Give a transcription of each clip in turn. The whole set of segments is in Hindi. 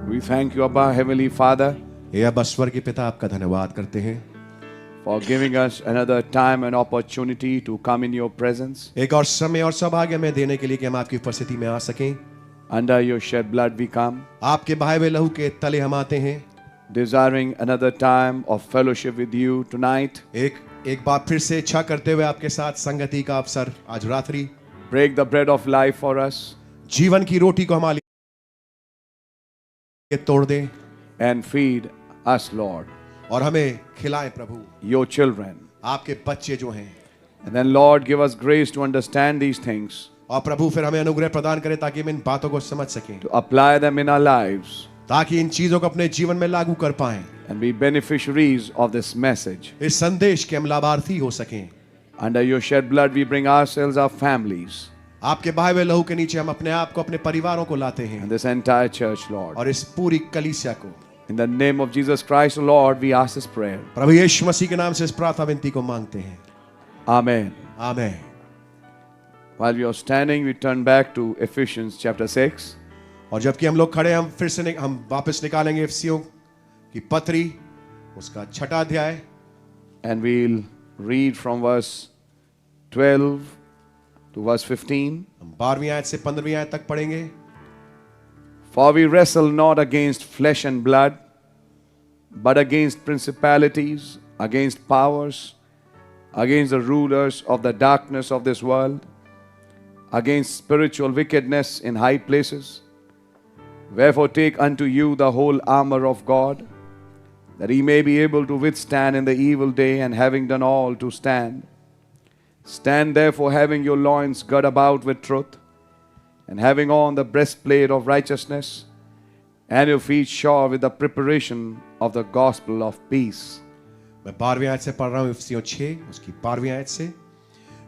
We thank you, Abba, Heavenly Father, हे अब्बा स्वर्गीय पिता, आपका धन्यवाद करते हैं for giving us another time and opportunity to come in your presence. एक और समय और सौभाग्य हमें देने के लिए कि हम आपकी उपस्थिति में आ सकें। Under your shed blood we come, आपके बहाए हुए लहू के तले हम आते हैं। desiring another time of fellowship with you tonight. एक बार फिर से इच्छा करते हुए आपके साथ संगति का अवसर आज रात्रि। Break the bread of life for us जीवन की रोटी को हमारे लिए तोड़ दें and feed us, Lord, और हमें खिलाएं प्रभु, your children. आपके बच्चे जो हैं। And then, Lord, give us grace to understand these things, और प्रभु फिर हमें अनुग्रह प्रदान करें ताकि हम इन बातों को समझ सकें, to apply them in our lives ताकि इन चीजों को अपने जीवन में लागू कर पाएं, and be beneficiaries of this message. इस संदेश के हम लाभार्थी हो सकें। Under your shed blood we bring ourselves, our families, आपके बहाए हुए लहू के नीचे हम अपने आप को, अपने परिवारों को लाते हैं and this entire church, Lord. और इस पूरी कलीसिया को। In the name of Jesus Christ, O Lord, we ask this prayer. प्रभु यीशु मसीह के नाम से इस प्रार्थना विनती को मांगते हैं। Amen. आमीन। While we are standing, we turn back to Ephesians chapter 6. और जबकि हम लोग खड़े हैं, हम फिर से हम वापस निकालेंगे इफिसियों की पत्री, उसका 6वां अध्याय, And we'll read from verse 12 to verse 15. हम 12वीं आयत से 15वीं आयत तक पढ़ेंगे। For we wrestle not against flesh and blood, but against principalities, against powers, against the rulers of the darkness of this world, against spiritual wickedness in high places. Wherefore take unto you the whole armor of God, that ye may be able to withstand in the evil day, and having done all to stand. Stand therefore, having your loins girt about with truth, and having on the breastplate of righteousness, and your feet shod with the preparation of the gospel of peace. मैं 12वीं आयत से पढ़ रहा हूँ, इफिसियों 6 उसकी 12वीं आयत से।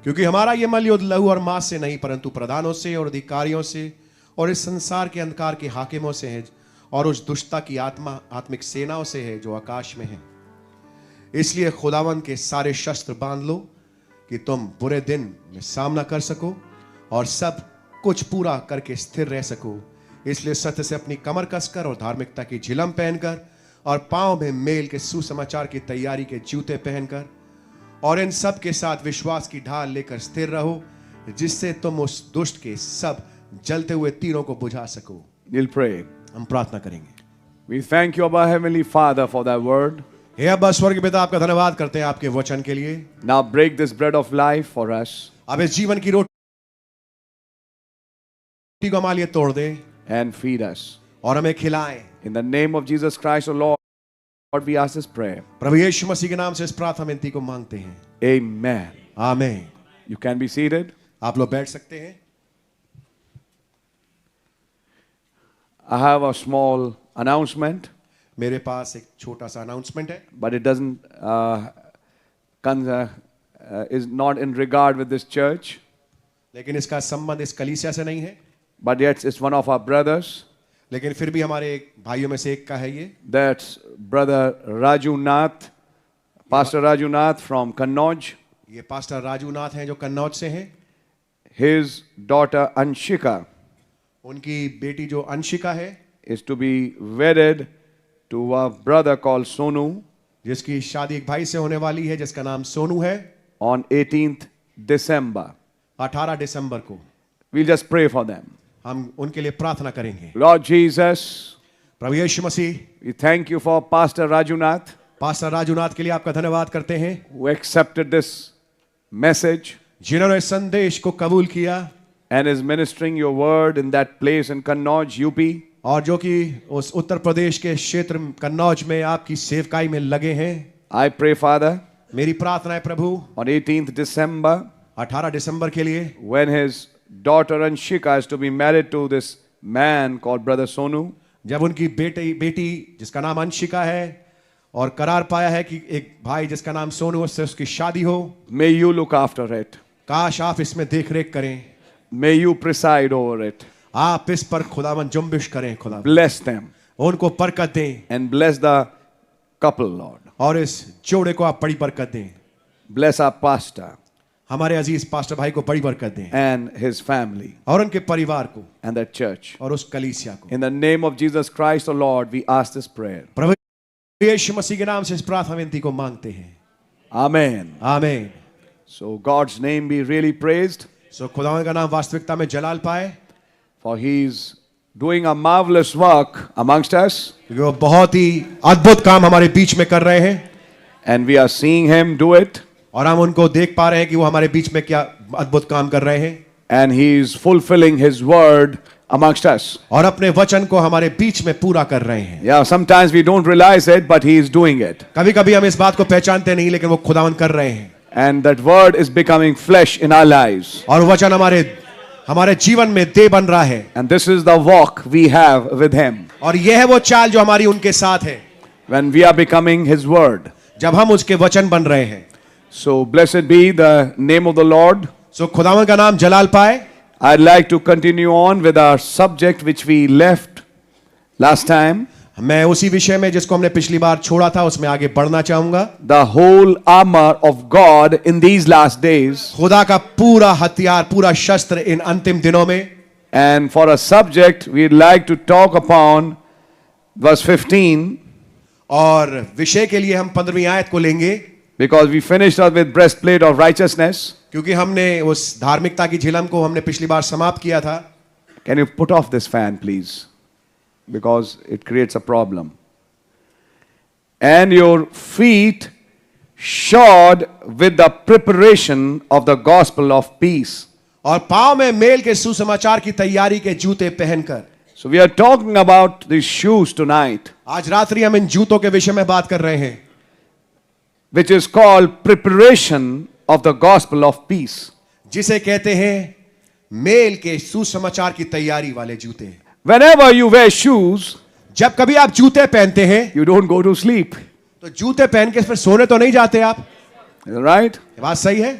क्योंकि हमारा ये मल युद्ध लहू और मांस से नहीं, परंतु प्रधानों से और अधिकारियों से और इस संसार के अंधकार के हाकिमों से है, और उस दुष्टता की आत्मिक सेनाओं से है जो आकाश में है। इसलिए खुदावन के सारे शस्त्र बांध लो कि तुम बुरे दिन में सामना कर सको और सब कुछ पूरा करके स्थिर रह सको। इसलिए सत्य से अपनी कमर कसकर और धार्मिकता की झिलम पहनकर और पांव में मेल के सुसमाचार की तैयारी के जूते पहनकर और इन सब के साथ विश्वास की ढाल लेकर स्थिर रहो, जिससे तुम उस दुष्ट के सब जलते हुए तीरों को बुझा सको। We'll pray. हम प्रार्थना करेंगे। We thank you, Abba Heavenly Father, for thy word. हे अब्बा स्वर्गीय पिता, आपका धन्यवाद करते हैं आपके वचन के लिए। Now break this bread of life for us अब इस जीवन की रोटी को हमारे लिए तोड़ दे and feed us. और हमें खिलाएं। In the name of Jesus Christ, O Lord, we ask this prayer. प्रभु यीशु मसीह के नाम से इस प्रार्थना विनती को मांगते हैं। Amen. आमीन। You can be seated. आप लोग बैठ सकते हैं। I have a small announcement, मेरे पास एक छोटा सा अनाउंसमेंट है, but it doesn't is not in regard with this church, लेकिन इसका संबंध इस कलीसिया से नहीं है, but yet it's one of our brothers. लेकिन फिर भी हमारे एक भाइयों में से एक का है ये। That's brother Raju Nath, Pastor Raju Nath from Kannauj. ये पास्टर राजू नाथ हैं जो कन्नौज से हैं। His daughter Anshika उनकी बेटी जो अंशिका है, is to be wedded to a brother called Sonu जिसकी शादी एक भाई से होने वाली है जिसका नाम सोनू है, on 18th December. 18 दिसंबर को। We'll just pray for them. हम उनके लिए प्रार्थना करेंगे। Lord Jesus, प्रभु यीशु मसीह, we thank you for Pastor Raju Nath, pastor Raju Nath के लिए आपका धन्यवाद करते हैं, who accepted this message जिन्होंने इस संदेश को कबूल किया and is ministering your word in that place in Kannauj, UP. और जो कि उस उत्तर प्रदेश के क्षेत्र कन्नौज में आपकी सेवकाई में लगे हैं। I pray, Father, मेरी प्रार्थना है प्रभु, on 18th December, 18 दिसंबर के लिए, when his daughter Anshika is to be married to this man called Brother Sonu, जब उनकी बेटी जिसका नाम अंशिका है और करार पाया है कि एक भाई जिसका नाम सोनू, उससे उसकी शादी हो, may you look after it. काश आप इसमें देख रेख करें, May you preside over it. आप इस पर खुदावन जुम्बिश करें, खुदा Bless them उनको बरकत दें and bless the couple, Lord. और इस जोड़े को आप बड़ी बरकत दें। Bless our pastor. हमारे अजीज पास्टर भाई को बड़ी बरकत दें and his family और उनके परिवार को and that church. और उस कलीसिया को। In the name of Jesus Christ, the Lord, we ask this prayer. प्रभु यीशु मसीह के नाम से इस प्रार्थना विनती को मांगते हैं। Amen. आमीन। So God's name be really praised, सो खुदावंद का नाम वास्तविकता में जलाल पाए, for He's doing a marvelous work amongst us, क्योंकि वो बहुत ही अद्भुत काम हमारे बीच में कर रहे हैं and we are seeing Him do it, और हम उनको देख पा रहे हैं कि वो हमारे बीच में क्या अद्भुत काम कर रहे हैं and He's fulfilling His word amongst us. और अपने वचन को हमारे बीच में पूरा कर रहे हैं। Yeah, sometimes we don't realize it, but He is doing it. कभी कभी हम इस बात को पहचानते नहीं, लेकिन वो खुदावंद कर रहे हैं And that word is becoming flesh in our lives. और वचन हमारे जीवन में देह बन रहा है। And this is the walk we have with Him और यह है वो चाल जो हमारी उनके साथ है when we are becoming His word. जब हम उसके वचन बन रहे हैं। So blessed be the name of the Lord. सो खुदावंद का नाम जलाल पाए। I'd like to continue on with our subject which we left last time. मैं उसी विषय में जिसको हमने पिछली बार छोड़ा था उसमें आगे बढ़ना चाहूंगा। The whole armor of God in these last days. खुदा का पूरा हथियार, पूरा शस्त्र इन अंतिम दिनों में। And for a subject we'd like to talk upon verse 15, और विषय के लिए हम 15वीं आयत को लेंगे, because we finished up with breastplate of righteousness. क्योंकि हमने उस धार्मिकता की झिलम को हमने पिछली बार समाप्त किया था। Can you put off this fan please? Because it creates a problem. And your feet shod with the preparation of the gospel of peace. और पांव में मेल के सुसमाचार की तैयारी के जूते पहनकर। So we are talking about these shoes tonight, आज रात्रि हम इन जूतों के विषय में बात कर रहे हैं, which is called preparation of the gospel of peace. जिसे कहते हैं मेल के सुसमाचार की तैयारी वाले जूते। Whenever you wear shoes, जब कभी आप जूते पहनते हैं you don't go to sleep, तो जूते पहन के फिर सोने तो नहीं जाते आप, right? ये बात सही है।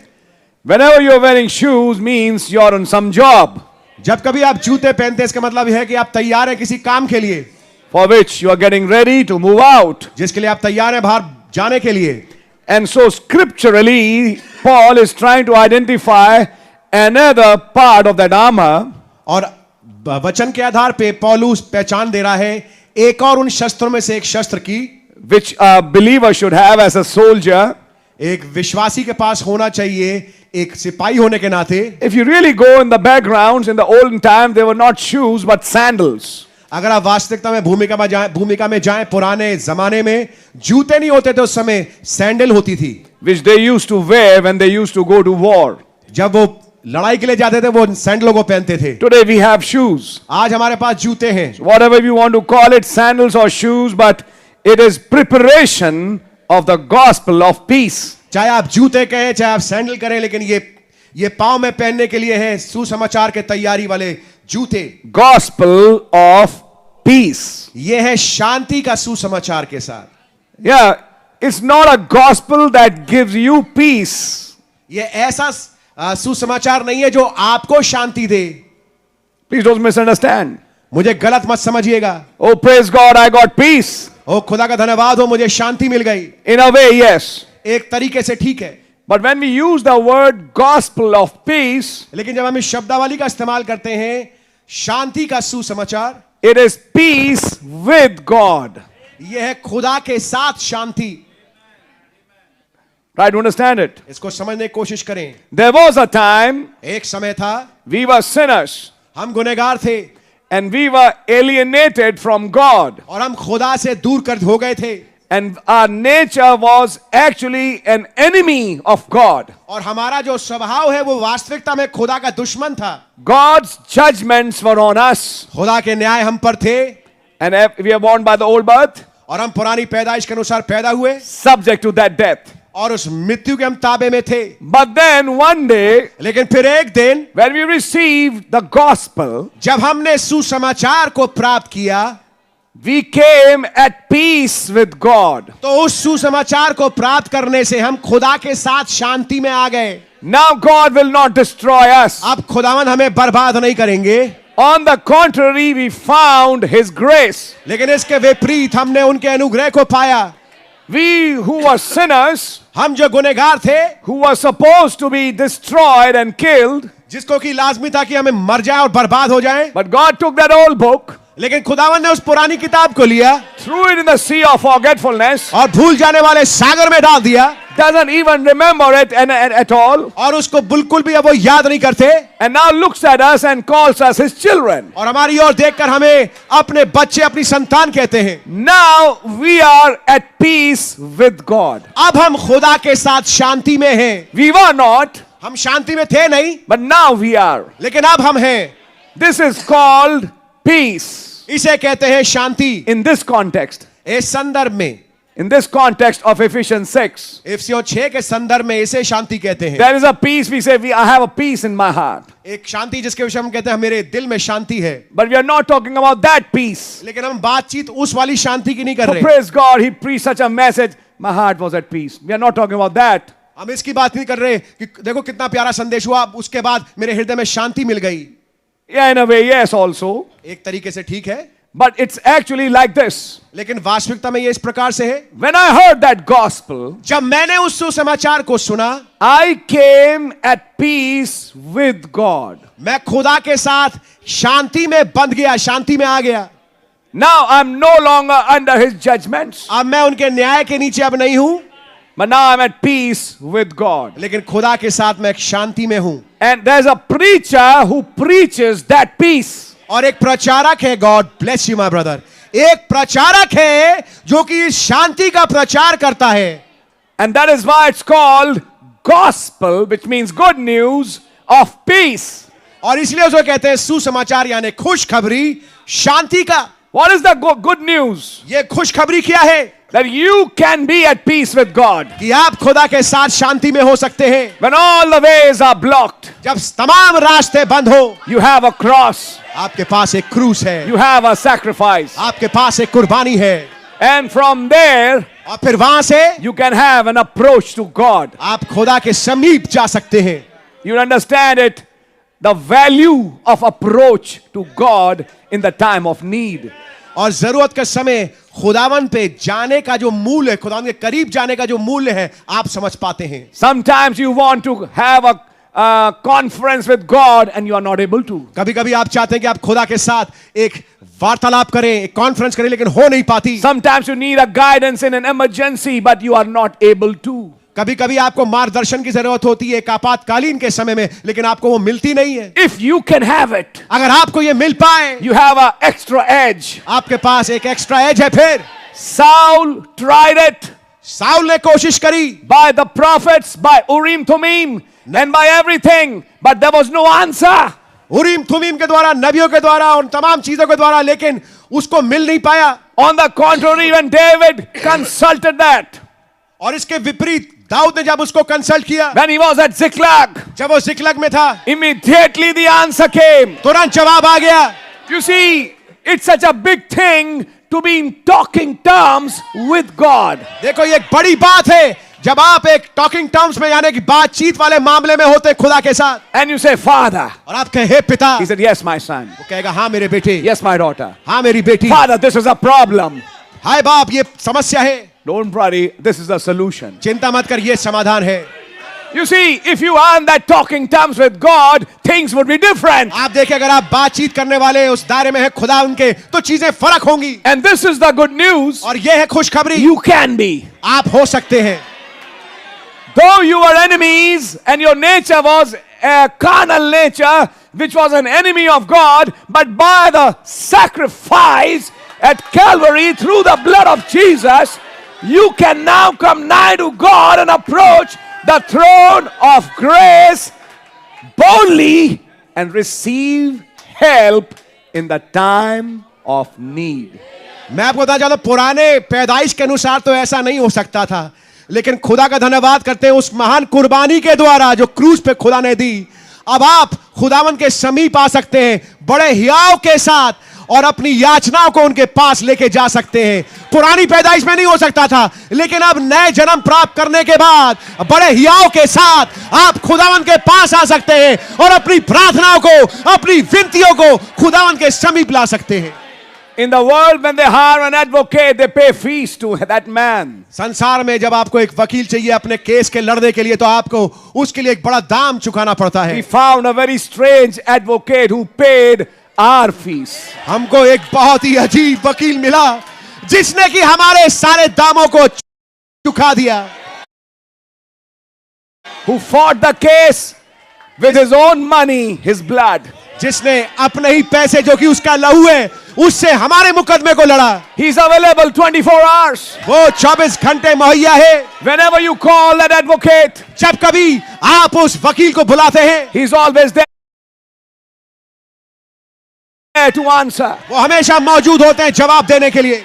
Whenever you're wearing shoes means you're on some job जब कभी आप जूते पहनते हैं इसका मतलब यह है कि आप तैयार हैं किसी काम के लिए, for which you are getting ready to move out. जिसके लिए आप तैयार हैं बाहर जाने के लिए। And so scripturally, Paul is trying to identify another part of that armor, और वचन के आधार पे पौलुस पहचान दे रहा है एक और उन शस्त्रों में से एक शस्त्र की, which a believer should have as a soldier. एक विश्वासी के पास होना चाहिए एक सिपाही होने के नाते। If you really go in the backgrounds, in the olden time, they were not shoes but sandals. अगर आप वास्तविकता में भूमिका में जाएं पुराने जमाने में जूते नहीं होते थे, उस समय सैंडल होती थी, Which they used to wear when they used to go to war. जब वो लड़ाई के लिए जाते थे वो सैंडलों को पहनते थे। Today we have shoes. आज हमारे पास जूते हैं, Whatever you want to call it, sandals or shoes, but it is preparation of the gospel of peace. चाहे आप जूते कहें चाहे आप सैंडल करें, लेकिन ये पांव में पहनने के लिए है सुसमाचार के तैयारी वाले जूते। Gospel of peace. ये है शांति का सुसमाचार के साथ। Yeah, it's not a gospel that gives you peace. ये ऐसा सुसमाचार नहीं है जो आपको शांति दे। Please don't misunderstand. मुझे गलत मत समझिएगा। Oh, praise God, I got peace. ओ खुदा का धन्यवाद हो, मुझे शांति मिल गई। In a way, yes. एक तरीके से ठीक है, But when we use the word gospel of peace, लेकिन जब हम इस शब्दावली का इस्तेमाल करते हैं शांति का सुसमाचार, it is peace with God. यह है खुदा के साथ शांति। Try to understand it. इसको समझने की कोशिश करें। There was a time एक समय था we were sinners हम गुनहगार थे and we were alienated from God. और हम खुदा से दूर कर हो गए थे, And our nature was actually an enemy of God. और हमारा जो स्वभाव है वो वास्तविकता में खुदा का दुश्मन था। God's judgments were on us. खुदा के न्याय हम पर थे, And we are born by the old birth, और हम पुरानी पैदाइश के अनुसार पैदा हुए subject to that death. और उस मृत्यु के हम ताबे में थे। But then one day, लेकिन फिर एक दिन when we received the gospel, जब हमने सुसमाचार को प्राप्त किया, we came at peace with God. तो उस सुसमाचार को प्राप्त करने से हम खुदा के साथ शांति में आ गए। Now God will not destroy us. अब खुदावन हमें बर्बाद नहीं करेंगे, On the contrary, we found His grace. लेकिन इसके विपरीत हमने उनके अनुग्रह को पाया। We who were sinners, हम जो गुनहगार थे, who were supposed to be destroyed and killed, जिसको कि लाजमी था कि हमें मर जाए और बर्बाद हो जाए, but God took that old book, लेकिन खुदावन ने उस पुरानी किताब को लिया threw it in the sea of forgetfulness, और भूल जाने वाले सागर में डाल दिया, doesn't even remember it at all, और उसको बिल्कुल भी अब वो याद नहीं करते, and now looks at us and calls us his children. और हमारी ओर देखकर हमें अपने बच्चे, अपनी संतान कहते हैं. Now we are at peace with God. अब हम खुदा के साथ शांति में हैं. We were not, हम शांति में थे नहीं, but now we are. लेकिन अब हम हैं. This is called peace इसे कहते हैं शांति. in this context. इस संदर्भ में, In this context of Ephesians 6, इफिसियों 6 के संदर्भ में इसे शांति कहते हैं. there is a peace. We say, I have a peace in my heart. एक शांति जिसके विषय में हम कहते हैं मेरे दिल में शांति है. But we are not talking about that peace. लेकिन हम बातचीत उस वाली शांति की नहीं कर Oh, रहे. praise God, he preached such a message. My heart was at peace. We are not talking about that. हम इसकी बात नहीं कर रहे कि देखो कितना प्यारा संदेश हुआ, उसके बाद मेरे हृदय में शांति मिल गई. Yeah, in a way, yes, also. एक तरीके से ठीक है, But it's actually like this. लेकिन वास्तविकता में ये इस प्रकार से है. When I heard that gospel, जब मैंने उस सुसमाचार को सुना, I came at peace with God. मैं खुदा के साथ शांति में बंध गया, शांति में आ गया. Now I'm no longer under his judgments, अब मैं उनके न्याय के नीचे अब नहीं हूं, but now I'm at peace with God. लेकिन खुदा के साथ मैं एक शांति में हूं. And there's a preacher who preaches that peace. और एक प्रचारक है, God bless you my brother, एक प्रचारक है जो कि इस शांति का प्रचार करता है. And that is why it's called gospel, which means good news of peace. और इसलिए उसको कहते हैं सुसमाचार, यानी खुशखबरी शांति का. What is the good news? ये खुशखबरी क्या है? That you can be at peace with God. कि आप खुदा के साथ शांति में हो सकते हैं. When all the ways are blocked, जब तमाम रास्ते बंद हो, you have a cross, आपके पास एक क्रूस है, you have a sacrifice. आपके पास एक कुर्बानी है, And from there, और फिर वहां से you can have an approach to God. आप खुदा के समीप जा सकते हैं. You understand it, the value of approach to God in the time of need. और जरूरत के समय खुदावन पे जाने का जो मूल्य है, खुदावन के करीब जाने का जो मूल्य है, आप समझ पाते हैं. Sometimes you want to have a conference with God and you are not able to. कभी कभी आप चाहते हैं कि आप खुदा के साथ एक वार्तालाप करें, एक कॉन्फ्रेंस करें, लेकिन हो नहीं पाती. Sometimes you need a guidance in an emergency, but you are not able to. कभी कभी आपको मार्गदर्शन की जरूरत होती है एक आपातकालीन के समय में, लेकिन आपको वो मिलती नहीं है. If you can have it, अगर आपको ये मिल पाए, you have an extra edge. आपके पास एक एक्स्ट्रा एज है. फिर Saul tried it साउल ने कोशिश करी, by the prophets, by Urim Thummim, and by everything, but there was no answer. उरीम थुमीम के द्वारा, नबियों के द्वारा, उन तमाम चीजों के द्वारा, लेकिन उसको मिल नहीं पाया. On the contrary, when David consulted that, और इसके विपरीत दाऊद ने जब उसको कंसल्ट किया, when he was at Ziklag, जब वो जिक्लग में था, immediately the answer came. तुरंत जवाब आ गया. You see, it's such a big thing to be in talking terms with God. देखो ये एक बड़ी बात है जब आप एक टॉकिंग टर्म्स में, यानी कि बातचीत वाले मामले में होते खुदा के साथ. And you say, Father. और आप कहे, हे पिता. He said, yes, my son. वो कहेगा, हाँ मेरे बेटे. Yes, my daughter. हाँ मेरी बेटी. Father, this is a problem. हाय बाप, ये समस्या है. Don't worry, this is the solution. चिंता मत कर, ये समाधान है. You see, if you are in that talking terms with God, things would be different. आप देखिए, अगर आप बातचीत करने वाले उस दायरे में है खुदा उनके, तो चीजें फर्क होंगी. And this is the good news. और ये है खुशखबरी, You can be. आप हो सकते हैं. Though you were enemies and your nature was a carnal nature, which was an enemy of God, but by the sacrifice at Calvary through the blood of Jesus, you can now come nigh to God and approach the throne of grace boldly and receive help in the time of need. मैं आपको बता चाहता हूं, पुराने पैदाइश के अनुसार तो ऐसा नहीं हो सकता था, लेकिन खुदा का धन्यवाद करते हैं उस महान कुर्बानी के द्वारा जो क्रूस पे खुदा ने दी. अब आप खुदावन के समीप आ सकते हैं बड़े हियाव के साथ, और अपनी याचनाओं को उनके पास लेके जा सकते हैं. पुरानी पैदाइश में नहीं हो सकता था, लेकिन अब नए जन्म प्राप्त करने के बाद बड़े हियाव के साथ आप खुदावन के पास आ सकते हैं और अपनी प्रार्थनाओं को, अपनी विनतियों को खुदावन के समीप ला सकते हैं. In the world, when they hire an advocate, they pay fees to that man. संसार में जब आपको एक वकील चाहिए अपने केस के लड़ने के लिए तो आपको उसके लिए एक बड़ा दाम चुकाना पड़ता है. We found a very strange advocate who paid our fees. हमको एक बहुत ही अजीब वकील मिला जिसने कि हमारे सारे दामों को चुका दिया. Who fought the case with his own money, his blood. जिसने अपने ही पैसे जो कि उसका लहू है उससे हमारे मुकदमे को लड़ा. He's available 24 hours. वो 24 घंटे मुहैया है. Whenever you call that advocate, जब कभी आप उस वकील को बुलाते हैं he's always there to answer. वो हमेशा मौजूद होते हैं जवाब देने के लिए.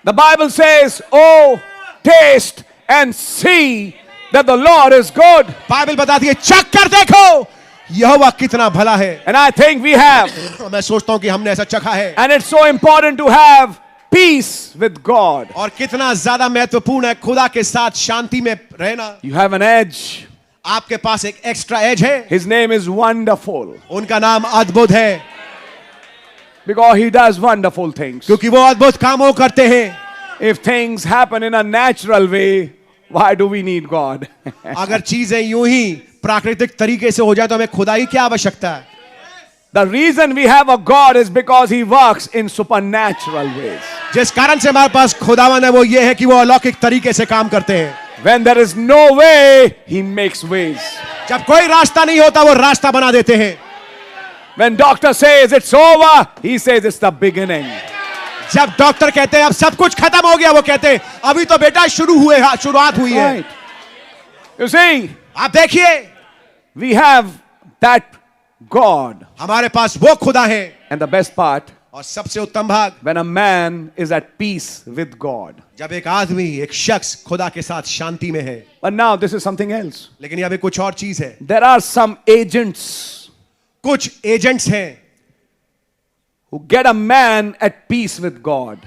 The Bible says, "Oh, taste and see that the Lord is good." Bible बताती है चख कर देखो यहोवा कितना भला है. And I think we have. मैं सोचता हूं कि हमने ऐसा चखा है. And it's so important to have peace with God. और कितना ज्यादा महत्वपूर्ण है खुदा के साथ शांति में रहना. You have an edge. आपके पास एक एक्स्ट्रा एज है. His name is Wonderful. उनका नाम अद्भुत है Because he does wonderful things. क्योंकि वो अद्भुत कामों करते हैं. If things happen in a natural way, why do we need God? अगर चीजें यूं ही प्राकृतिक तरीके से हो जाए तो हमें खुदा की क्या आवश्यकता है. The reason we have a God is because he works in supernatural ways. जिस कारण से हमारे पास खुदावन है वो ये है कि वो अलौकिक तरीके से काम करते हैं. When there is no way, he makes ways. जब कोई रास्ता नहीं होता वो रास्ता बना देते हैं. When doctor says it's over, he says it's the beginning. जब डॉक्टर कहते हैं अब सब कुछ खत्म हो गया वो कहते हैं अभी तो बेटा शुरुआत हुई है. Right. You see, आप देखिए we have that God. हमारे पास वो खुदा है. And the best part, और सबसे उत्तम भाग when a man is at peace with God. जब एक आदमी एक शख्स खुदा के साथ शांति में है. But now this is something else. लेकिन यहाँ पे कुछ और चीज है. There are some agents कुछ एजेंट्स हैं who get a man at peace with God.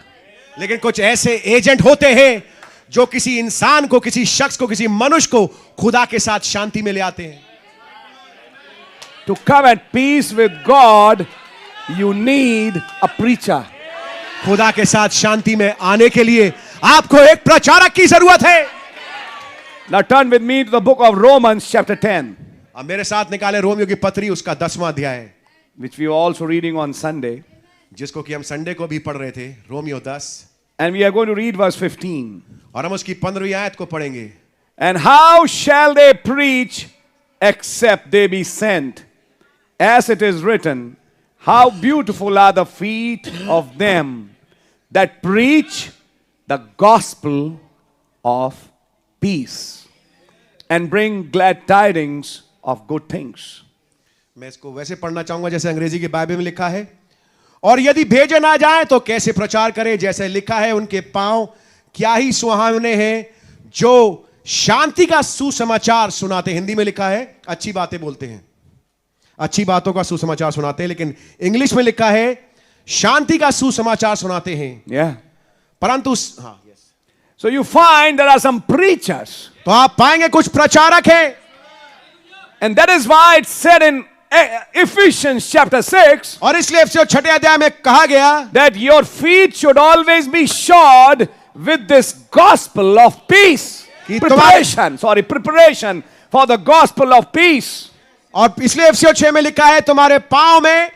लेकिन कुछ ऐसे एजेंट होते हैं जो किसी इंसान को किसी शख्स को किसी मनुष्य को खुदा के साथ शांति में ले आते हैं. To come at peace with God, you need a preacher. खुदा के साथ शांति में आने के लिए आपको एक प्रचारक की जरूरत है. Now turn with me to the book of Romans chapter 10, अब मेरे साथ निकाले रोमियो की पत्री उसका 10वां अध्याय which we were also reading on Sunday. जिसको कि हम संडे को भी पढ़ रहे थे. Romeo 10 And we are going to read verse 15. और हम उसकी 15वीं आयत को पढ़ेंगे. And how shall they preach except they be sent? As it is written, how beautiful are the feet of them that preach the gospel of peace and bring glad tidings of good things. मैं इसको वैसे पढ़ना चाहूंगा जैसे अंग्रेजी की बाइबल में लिखा है. और यदि भेजे ना जाए तो कैसे प्रचार करें. जैसे लिखा है उनके पांव क्या ही सुहावने हैं जो शांति का सुसमाचार सुनाते. हिंदी में लिखा है अच्छी बातें बोलते हैं, अच्छी बातों का सुसमाचार सुनाते हैं. लेकिन इंग्लिश में लिखा है शांति का सुसमाचार सुनाते हैं. Yeah. परंतु So you find there are some preachers. तो आप पाएंगे कुछ प्रचारक हैं. And that is why it's said in Ephesians chapter 6 और इसलिए इफिसियों 6 अध्याय में कहा गया that your feet should always be shod with this gospel of peace. Preparation for the gospel of peace. और इसलिए इफिसियों 6 में लिखा है तुम्हारे पांव में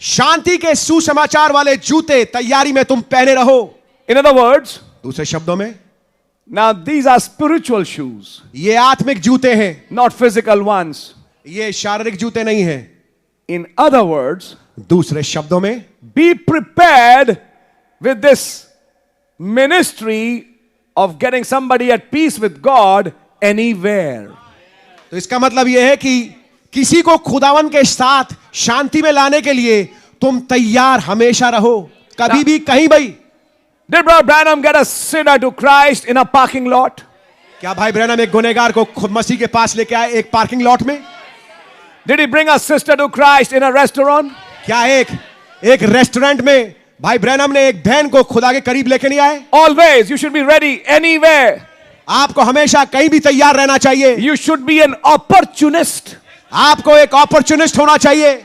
शांति के सुसमाचार वाले जूते तैयारी में तुम पहने रहो. In other words, दूसरे शब्दों में now these are spiritual shoes, ये आत्मिक जूते हैं, not physical ones. ये शारीरिक जूते नहीं हैं. In other words, दूसरे शब्दों में be prepared with this ministry of getting somebody at peace with God anywhere. तो इसका मतलब यह है कि किसी को खुदावन के साथ शांति में लाने के लिए तुम तैयार हमेशा रहो, कभी भी कहीं भी. Did Brother Branham get a sinner to Christ in a parking lot? क्या भाई ब्रैनम एक गुनहगार को खुद मसीह के पास लेके आए एक पार्किंग लॉट में? Did he bring a sister to Christ in a restaurant? क्या एक रेस्टोरेंट में भाई ब्रैनम ने एक बहन को खुदा के करीब लेके नहीं आए? Always, you should be ready anywhere. आपको हमेशा कहीं भी तैयार रहना चाहिए. You should be an opportunist. आपको एक अपॉर्चुनिस्ट होना चाहिए.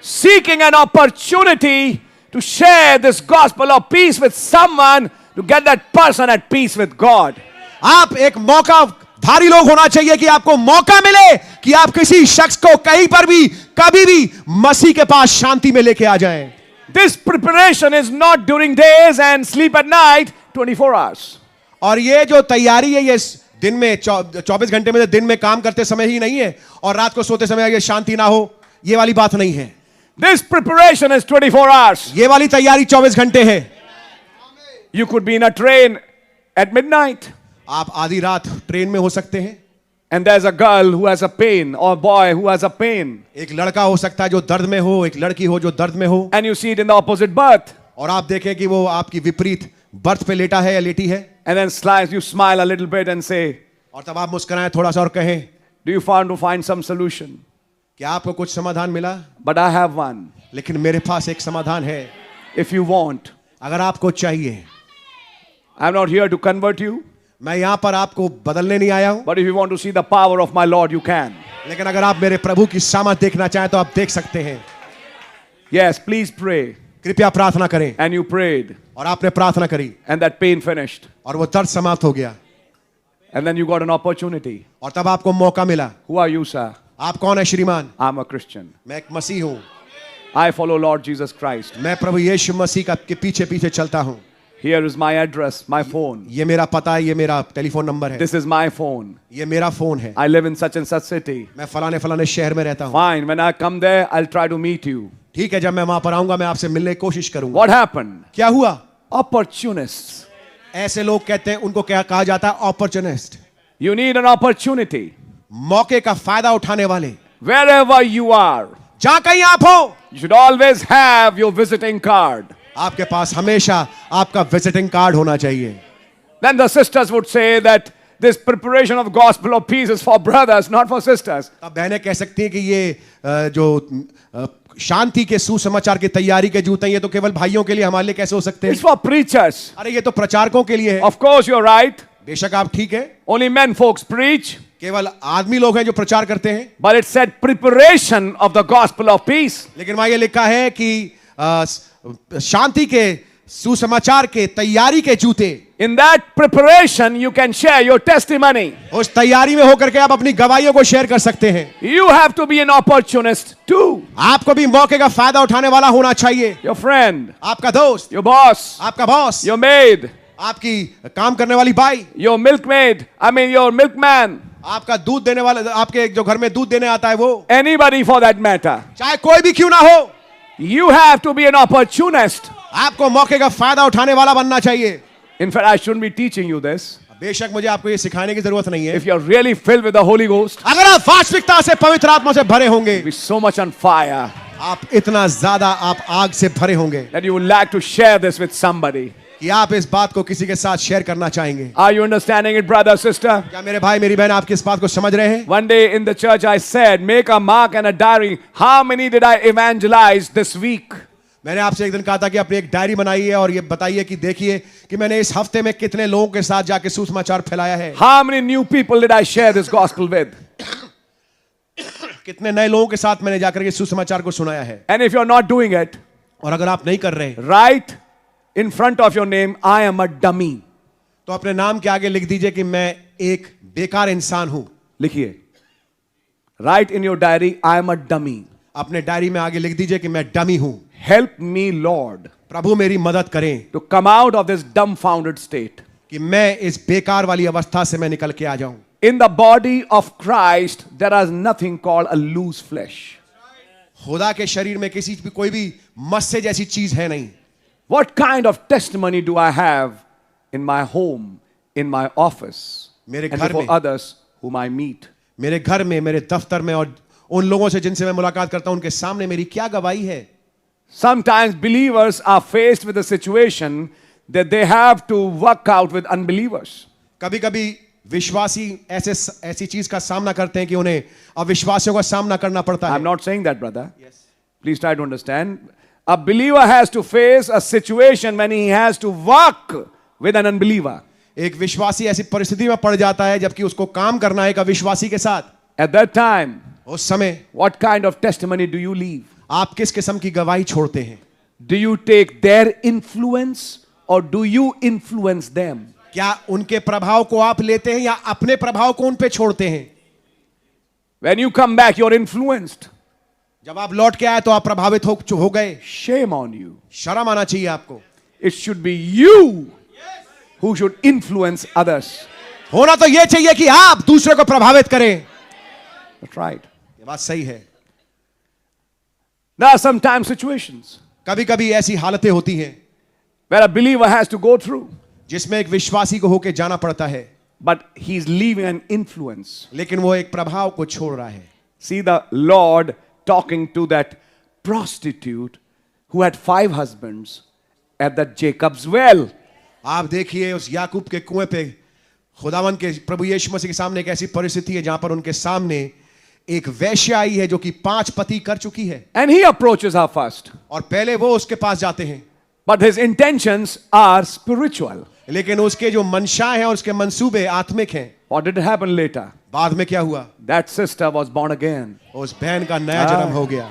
Seeking an opportunity to share this gospel of peace with someone to get that person at peace with God. आप एक मौका धारी लोग होना चाहिए कि आपको मौका मिले कि आप किसी शख्स को कहीं पर भी कभी भी मसीह के पास शांति में लेके आ जाएं। This preparation is not during days and sleep at night 24 hours. और ये जो तैयारी है ये दिन में 24 घंटे में दिन में काम करते समय ही नहीं है और रात को सोते समय ये शांति ना हो, ये वाली बात नहीं है। This preparation is 24 hours. ये वाली तैयारी 24 घंटे है। You could be in a train at midnight. आप आधी रात ट्रेन में हो सकते हैं And there's a girl who has a pain or a boy who has a pain. एक लड़का हो सकता है जो दर्द में हो, एक लड़की हो जो दर्द में हो, And you see it in the opposite berth. और आप देखें कि वो आपकी विपरीत बर्थ पे लेटा है या लेटी है, And then you smile a little bit and say, और तब आप मुस्कुराएं थोड़ा सा और कहें do you want to find some solution? क्या आपको कुछ समाधान मिला? But I have one. लेकिन मेरे पास एक समाधान है। If you want, अगर आपको चाहिए, I'm not here to convert you. मैं यहां पर आपको बदलने नहीं आया हूं, But if you want to see the power of my Lord, you can. लेकिन अगर आप मेरे प्रभु की सामर्थ देखना चाहें तो आप देख सकते हैं। Yes, please pray. कृपया प्रार्थना करें। And you prayed. और आपने प्रार्थना करी And that pain finished. और वो दर्द समाप्त हो गया, And then you got an opportunity. और तब आपको मौका मिला। Who are you, sir? आप कौन है श्रीमान? I'm a Christian. मैं एक मसीह हूं, I follow Lord Jesus Christ. मैं प्रभु यीशु मसीह का के पीछे पीछे चलता हूं। Here is my address, my phone. ये मेरा पता है, ये मेरा टेलीफोन नंबर है, This is my phone. ये मेरा फोन है, I live in such and such city. मैं फलाने फलाने शहर में रहता हूं। Fine. When I come there, I'll try to meet you. ठीक है, जब मैं वहां पर आऊंगा मैं आपसे मिलने की कोशिश करूंगा। What happened? क्या हुआ? Opportunists. ऐसे लोग कहते हैं, उनको क्या कहा जाता है? Opportunist. You need an opportunity. मौके का फायदा उठाने वाले। Wherever you are, जहां कहीं आप हो, you should always have your visiting card. आपके पास हमेशा आपका विजिटिंग कार्ड होना चाहिए। Then the sisters would say that this preparation of gospel of peace is for brothers, not for sisters. अब बहनें कह सकती हैं कि ये जो शांति के सुसमाचार की तैयारी के जूते हैं, ये तो केवल भाइयों के लिए, हमारे लिए कैसे हो सकते It's हैं? for preachers. अरे ये तो प्रचारकों के लिए है। Of course, you're right. बेशक आप ठीक है, Only men folks preach. केवल आदमी लोग हैं जो प्रचार करते हैं, But it said preparation of the gospel of peace. लेकिन वहां ये लिखा है कि शांति के सुसमाचार के तैयारी के जूते। In that preparation, you can share your testimony. उस तैयारी में होकर के आप अपनी गवाहियों को शेयर कर सकते हैं। You have to be an opportunist too. आपको भी मौके का फायदा उठाने वाला होना चाहिए। Your friend, आपका दोस्त, your boss, आपका बॉस, your maid, आपकी काम करने वाली by, your milkmaid, your milkman, आपका दूध देने वाला, आपके जो घर में दूध देने आता है वो, anybody for that matter. चाहे कोई भी क्यों ना हो, You have to be an opportunist. आपको मौके का फायदा उठाने वाला बनना चाहिए। In fact, I shouldn't be teaching you this. बेशक मुझे आपको ये सिखाने की जरूरत नहीं है। If you're really filled with the Holy Ghost, अगर आप वास्तविकता से पवित्र आत्मा से भरे होंगे, be so much on fire आप इतना ज्यादा आप आग से भरे होंगे that you would like to share this with somebody. कि आप इस बात को किसी के साथ शेयर करना चाहेंगे। Are you understanding it, brother, sister? क्या मेरे भाई मेरी बहन आपकी इस बात को समझ रहे हैं? One day in the church, I said, make a mark and a diary. How many did I evangelize this week? मैंने आपसे एक दिन कहा था कि अपनी एक डायरी बनाइए और ये बताइए कि देखिए कि मैंने इस हफ्ते में कितने लोगों के साथ जाके सुसमाचार फैलाया है। How many new people did I share this gospel with? कितने नए लोगों के साथ मैंने जाकर के सुसमाचार को सुनाया है। And if you're not doing it, और अगर आप नहीं कर रहे, write in front of your name, I am a dummy. तो अपने नाम के आगे लिख दीजिए कि मैं एक बेकार इंसान हूं। लिखिए, write in your diary, I am a dummy. अपने डायरी में आगे लिख दीजिए कि मैं डमी हूं। Help me, Lord, प्रभु मेरी मदद करें to come out of this dumbfounded state. कि मैं इस बेकार वाली अवस्था से मैं निकल के आ जाऊं। In the body of Christ, there is nothing called a loose flesh. खुदा के शरीर में किसी भी कोई भी मस्से जैसी चीज है नहीं। What kind of testimony do I have in my home, in my office, मेरे and घर before में, others whom I meet? मेरे घर में, मेरे दफ्तर में और उन लोगों से जिनसे मैं मुलाकात करता हूं उनके सामने मेरी क्या गवाही है? Sometimes believers are faced with a situation that they have to work out with unbelievers. कभी-कभी विश्वासी ऐसी चीज का सामना करते हैं कि उन्हें अविश्वासियों का सामना करना पड़ता है। I'm not saying that, brother. Yes. Please try to understand. A believer has to face a situation when he has to work with an unbeliever. एक विश्वासी ऐसी परिस्थिति में पड़ जाता है जबकि उसको काम करना है एक अविश्वासी के साथ। At that time, उस समय what kind of testimony do you leave? आप किस किस्म की गवाही छोड़ते हैं? Do you take their influence or do you influence them? क्या उनके प्रभाव को आप लेते हैं या अपने प्रभाव को उन पे छोड़ते हैं? When you come back, you're influenced. जब आप लौट के आए तो आप प्रभावित हो गए। Shame on you. शर्म आना चाहिए आपको। It should be you who should influence others. होना तो यह चाहिए कि आप दूसरे को प्रभावित करें। That's right. ये बात सही है। There are sometimes situations कभी कभी ऐसी हालतें होती हैं where a believer has to go through, जिसमें एक विश्वासी को होके जाना पड़ता है, but he's leaving an influence. लेकिन वो एक प्रभाव को छोड़ रहा है। See the Lord talking to that prostitute who had 5 husbands at that Jacob's well. आप देखिए उस याकूब के कुएं पे खुदावन के प्रभु यीशु मसीह के सामने एक ऐसी परिस्थिति है जहां पर उनके सामने एक वेश्या आई है जो कि 5 पति कर चुकी है, And he approaches her first. और पहले वो उसके पास जाते हैं, But his intentions are spiritual. लेकिन उसके जो मंशाएं हैं और उसके मंसूबे आत्मिक हैं। What did happen later? बाद में क्या हुआ? That sister was born again. उस बहन का नया जन्म हो गया।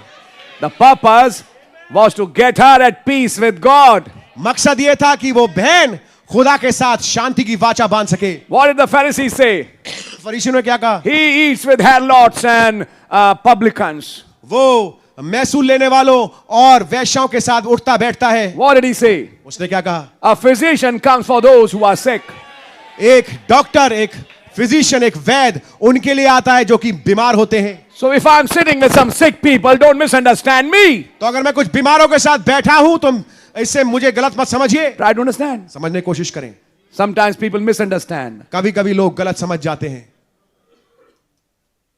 The purpose was to get her at peace with God. मकसद ये था कि वो बहन खुदा के साथ शांति की वाचा बांध सके। What did the Pharisees say? फरीसियों ने क्या कहा? He eats with harlots and publicans. वो महसूल लेने वालों और वैश्याओं के साथ उठता बैठता है। What did he say? उसने क्या कहा? A physician comes for those who are sick. एक डॉक्टर, एक फिजिशियन, एक वैद्य उनके लिए आता है जो कि बीमार होते हैं। So if I'm sitting with some sick people, don't misunderstand me. तो अगर मैं कुछ बीमारों के साथ बैठा हूं तो इससे मुझे गलत मत समझिए। Try to understand. समझने की कोशिश करें। Sometimes people misunderstand. कभी कभी लोग गलत समझ जाते हैं।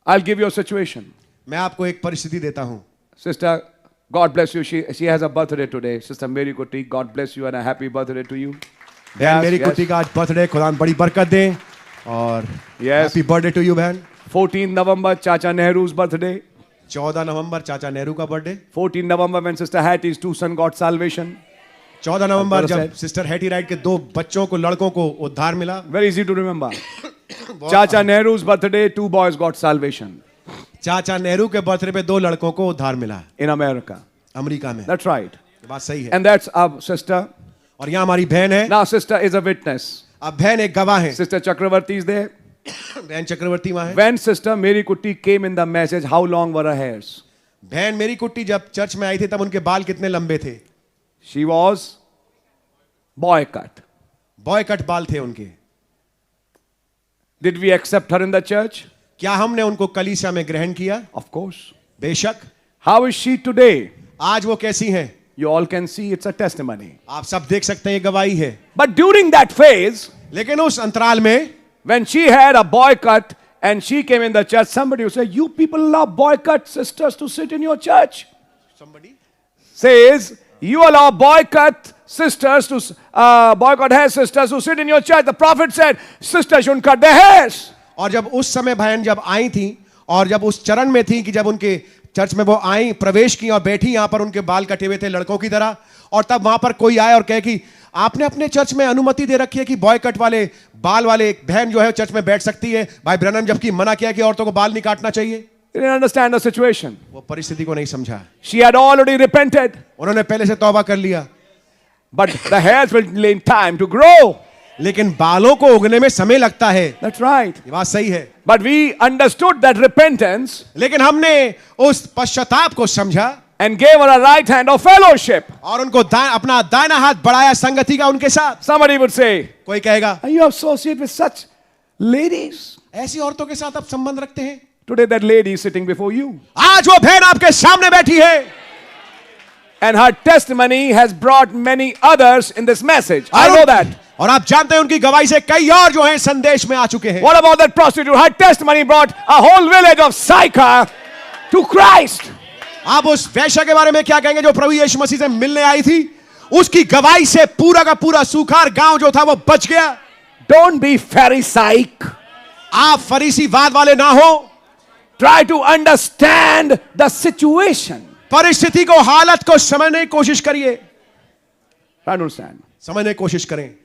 I'll give you a situation. मैं आपको एक परिस्थिति देता हूं। Sister, God bless you. She has a birthday today. Sister Mary Kuti, God bless you and a happy birthday to you. बहन मेरी कुटी का आज बर्थडे, खुदा बड़ी बरकत दे और हैप्पी बर्थडे टू यू बहन। 14 November, Chacha Nehru's birthday. 14 नवंबर चाचा नेहरू का birthday. 14 November when Sister Hattie's 2 sons got salvation. 14 November Brother जब said. सिस्टर हैटी राइट के 2 बच्चों को, लड़कों को उद्धार मिला। Very easy to remember. Chacha Nehru's birthday, 2 boys got salvation चाचा नेहरू के बर्थडे पे 2 लड़कों को उद्धार मिला in America. अमेरिका में। That's right. ये बात सही है। And that's our sister. और यहाँ हमारी बहन है। Now sister is a witness. अब बहन एक गवाह है। Sister Chakravarti is there. बहन चक्रवर्ती वहां है। When Sister Mary Kuti came in the message, how long were her hairs? बहन मेरी कुट्टी जब चर्च में आई थी तब उनके बाल कितने लंबे थे? She was boy cut. Boy cut बाल थे उनके। Did we accept her in the church? क्या हमने उनको कलीसिया में ग्रहण किया? Of course. बेशक। How is she today? आज वो कैसी हैं? You all can see it's a testimony. आप सब देख सकते हैं, ये गवाही है। But during that phase, लेकिन उस अंतराल में when she had a boy cut and she came in the church, somebody would say, you people allow boy cut sisters to sit in your church. somebody Says, you allow boy cut sisters to, boy cut hair sisters who sit in your church. The prophet said, sisters shouldn't cut their hairs. और जब उस समय बहन जब आई थी और जब उस चरण में थी कि जब उनके चर्च में वो आई, प्रवेश की और बैठी यहां पर, उनके बाल कटे हुए थे लड़कों की तरह, और तब वहां पर कोई आया और कहे कि आपने अपने चर्च में अनुमति दे रखी है कि बॉय कट वाले बाल वाले एक बहन जो है चर्च में बैठ सकती है। भाई ब्रैनम जबकि मना किया कि औरतों को बाल नहीं काटना चाहिए। They didn't understand the situation. वो परिस्थिति को नहीं समझा। She had already repented. उन्होंने पहले से तौबा कर लिया। But the hairs will need time to grow. लेकिन बालों को उगने में समय लगता है। That's right. ये बात सही है। But we understood that repentance लेकिन हमने उस पश्चाताप को समझा and gave her a right hand of fellowship. और उनको अपना दाहिना हाथ बढ़ाया संगति का उनके साथ। Somebody would say, कोई कहेगा, are you associate with such ladies? ऐसी औरतों के साथ आप संबंध रखते हैं? Today that lady is sitting before you. आज वो बहन आपके सामने बैठी है। And her testimony has brought many others in this message. I know that. और आप जानते हैं उनकी गवाही से कई और जो हैं संदेश में आ चुके हैं। What about that prostitute? Her testimony brought a whole village of Sychar to Christ. आप उस वैश्या के बारे में क्या कहेंगे जो प्रभु यीशु मसीह से मिलने आई थी? उसकी गवाही से पूरा का पूरा सुखार गांव जो था वो बच गया। Don't be Pharisaic. आप फरीसीवाद वाले ना हो। Try to understand the situation. परिस्थिति को, हालत को समझने की कोशिश करिए। Try to understand. समझने की कोशिश करें।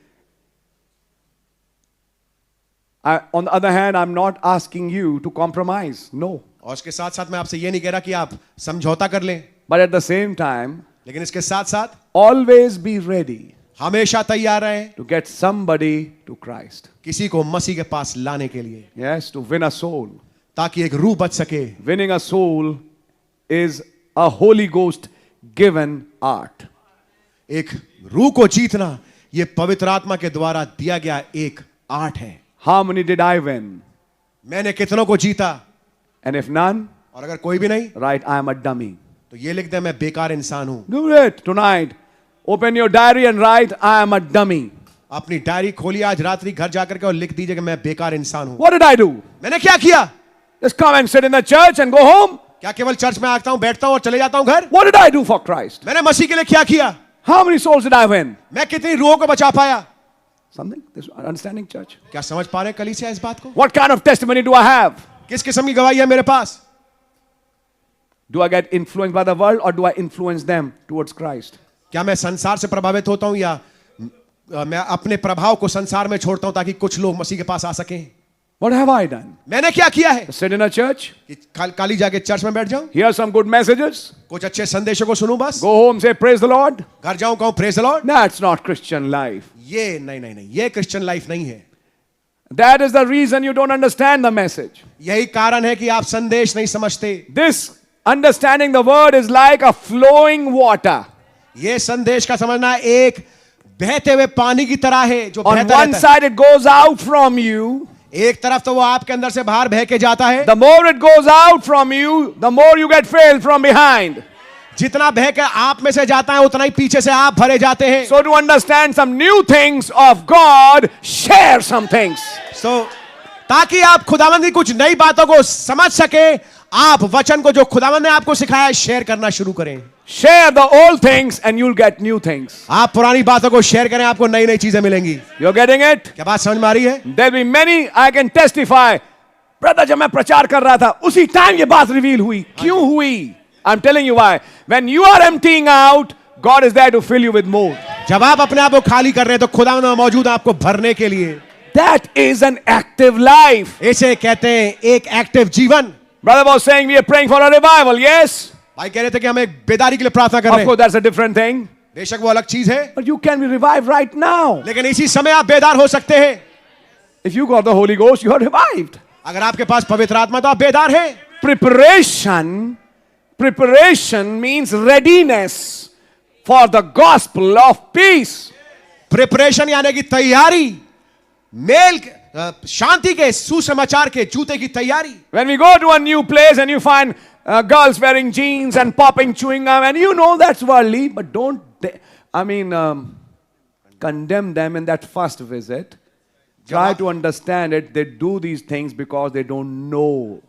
On the other hand, I'm not asking you to compromise. No. और उसके साथ साथ मैं आपसे ये नहीं कह रहा कि आप समझौता कर लें। But at the same time, लेकिन इसके साथ साथ always be ready हमेशा तैयार रहें to get somebody to Christ. किसी को मसीह के पास लाने के लिए, Yes, to win a soul. ताकि एक रूह बच सके। Winning a soul is a Holy Ghost given art. एक रूह को जीतना ये पवित्र आत्मा के द्वारा दिया गया एक आर्ट है। How many did I win? मैंने कितनों को जीता? And if none, और अगर कोई भी नहीं right, I am a dummy. तो ये लिख दे मैं बेकार इंसान हूं। Do it tonight. Open your diary and write, I am a dummy. अपनी डायरी खोलिए आज रात्रि घर जाकर के और लिख दीजिए कि मैं बेकार इंसान हूं। What did I do? मैंने क्या किया? Just come and sit in the church and go home? क्या केवल चर्च में आता हूं, बैठता हूं और चले जाता हूं घर? What did I do for Christ? मैंने मसीह के लिए क्या किया? How many souls did I win? मैं कितनी रूहों को बचा पाया? Something? This understanding church? क्या समझ पा रहे हैं कलीसिया इस बात को? What kind of testimony do I have? किस किस्म की गवाही है मेरे पास? Do I get influenced by the world or do I influence them towards Christ? क्या मैं संसार से प्रभावित होता हूं या मैं अपने प्रभाव को संसार में छोड़ता हूं ताकि कुछ लोग मसीह के पास आ सकें? What have I done? मैंने क्या किया है? Sit in a church, कि काली जाके चर्च में बैठ जाऊं, hear some good messages, कुछ अच्छे संदेशों को सुनूं बस, go home, say praise the Lord? घर जाऊं कहूं praise the Lord? That's not Christian life. ये नहीं, ये क्रिश्चियन लाइफ नहीं है। That is the reason you don't understand the message. यही कारण है कि आप संदेश नहीं समझते। This understanding the word is like a flowing water. ये संदेश का समझना एक बहते हुए पानी की तरह है जो On बहता one रहता है। side it goes out from you. एक तरफ तो वो आपके अंदर से बाहर बह के जाता है, The more it goes out from you, the more you get filled from behind. जितना बह के आप में से जाता है उतना ही पीछे से आप भरे जाते हैं। So to understand some new things of God, share some things. So, ताकि आप खुदावंद की कुछ नई बातों को समझ सके, आप वचन को जो खुदावंद ने आपको सिखाया है शेयर करना शुरू करें। Share the old things and you'll get new things. आप पुरानी बातों को शेयर करें, आपको नई नई चीजें मिलेंगी। You're getting it? क्या बात समझ में आ रही है? There'll be many, I can testify. Brother, जब मैं प्रचार कर रहा था, उसी टाइम ये बात रिवील हुई। क्यों हुई? I'm telling you why. When you are emptying out, God is there to fill you with more. जब आप अपने आप को खाली कर रहे हैं तो खुदावंद मौजूद है आपको भरने के लिए। That is an active life. इसे कहते हैं एक एक्टिव जीवन। Brother was saying we are praying for a revival. Yes. भाई कह रहे थे कि हम एक बेदारी के लिए प्रार्थना कर रहे Of हैं। course, that's a different thing. बेशक वो अलग चीज है, But you can be revived right now. लेकिन इसी समय आप बेदार हो सकते हैं। If you got the Holy Ghost, you are revived. अगर आपके पास पवित्र आत्मा तो आप बेदार हैं। Preparation means readiness for the gospel of peace. Preparation यानी कि तैयारी, मेल शांति के सुसमाचार के जूते की तैयारी। When we go to a new place and you find girls wearing jeans and popping chewing gum, and you know that's worldly, but don't, condemn them in that first visit. Try to understand it. They do these things because they don't know.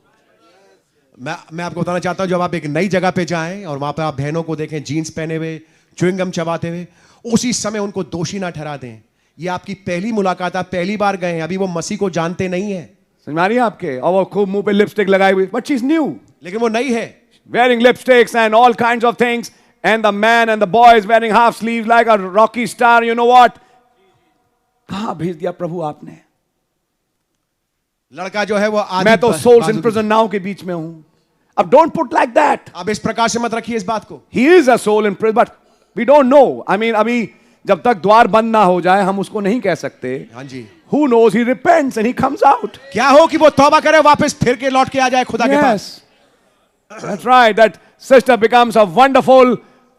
मैं आपको बताना चाहता हूं, जब आप एक नई जगह पे जाएं और वहां पे आप बहनों को देखें जीन्स पहने हुए, च्युइंग गम चबाते हुए, उसी समय उनको दोषी ना ठहरा दें। ये आपकी पहली मुलाकात, आप पहली बार गए हैं, अभी वो मसीह को जानते नहीं है। समझ में आ रही है आपके? और वो खूब मुंह पे लिपस्टिक लगाई हुई, but she's new. लेकिन वो नई है, Wearing lipsticks and all kinds of things, and the man and the boy is wearing half sleeves like a rocky star. You know what? कहाँ भेज दिया प्रभु आपने? लड़का जो है वो आदि मैं तो souls in prison now के बीच में हूं। अब don't put like that. आप इस प्रकार से मत रखिए इस बात को। He is a soul in prison, but we don't know. अभी जब तक द्वार बंद ना हो जाए हम उसको नहीं कह सकते। हाँ जी। Who knows? He repents and he comes out. क्या हो कि वो तौबा करे, वापस फिर के लौट के आ जाए खुदा के पास। That's right. That sister becomes a wonderful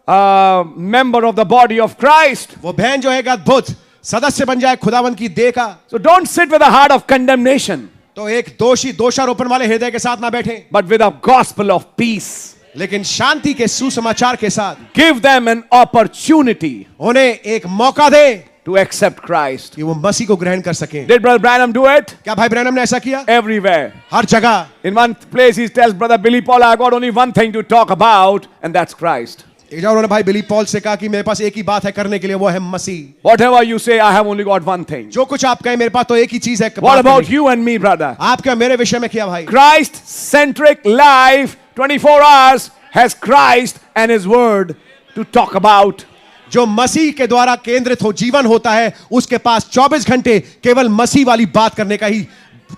member of the body of Christ. वो बहन जो है एक अद्भुत सदस्य बन जाए खुदावंद की देह का। So don't sit with a heart of condemnation, तो एक दोषारोपण वाले हृदय के साथ ना बैठे, but with a gospel of peace. लेकिन शांति के सुसमाचार के साथ Give them an opportunity उन्हें एक मौका दे to accept Christ. कि वो मसीह को ग्रहण कर सकें। Did Brother Branham do it? क्या भाई ब्रैनम ने ऐसा किया? Everywhere. हर जगह। In one place he tells Brother Billy Paul, I got only one thing to talk about, and that's Christ. एक जगह उन्होंने भाई बिली पॉल से कहा कि मेरे पास एक ही बात है करने के लिए, वो है मसीह। Whatever you say, I have only got one thing. जो कुछ आप कहें मेरे पास तो एक ही चीज है। What about you and me, brother? आपके और मेरे विषय में क्या भाई? Christ-centric life, 24 hours, has Christ and His Word to talk about. जो मसीह के द्वारा केंद्रित हो जीवन होता है, उसके पास 24 घंटे केवल मसीह वाली बात करने का ही,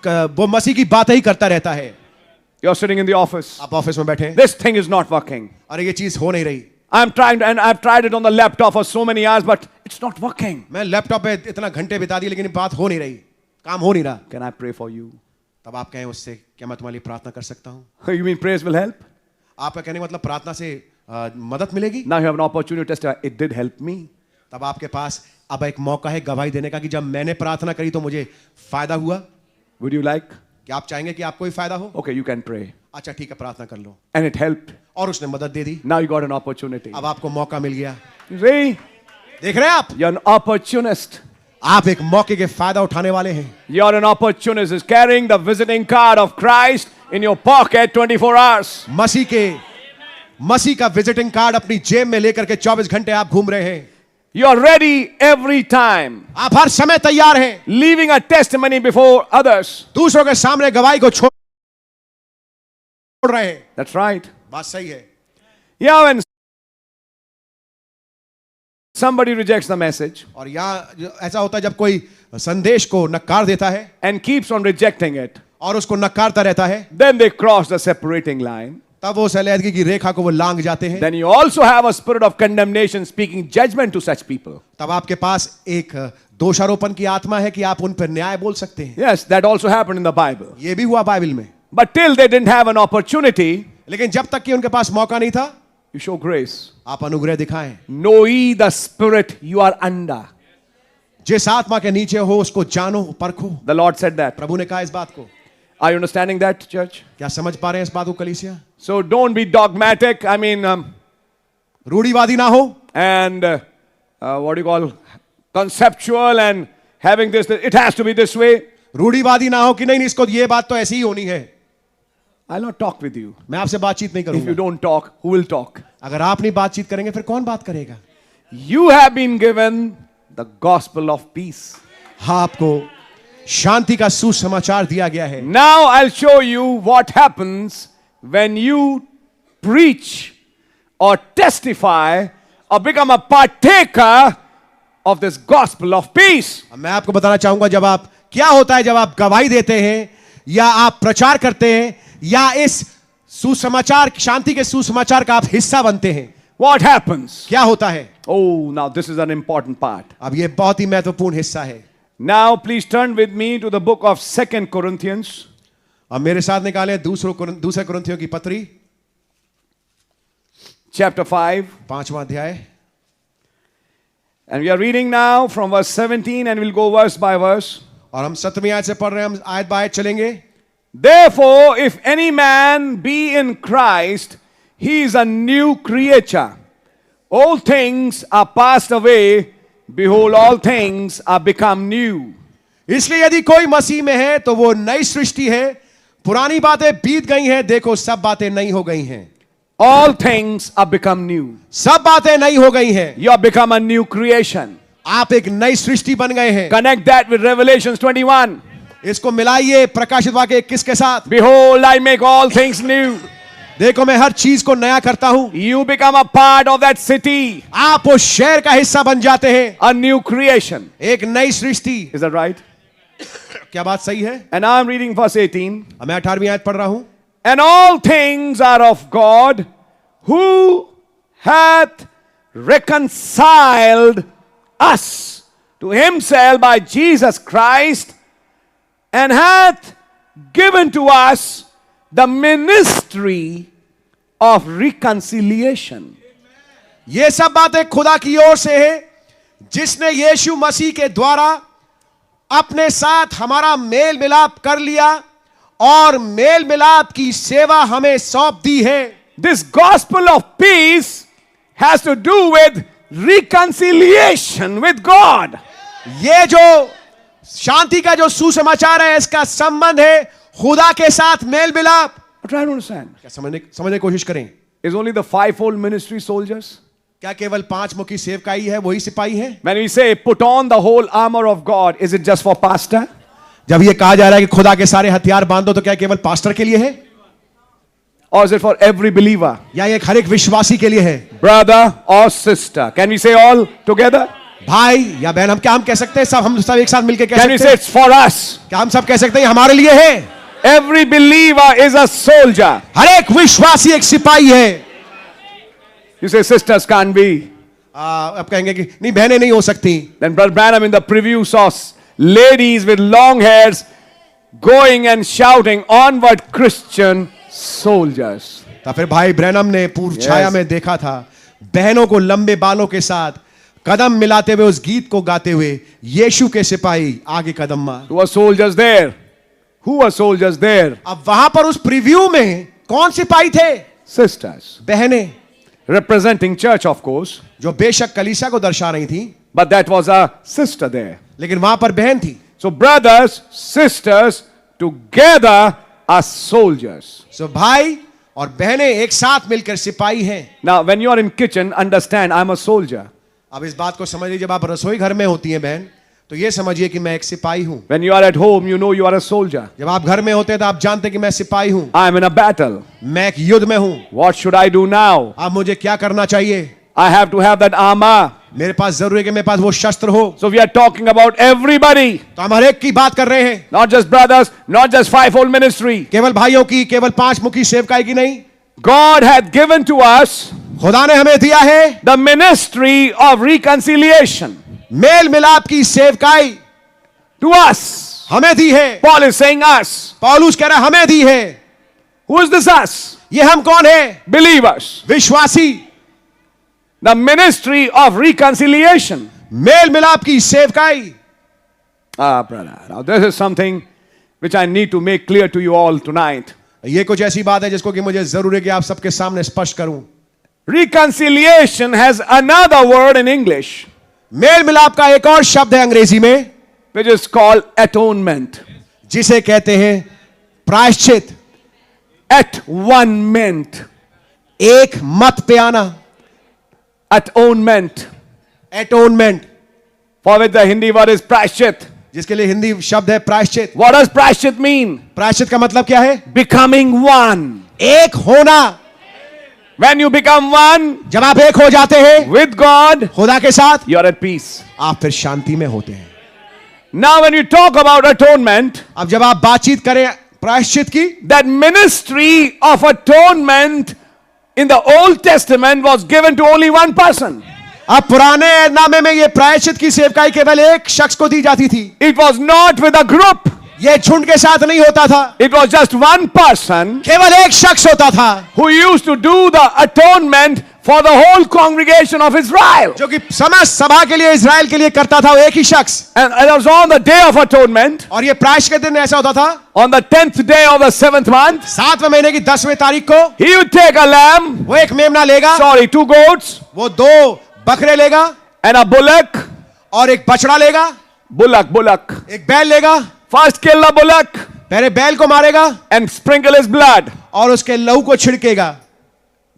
वो मसीह की बात ही करता रहता है। You're sitting in the office. आप ऑफिस में बैठे हैं, This thing is not working. अरे ये चीज हो नहीं रही। I'm trying to, and I've tried it on the laptop for so many hours, but it's not working. मैं लैपटॉप पे इतना घंटे बिता दिए लेकिन ये बात हो नहीं रही, काम हो नहीं रहा। Can I pray for you? तब आप कहें उससे, क्या मैं तुम्हारे लिए प्रार्थना कर सकता हूँ? You mean prayers will help? आपका कहने का मतलब प्रार्थना से मदद मिलेगी? Now you have an opportunity to testify. It did help me. तब आपके पास अब एक मौका है गवाही देने का कि जब मैंने प्रार्थना करी तो मुझे फायदा हुआ। Would you like? क्या आप चाहेंगे कि आपको भी फायदा हो? Okay, you can pray. अच्छा ठीक है, प्रार्थना कर लो। And it helped. और उसने मदद दे दी। Now you got an opportunity. अब आपको मौका मिल गया। You see? देख रहे हैं आप? You're an opportunist. आप एक मौके के फायदा उठाने वाले हैं। You're an opportunist is carrying the visiting card of Christ in your pocket 24 hours. मसीह का विजिटिंग कार्ड अपनी जेब में लेकर के 24 घंटे आप घूम रहे हैं। You're ready every time. आप हर समय तैयार हैं। Leaving a testimony before others. दूसरों के सामने गवाही को छोड़ रहे हैं। That's right. बात सही है। Yeah, when somebody rejects the message और यहाँ ऐसा होता है जब कोई संदेश को नकार देता है and keeps on rejecting it, और उसको नकारता रहता है, then they cross the separating line. तब वो अलैदगी की रेखा को वो लांघ जाते हैं। Then you also have a spirit of condemnation speaking judgment to such people. तब आपके पास एक दोषारोपण की आत्मा है कि आप उन पर न्याय बोल सकते हैं। Yes, that also happened in the Bible. ये भी हुआ बाइबल में। But till they didn't have an opportunity, लेकिन जब तक कि उनके पास मौका नहीं था, you show grace. आप अनुग्रह दिखाएं। Know ye the spirit you are under. जिस आत्मा के नीचे हो उसको जानो, परखो। The Lord said that. प्रभु ने कहा इस बात को। Are you understanding that, church? क्या समझ पा रहे हैं इस बात को कलीसिया? So don't be dogmatic. I mean, रूढ़िवादी ना हो and what do you call conceptual and having this. It has to be this way. रूढ़िवादी ना हो कि नहीं इसको ये बात तो ऐसी ही होनी है। I'll not talk with you. मैं आपसे बातचीत नहीं If you करूंगा। don't talk, who will talk? अगर आप नहीं बातचीत करेंगे फिर कौन बात करेगा? You have been given the gospel of peace. हाँ, आपको शांति का सुसमाचार दिया गया है। Now I'll show you what happens when you preach or testify or become a partaker of this gospel of peace. मैं आपको बताना चाहूंगा जब आप क्या होता है जब आप गवाही देते हैं या आप प्रचार करते हैं या इस सुसमाचार, शांति के सुसमाचार का आप हिस्सा बनते हैं। What happens? क्या होता है? Oh, now this is an important part. अब ये बहुत ही महत्वपूर्ण हिस्सा है। Now please turn with me to the book of 2 Corinthians. अब मेरे साथ निकालें दूसरे कुरिन्थियों की पत्री Chapter 5. 5वां अध्याय। And we are reading now from verse 17 and we'll go verse by verse. और हम 7वीं आयत से पढ़ रहे हैं, हम आयत बाय चलेंगे। Therefore, if any man be in Christ, he is a new creature. All things are passed away. Behold, all things are become new. इसलिए यदि कोई मसीह में है तो वो नई सृष्टि है, पुरानी बातें बीत गई हैं, देखो सब बातें नई हो गई हैं। All things are become new. सब बातें नई हो गई हैं। You have become a new creation. आप एक नई सृष्टि बन गए हैं। Connect that with Revelations 21. इसको मिलाइए प्रकाशित वाक्य 21 के साथ। Behold, I make all things new. देखो मैं हर चीज को नया करता हूं। You become a part of that city. आप उस शहर का हिस्सा बन जाते हैं। A new creation. एक नई सृष्टि। Is that right? क्या बात सही है? And now I'm reading verse 18. मैं 18वीं आयत पढ़ रहा हूं। And all things are of God, who hath reconciled us to himself by Jesus Christ, and hath given to us the ministry of reconciliation. ये सब बातें खुदा की ओर से है, जिसने यीशु मसीह के द्वारा अपने साथ हमारा मेल मिलाप कर लिया और मेल मिलाप की सेवा हमें सौंप दी है। This gospel of peace has to do with reconciliation with God. ये जो शांति का जो सुसमाचार है इसका संबंध है खुदा के साथ मेल मिलाप। Try to understand. क्या समझने की कोशिश करें। Is only the fivefold ministry soldiers? क्या केवल 5 मुखी सेवकाई है, वही सिपाही है? When we say put on the whole armor of God, is it just for pastor? जब ये कहा जा रहा है कि खुदा के सारे हथियार बांधो तो क्या केवल पास्टर के लिए है? Or is it for every believer? या ये हर एक विश्वासी के लिए है? Brother or sister? Can we say all together? भाई या बहन, हम कह सकते हैं हम सब एक साथ मिलकर कह Can we सकते say हैं? it's for us? क्या हम सब कह सकते हैं हमारे लिए है? Every believer is a soldier. हर एक विश्वासी एक सिपाही है। You say sisters can't be. आप कहेंगे कि नहीं बहनें नहीं हो सकती. Then Brother Branham in the preview saw ladies with long hairs going and shouting, "Onward, Christian soldiers." तो फिर भाई ब्रैनम ने पूर्व छाया में देखा था बहनों को लंबे बालों के साथ कदम मिलाते हुए उस गीत को गाते हुए यीशु के सिपाही आगे कदम मार. Who were soldiers there? Who were soldiers there? अब वहां पर उस प्रीव्यू में कौन सिपाही थे? Sisters. बहनें, Representing church, of course. जो बेशक कलीसिया को दर्शा रही थी, But that was a sister there. लेकिन वहां पर बहन थी. So brothers, sisters, together are soldiers. सो भाई और बहनें एक साथ मिलकर सिपाही हैं. Now, when you are in kitchen, understand I'm a soldier. अब इस बात को समझ लीजिए, जब आप रसोई घर में होती हैं बहन, तो ये समझिए कि मैं एक सिपाही हूं. When you are at home, you know you are a soldier. जब आप घर में होते हैं तो आप जानते हैं कि मैं सिपाही हूं. I'm in a battle. मैं एक युद्ध में हूं. What should I do now? अब मुझे क्या करना चाहिए? I have to have that armor. मेरे पास जरूरी है कि मेरे पास वो शस्त्र हो. So we are talking about everybody. तो हम हर एक की बात कर रहे हैं. Not just brothers, not just fivefold ministry. केवल भाइयों की, केवल 5 मुखी सेवकाई की नहीं. God hath given to us खुदा ने हमें दिया है the ministry of reconciliation. मेल मिलाप की सेवकाई To us. हमें दी है. Paul is saying us. पौलुस कह रहा है हमें दी है. Who is this us? ये हम कौन है? Believers. विश्वासी. The ministry of reconciliation. मेल मिलाप की सेवकाई. Brother. Now this is something which I need to make clear to you all tonight. ये कुछ ऐसी बात है जिसको कि मुझे जरूर है कि आप सबके सामने स्पष्ट करूं. Reconciliation has another word in English, मेल मिलाप का एक और शब्द है अंग्रेजी में, which is called atonement. जिसे कहते हैं प्रायश्चित. Atonement. एक मत पे आना. Atonement. एटोनमेंट. For which the Hindi word is prashchit. जिसके लिए हिंदी शब्द है प्रायश्चित. What does prashchit mean? प्रायश्चित का मतलब क्या है? Becoming one. एक होना. When you become one जब आप एक हो जाते हैं with God, खुदा के साथ, you are at peace. आप फिर शांति में होते हैं. Now when you talk about atonement, अब जब आप बातचीत करें प्रायश्चित की, that ministry of atonement in the Old Testament was given to only one person. अब पुराने नामे में ये प्रायश्चित की सेवकाई केवल एक शख्स को दी जाती थी. It was not with a group. ये झुंड के साथ नहीं होता था. It was just one person केवल एक शख्स होता था who used to do the atonement for the whole congregation of Israel. जो कि समस्त सभा के लिए, इजराइल के लिए करता था. वो एक ही शख्स. And it was on the day of atonement, और ये प्रायश्चित के दिन ऐसा होता था, on the 10th day of the 7th month, 7वें महीने की 10वें तारीख को he would take a lamb, वो एक मेमना लेगा, 2 goats, वो 2 बकरे लेगा and a bullock. और एक बछड़ा लेगा, Bullock. एक बैल लेगा. First kill the bullock पहले बैल को मारेगा and sprinkle his blood. और उसके लहू को छिड़केगा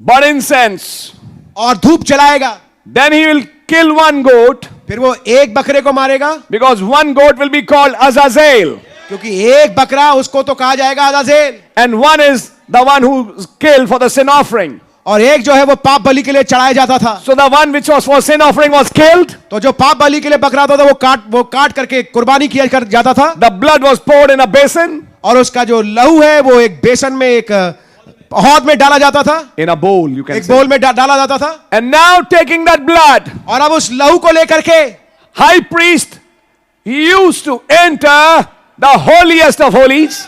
Burn incense. और धूप जलाएगा. Then he will kill one goat, फिर वो एक बकरे को मारेगा, because one goat will be called Azazel, क्योंकि एक बकरा उसको तो कहा जाएगा अज़ाज़ेल, and one is the one who is killed for the sin offering. और एक जो है वो पाप बलि के लिए चढ़ाया जाता था. So the one which was for sin offering was killed. तो जो पाप बलि के लिए बकरा होता था वो काट करके कुर्बानी किया कर जाता था. The blood was poured in a basin, और उसका जो लहू है वो एक बेसन में, एक हौद में डाला जाता था. in a bowl, you can एक say. बोल में डाला जाता था. And now taking that blood, और अब उस लहू को लेकर के high priest, he used to enter the holiest of holies.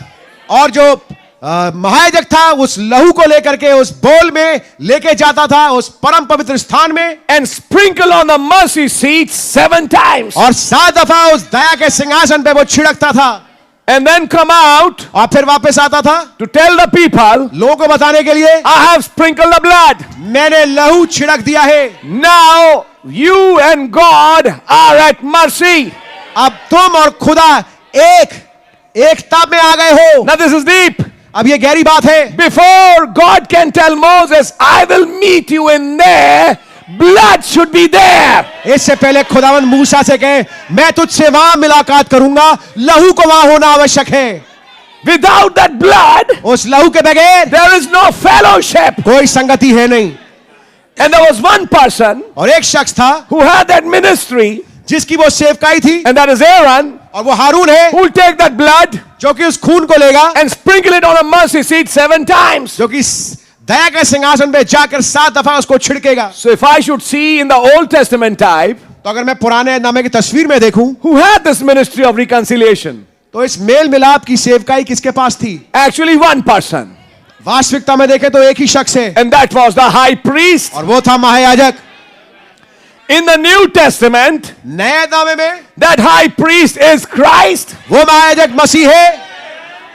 और जो महायाजक था उस लहू को लेकर के उस बोल में लेके जाता था उस परम पवित्र स्थान में, And sprinkle on the mercy seat 7 times. और 7 दफा उस दया के सिंहासन पे वो छिड़कता था. And then come out और फिर वापस आता था to tell the people, लोगों को बताने के लिए, I have sprinkled the blood. मैंने लहू छिड़क दिया है. Now you and God are at mercy. अब तुम और खुदा एकता में आ गए हो. Now this is deep. अब ये गहरी बात है. Before God can tell Moses, I will meet you in there, blood should be there. इससे पहले खुदावंद मूसा से कहे मैं तुझसे वहां मुलाकात करूंगा, लहू को वहां होना आवश्यक है. Without that blood, उस लहू के बगैर there is no fellowship. कोई संगति है नहीं. And there was one person और एक शख्स था who had that ministry, जिसकी वो सेवकाई थी, and that is Aaron, और वो हारून है, who will take that blood जो कि उस खून को लेगा, and sprinkle it on a mercy seat 7 times. जो कि दया के सिंहासन पे जाकर 7 दफा उसको छिड़केगा। So if I should see in the Old Testament type, तो अगर मैं पुराने नामे की तस्वीर में देखूं, who had this ministry of reconciliation? तो इस मेल मिलाप की सेवकाई किसके पास थी? Actually one person. वास्तविकता में देखें तो एक ही शख्स है, And that was the high priest. और वो था महायाजक। In the New Testament, नए नामे में that high priest is Christ. वो महायाजक मसीह है,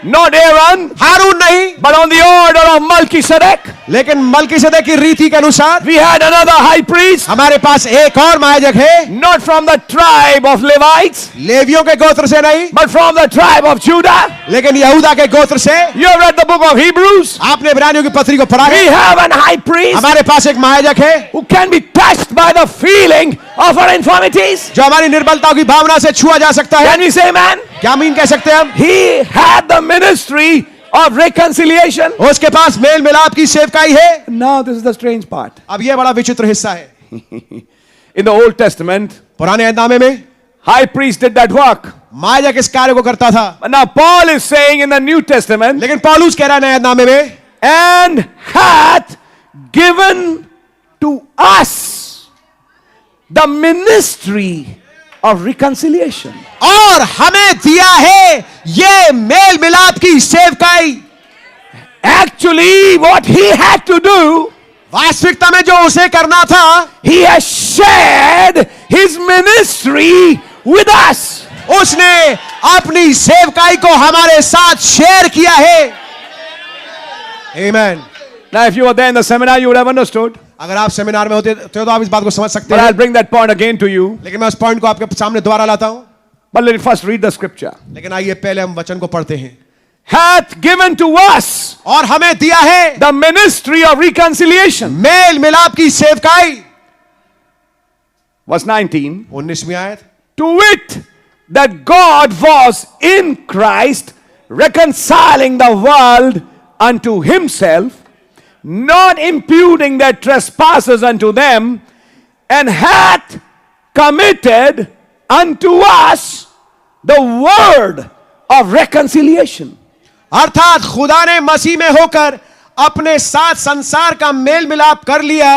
Not Aaron, हारून नहीं, but on the order of Melchizedek. लेकिन मलकीसेदेक की रीति के अनुसार We had another high priest, हमारे पास एक और महायाजक है, not from the tribe of Levites, लेवियों के गोत्र से नहीं, but from the tribe of Judah. लेकिन यहूदा के गोत्र से। You have read the book of Hebrews. आपने इब्रानियों की पत्री को पढ़ा We है, have an high priest हमारे पास एक महायाजक है who can be touched by the feeling of our infirmities. जो हमारी निर्बलताओं की भावना से छुआ जा सकता है। Can we say amen? क्या मीन कह सकते हैं हम? He had the ministry of reconciliation. उसके पास मेल मिलाप की सेवकाई है। Now this is the strange part. अब यह बड़ा विचित्र हिस्सा है। In the Old Testament, पुराने नामे में high priest did that work. महायाजक इस कार्य को करता था, But now Paul is saying in the New Testament, लेकिन पौलुस कह रहा है नए नामे में, and hath given to us the ministry of reconciliation. और हमें दिया है ये मेल मिलाप की सेवकाई। Actually, what he had to do, वास्तविकता में जो उसे करना था, he has shared his ministry with us. उसने अपनी सेवकाई को हमारे साथ शेयर किया है। Amen. Now, if you were there in the seminar, you would have understood. अगर आप सेमिनार में होते तो आप इस बात को समझ सकते But I'll हैं, bring that point again to you. लेकिन मैं उस पॉइंट को आपके सामने दोबारा लाता हूं। But let me first read the scripture. लेकिन आइए पहले हम वचन को पढ़ते हैं। Hath given to us और हमें दिया है the ministry of reconciliation. मेल मिलाप की सेवकाई। Verse 19. 19वीं आयत, To wit, that God was in Christ reconciling the world unto himself, not imputing their trespasses unto them, and hath committed unto us the word of reconciliation. अर्थात खुदा ने मसीह में होकर अपने साथ संसार का मेल मिलाप कर लिया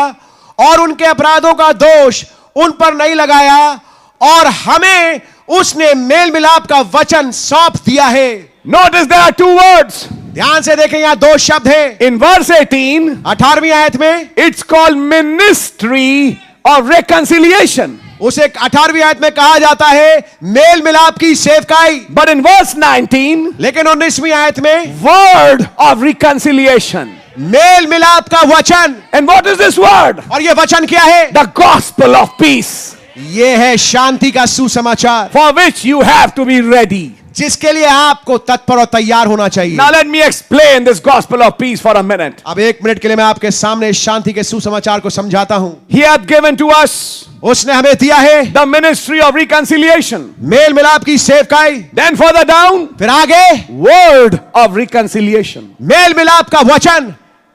और उनके अपराधों का दोष उन पर नहीं लगाया, और हमें उसने मेल मिलाप का वचन सौंप दिया है। Notice there are two words. ध्यान से देखें, यहां दो शब्द हैं। In verse 18, 18वीं आयत में it's called ministry of reconciliation. उसे 18वीं आयत में कहा जाता है मेल मिलाप की सेवकाई। But in verse 19, लेकिन 19वीं आयत में word of reconciliation. मेल मिलाप का वचन। And what is this word? और यह वचन क्या है? The gospel of peace, यह है शांति का सुसमाचार, for which you have to be ready. जिसके लिए आपको तत्पर और तैयार होना चाहिए। Now let me explain this gospel of peace for a minute. अब 1 मिनट के लिए मैं आपके सामने शांति के सुसमाचार को समझाता हूं। He hath given to us उसने हमें दिया है the ministry of reconciliation. मेल मिलाप की सेवकाई। Then further down, फिर आगे word of reconciliation. मेल मिलाप का वचन।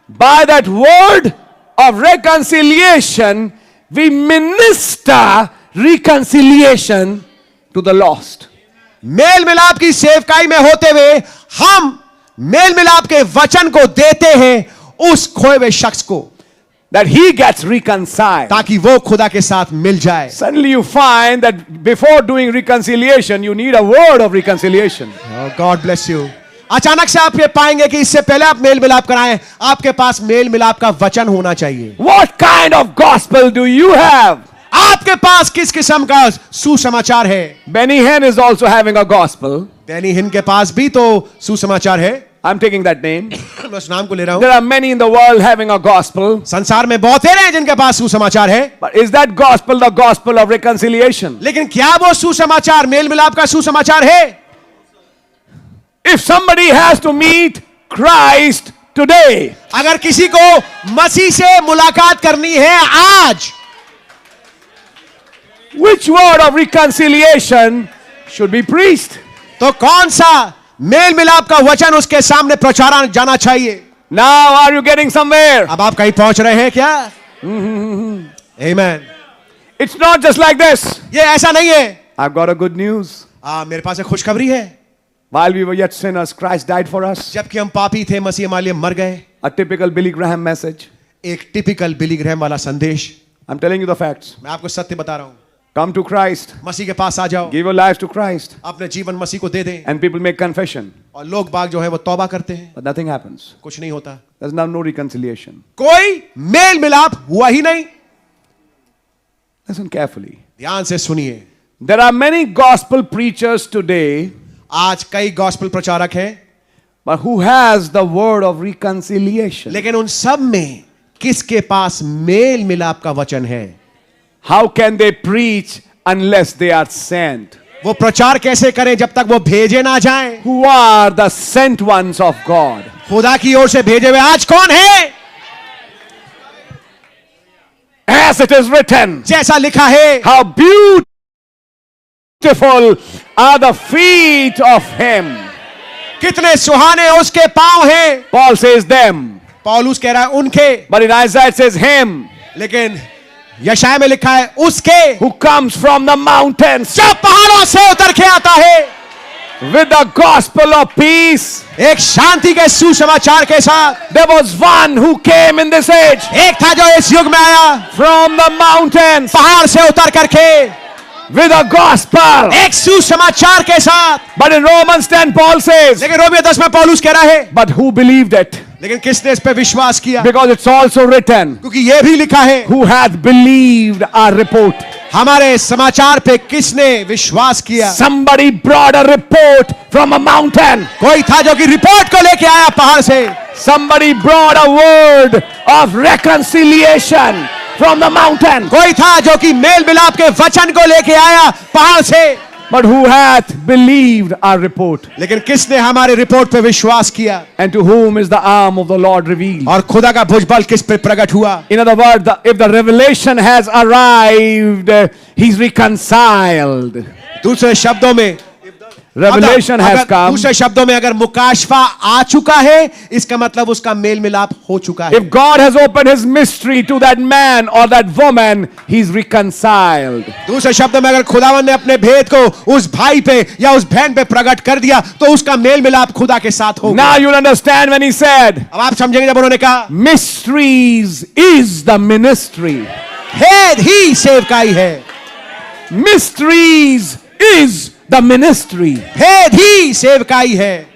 By that word of reconciliation, we minister reconciliation to the lost. मेल मिलाप की सेवकाई में होते हुए हम मेल मिलाप के वचन को देते हैं उस खोए हुए शख्स को, That he gets reconciled. ताकि वो खुदा के साथ मिल जाए। Suddenly you find that before doing reconciliation, you need a word of reconciliation. God bless you. अचानक से आप ये पाएंगे कि इससे पहले आप मेल मिलाप कराएं, आपके पास मेल मिलाप का वचन होना चाहिए। What kind of gospel do you have? आपके पास किस किस्म का सुसमाचार है? Benny Hinn is also having a gospel. Beni हिन के पास भी तो सुसमाचार है। I'm taking that name. मैं उस नाम को ले रहा हूं। There are many in the world having a gospel. संसार में बहुत हैं जिनके पास सुसमाचार है, But is that gospel the gospel of reconciliation? लेकिन क्या वो सुसमाचार मेल मिलाप का सुसमाचार है? If somebody has to meet Christ today, अगर किसी को मसीह से मुलाकात करनी है आज, which word of reconciliation should be preached? तो कौन सा मेल मिलाप का वचन उसके सामने प्रचारा जाना चाहिए? Now are you getting somewhere? अब आप कहीं पहुंच रहे हैं क्या? Amen. It's not just like this. ये ऐसा नहीं है। I've got a good news. मेरे पास एक खुशखबरी है। While we were yet sinners, Christ died for us. जबकि हम पापी थे, मसीह हमारे लिए मर गए। A typical Billy Graham message. एक टिपिकल बिली ग्रैहम वाला संदेश। I'm telling you the facts. मैं आपको सत्य बता रहा हूं। Come to Christ. मसीह के पास आ जाओ, Give your lives to Christ. अपने जीवन मसीह को दे दें। And people make confession. और लोग बाग जो है वो तौबा करते हैं, But nothing happens. कुछ नहीं होता, There's now no reconciliation. कोई मेल मिलाप हुआ ही नहीं। Listen carefully. ध्यान से सुनिए। There are many gospel preachers today, आज कई गॉस्पेल प्रचारक हैं, but who has the word of reconciliation? लेकिन उन सब में किसके पास मेल मिलाप का वचन है? How can they preach unless they are sent? वो प्रचार कैसे करें जब तक वो भेजे ना जाएं? Who are the sent ones of God? खुदा की ओर से भेजे हुए आज कौन है? As it is written, जैसा लिखा है, how beautiful are the feet of him. कितने सुहाने उसके पांव हैं। Paul says them, पौलुस कह रहा है उनके, but in Isaiah it says him लेकिन यशाया में लिखा है उसके, who comes from the mountains जो पहाड़ों से उतर के आता है with the gospel of peace. एक शांति के सुसमाचार के साथ। There was one who came in this age एक था जो इस युग में आया from the mountains पहाड़ से उतर करके with a gospel. एक सुसमाचार के साथ। But in Romans 10 Paul says, लेकिन रोमियो 10 में पौलुस कह रहा है, but who believed it? लेकिन किसने इस पे विश्वास किया? Because it's also written, क्योंकि ये भी लिखा है, who hath believed our report. हमारे समाचार पे किसने विश्वास किया? Somebody brought a report from a mountain. कोई था जो कि रिपोर्ट को लेके आया पहाड़ से। Somebody brought a word of reconciliation from the mountain. कोई था जो कि मेल मिलाप के वचन को लेके आया पहाड़ से। But who hath believed our report? लेकिन किसने हमारे रिपोर्ट पे विश्वास किया? And to whom is the arm of the Lord revealed? और खुदा का भुजबल किस पे प्रकट हुआ? In other words, if the revelation has arrived, he's reconciled. दूसरे शब्दों में Revelation has come. दूसरे शब्दों में अगर मुकाशफा आ चुका है, इसका मतलब उसका मेल मिलाप हो चुका है। If God has opened his mystery to that man or that woman, he's reconciled. दूसरे शब्दों में अगर खुदावन ने अपने भेद को उस भाई पे या उस बहन पे प्रकट कर दिया, तो उसका मेल मिलाप खुदा के साथ होगा। Now you'll understand when he said, अब आप समझेंगे जब उन्होंने कहा, mysteries is the ministry. भेद ही सेवकाई है। Mysteries is the ministry. भेद ही सेवकाई है।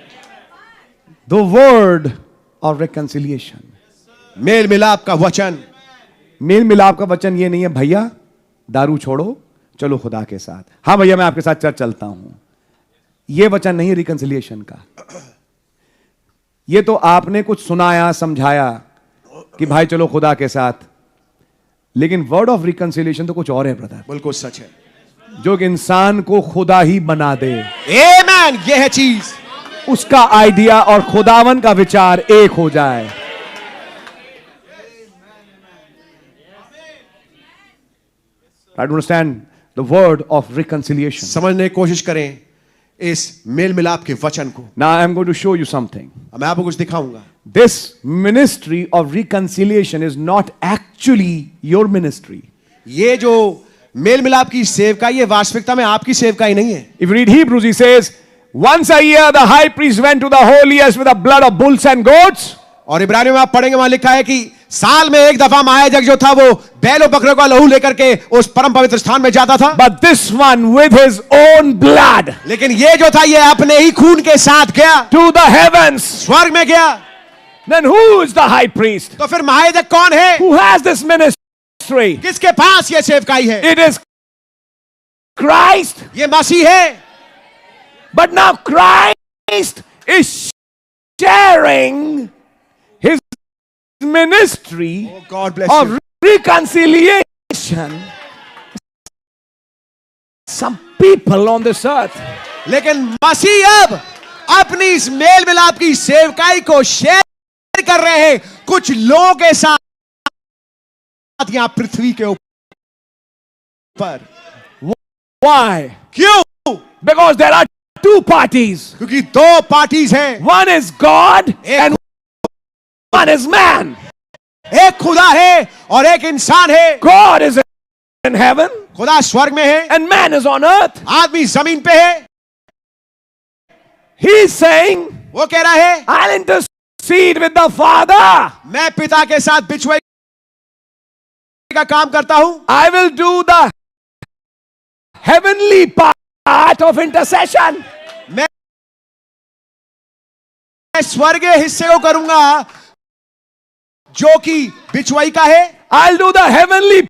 The word of reconciliation. मेल मिलाप का वचन। मेल मिलाप का वचन ये नहीं है भैया दारू छोड़ो चलो खुदा के साथ, हाँ भैया मैं आपके साथ चर्च चलता हूं, ये वचन नहीं रिकंसिलिएशन का। ये तो आपने कुछ सुनाया समझाया कि भाई चलो खुदा के साथ, लेकिन वर्ड ऑफ रिकंसिलिएशन तो कुछ और है ब्रदर। बिल्कुल सच है। जो कि इंसान को खुदा ही बना दे। आमेन, ये है चीज। उसका आइडिया और खुदावन का विचार एक हो जाए। Try to understand the word of reconciliation. समझने की कोशिश करें इस मेल मिलाप के वचन को। Now I am going to show you something. मैं आपको कुछ दिखाऊंगा। This ministry of reconciliation is not actually your ministry. ये जो मेल मिलाप की सेवकाई ये वास्तविकता में आपकी सेवकाई नहीं है। If you read Hebrews, he says, once a year the high priest went to the holiest with the blood of bulls and goats. और इब्रानियों में आप पढ़ेंगे, वहां लिखा है कि साल में एक दफा महायाजक जो था वो बैलों बकरों का लहू लेकर के उस परम पवित्र स्थान में जाता था। But this one with his own blood. लेकिन ये जो था ये अपने ही खून के साथ गया, To the heavens. स्वर्ग में गया। Then who is the high priest? तो फिर महायाजक कौन है? Who has this ministry? किसके पास ये सेवकाई है? It is Christ. ये मसीह है। But now Christ is sharing his ministry Oh, God bless of you. reconciliation. Some people on this earth. लेकिन मसीह अब अपनी इस मेल मिलाप की सेवकाई को शेयर कर रहे हैं कुछ लोगों के साथ यहां पृथ्वी के ऊपर। Why? क्यों? Because there are two parties. क्योंकि दो पार्टीज हैं। One is God and one is man. एक खुदा है और एक इंसान है। God is in heaven खुदा स्वर्ग में है and man is on earth. आदमी जमीन पे है। He is saying, वो कह रहा है I'll intercede with the Father. मैं पिता के साथ बिछुआई का काम करता हूं. I will do the heavenly part of intercession. मैं स्वर्गीय हिस्से को करूंगा जो कि बिछुआई का है. I'll do the heavenly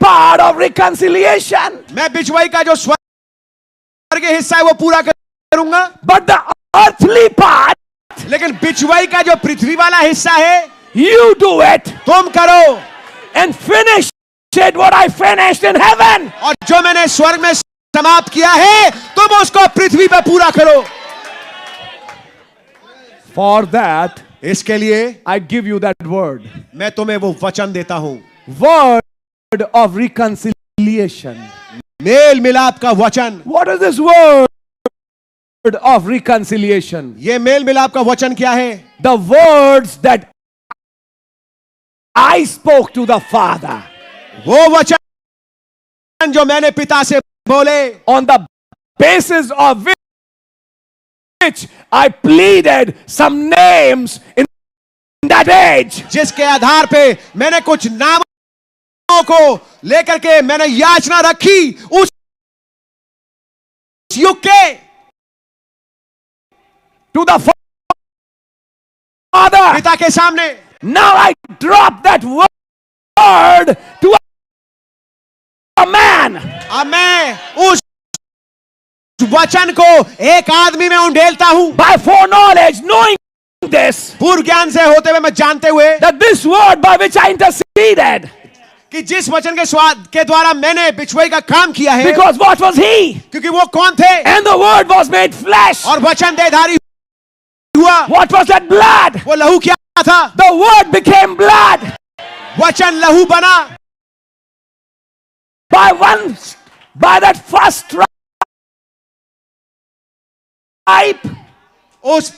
part of reconciliation. मैं बिछुआई का जो स्वर्गीय हिस्सा है वो पूरा करूंगा. But the earthly part, लेकिन बिछुआई का जो पृथ्वी वाला हिस्सा है you do it तुम करो. and finish it what I finished in heaven. और जो मैंने स्वर्ग में समाप्त किया है तुम उसको पृथ्वी पे पूरा करो. For that, इसके लिए I give you that word. मैं तुम्हें वो वचन देता हूं. Word of reconciliation. मेल मिलाप का वचन. What is this word of reconciliation? ये मेल मिलाप का वचन क्या है? The words that I spoke to the Father. वो वचन जो मैंने पिता से बोले. On the basis of which I pleaded some names in that age. जिसके आधार पे मैंने कुछ नामों को लेकर के मैंने याचना रखी उस युग के. To the Father. पिता के सामने. Now I drop that word to a man. अब मैं उस वचन को एक आदमी में उंडेलता हूं. By foreknowledge, knowing this, पूर्व ज्ञान से होते हुए मैं जानते हुए that this word by which I interceded, कि जिस वचन के स्वाद के द्वारा मैंने बिछुआई का काम किया है. because what was he? क्योंकि वो कौन थे? And the word was made flesh. और वचन देहधारी हुआ. What was that blood? वो लहू क्या था? The word became blood. वचन लहू बना. By that first stripe. उस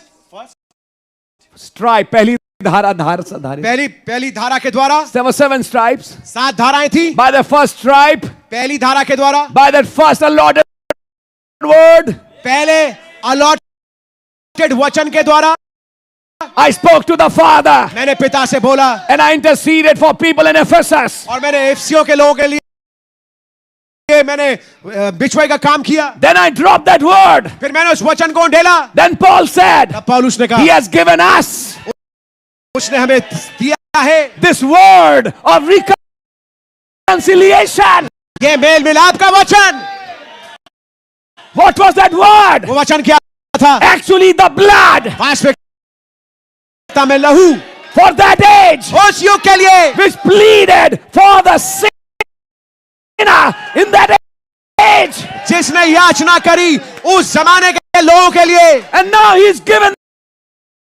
Stripe, पहली धारा पहली धारा के द्वारा. There were 7 stripes. 7 धाराएं थी. By the first stripe, पहली धारा के द्वारा. by that first allotted word, पहले अलॉटेड वचन के द्वारा I spoke to the Father. मैंने पिता से बोला. And I interceded for people in Ephesus. और मैंने एफसीओ के लोगों के लिए मैंने बिछुआई का काम किया. Then I dropped that word. फिर मैंने उस वचन को ढेला. Then Paul said, तब पौलुस ने कहा, He has given us उसने हमें दिया है this word of reconciliation. ये मेल मिलाप का वचन. What was that word? वो वचन क्या था? Actually the blood वास्तविकता में लहू. for that age, उस युग के लिए which pleaded for the sinner in that age. जिसने याचना करी उस जमाने के लोगों के लिए. And now he's given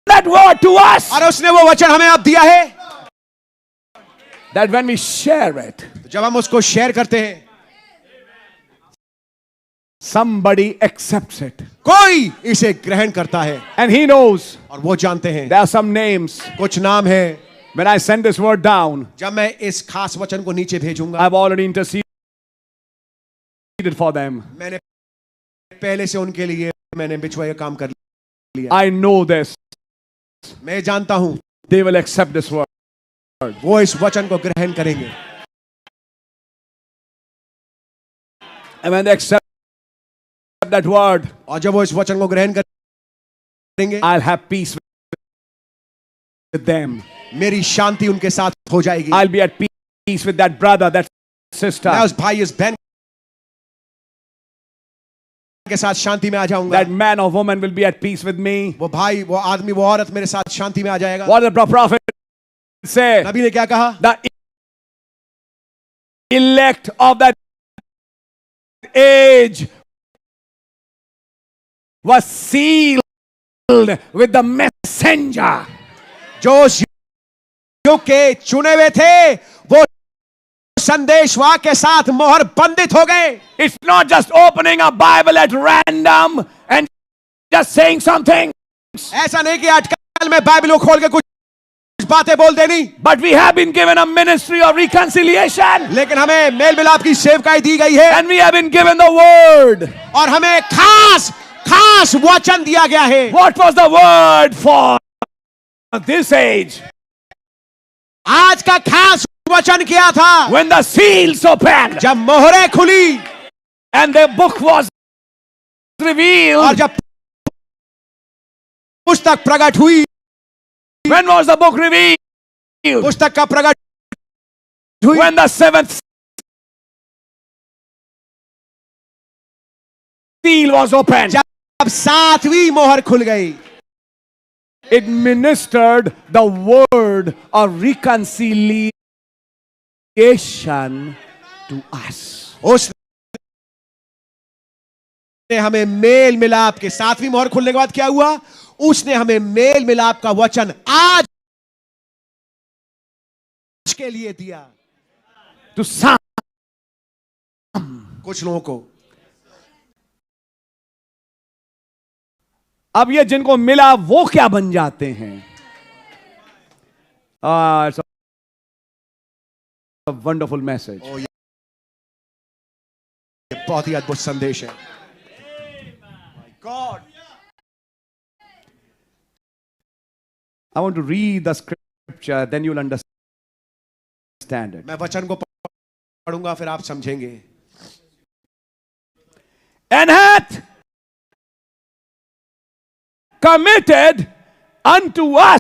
that word to us. और उसने वो वचन हमें अब दिया है. That when we share it, जब हम उसको शेयर करते हैं somebody accepts it. कोई इसे ग्रहण करता है. And he knows और वो जानते हैं. there are some names. कुछ नाम है. When I send this word down, जब मैं इस खास वचन को नीचे भेजूंगा. I've already interceded for them. मैंने पहले से उनके लिए मैंने बिछुआई का काम कर लिया. I know this. मैं जानता हूं They will accept this word. वो इस वचन को ग्रहण करेंगे. And when they accept that word, और जब वो इस वचन को ग्रहण करेंगे I'll have peace with them. मेरी शांति उनके साथ हो जाएगी. I'll be at peace with that brother, that sister, मैं उस भाई इस बहन के साथ शांति में आ जाऊंगा. that man or woman will be at peace with me. वो भाई वो आदमी वो औरत मेरे साथ शांति में आ जाएगा. What did the prophet say? नबी ने क्या कहा? The elect of that age was sealed with the messenger. जो उस युग के चुने हुए थे वो संदेशवाहक के साथ मोहर बंधित हो गए. It's not just opening a Bible at random and just saying something. ऐसा नहीं कि अटकल में बाइबल को खोल के कुछ बातें बोल देनी. But we have been given a ministry of reconciliation. लेकिन हमें मेल मिलाप की सेवकाई दी गई है. And we have been given the word. और हमें खास खास वचन दिया गया है। What was the word for this age? आज का खास वचन क्या था? When the seals opened जब मोहरें खुली and the book was और revealed. जब पुस्तक प्रकट हुई। When was the book revealed? पुस्तक का प्रकट हुई When the seventh seal was opened. जब सातवीं मोहर खुल गई। It ministered the word of reconciliation to us. उसने हमें मेल मिलाप के, सातवीं मोहर खुलने के बाद क्या हुआ? उसने हमें मेल मिलाप का वचन आज के लिए दिया। To some. कुछ लोगों को। अब ये जिनको मिला वो क्या बन जाते हैं? It's a wonderful message. ये बहुत ही अद्भुत संदेश है। My God. I want to read the scripture, then you'll understand it. मैं वचन को पढ़ूंगा फिर आप समझेंगे। And hath committed unto us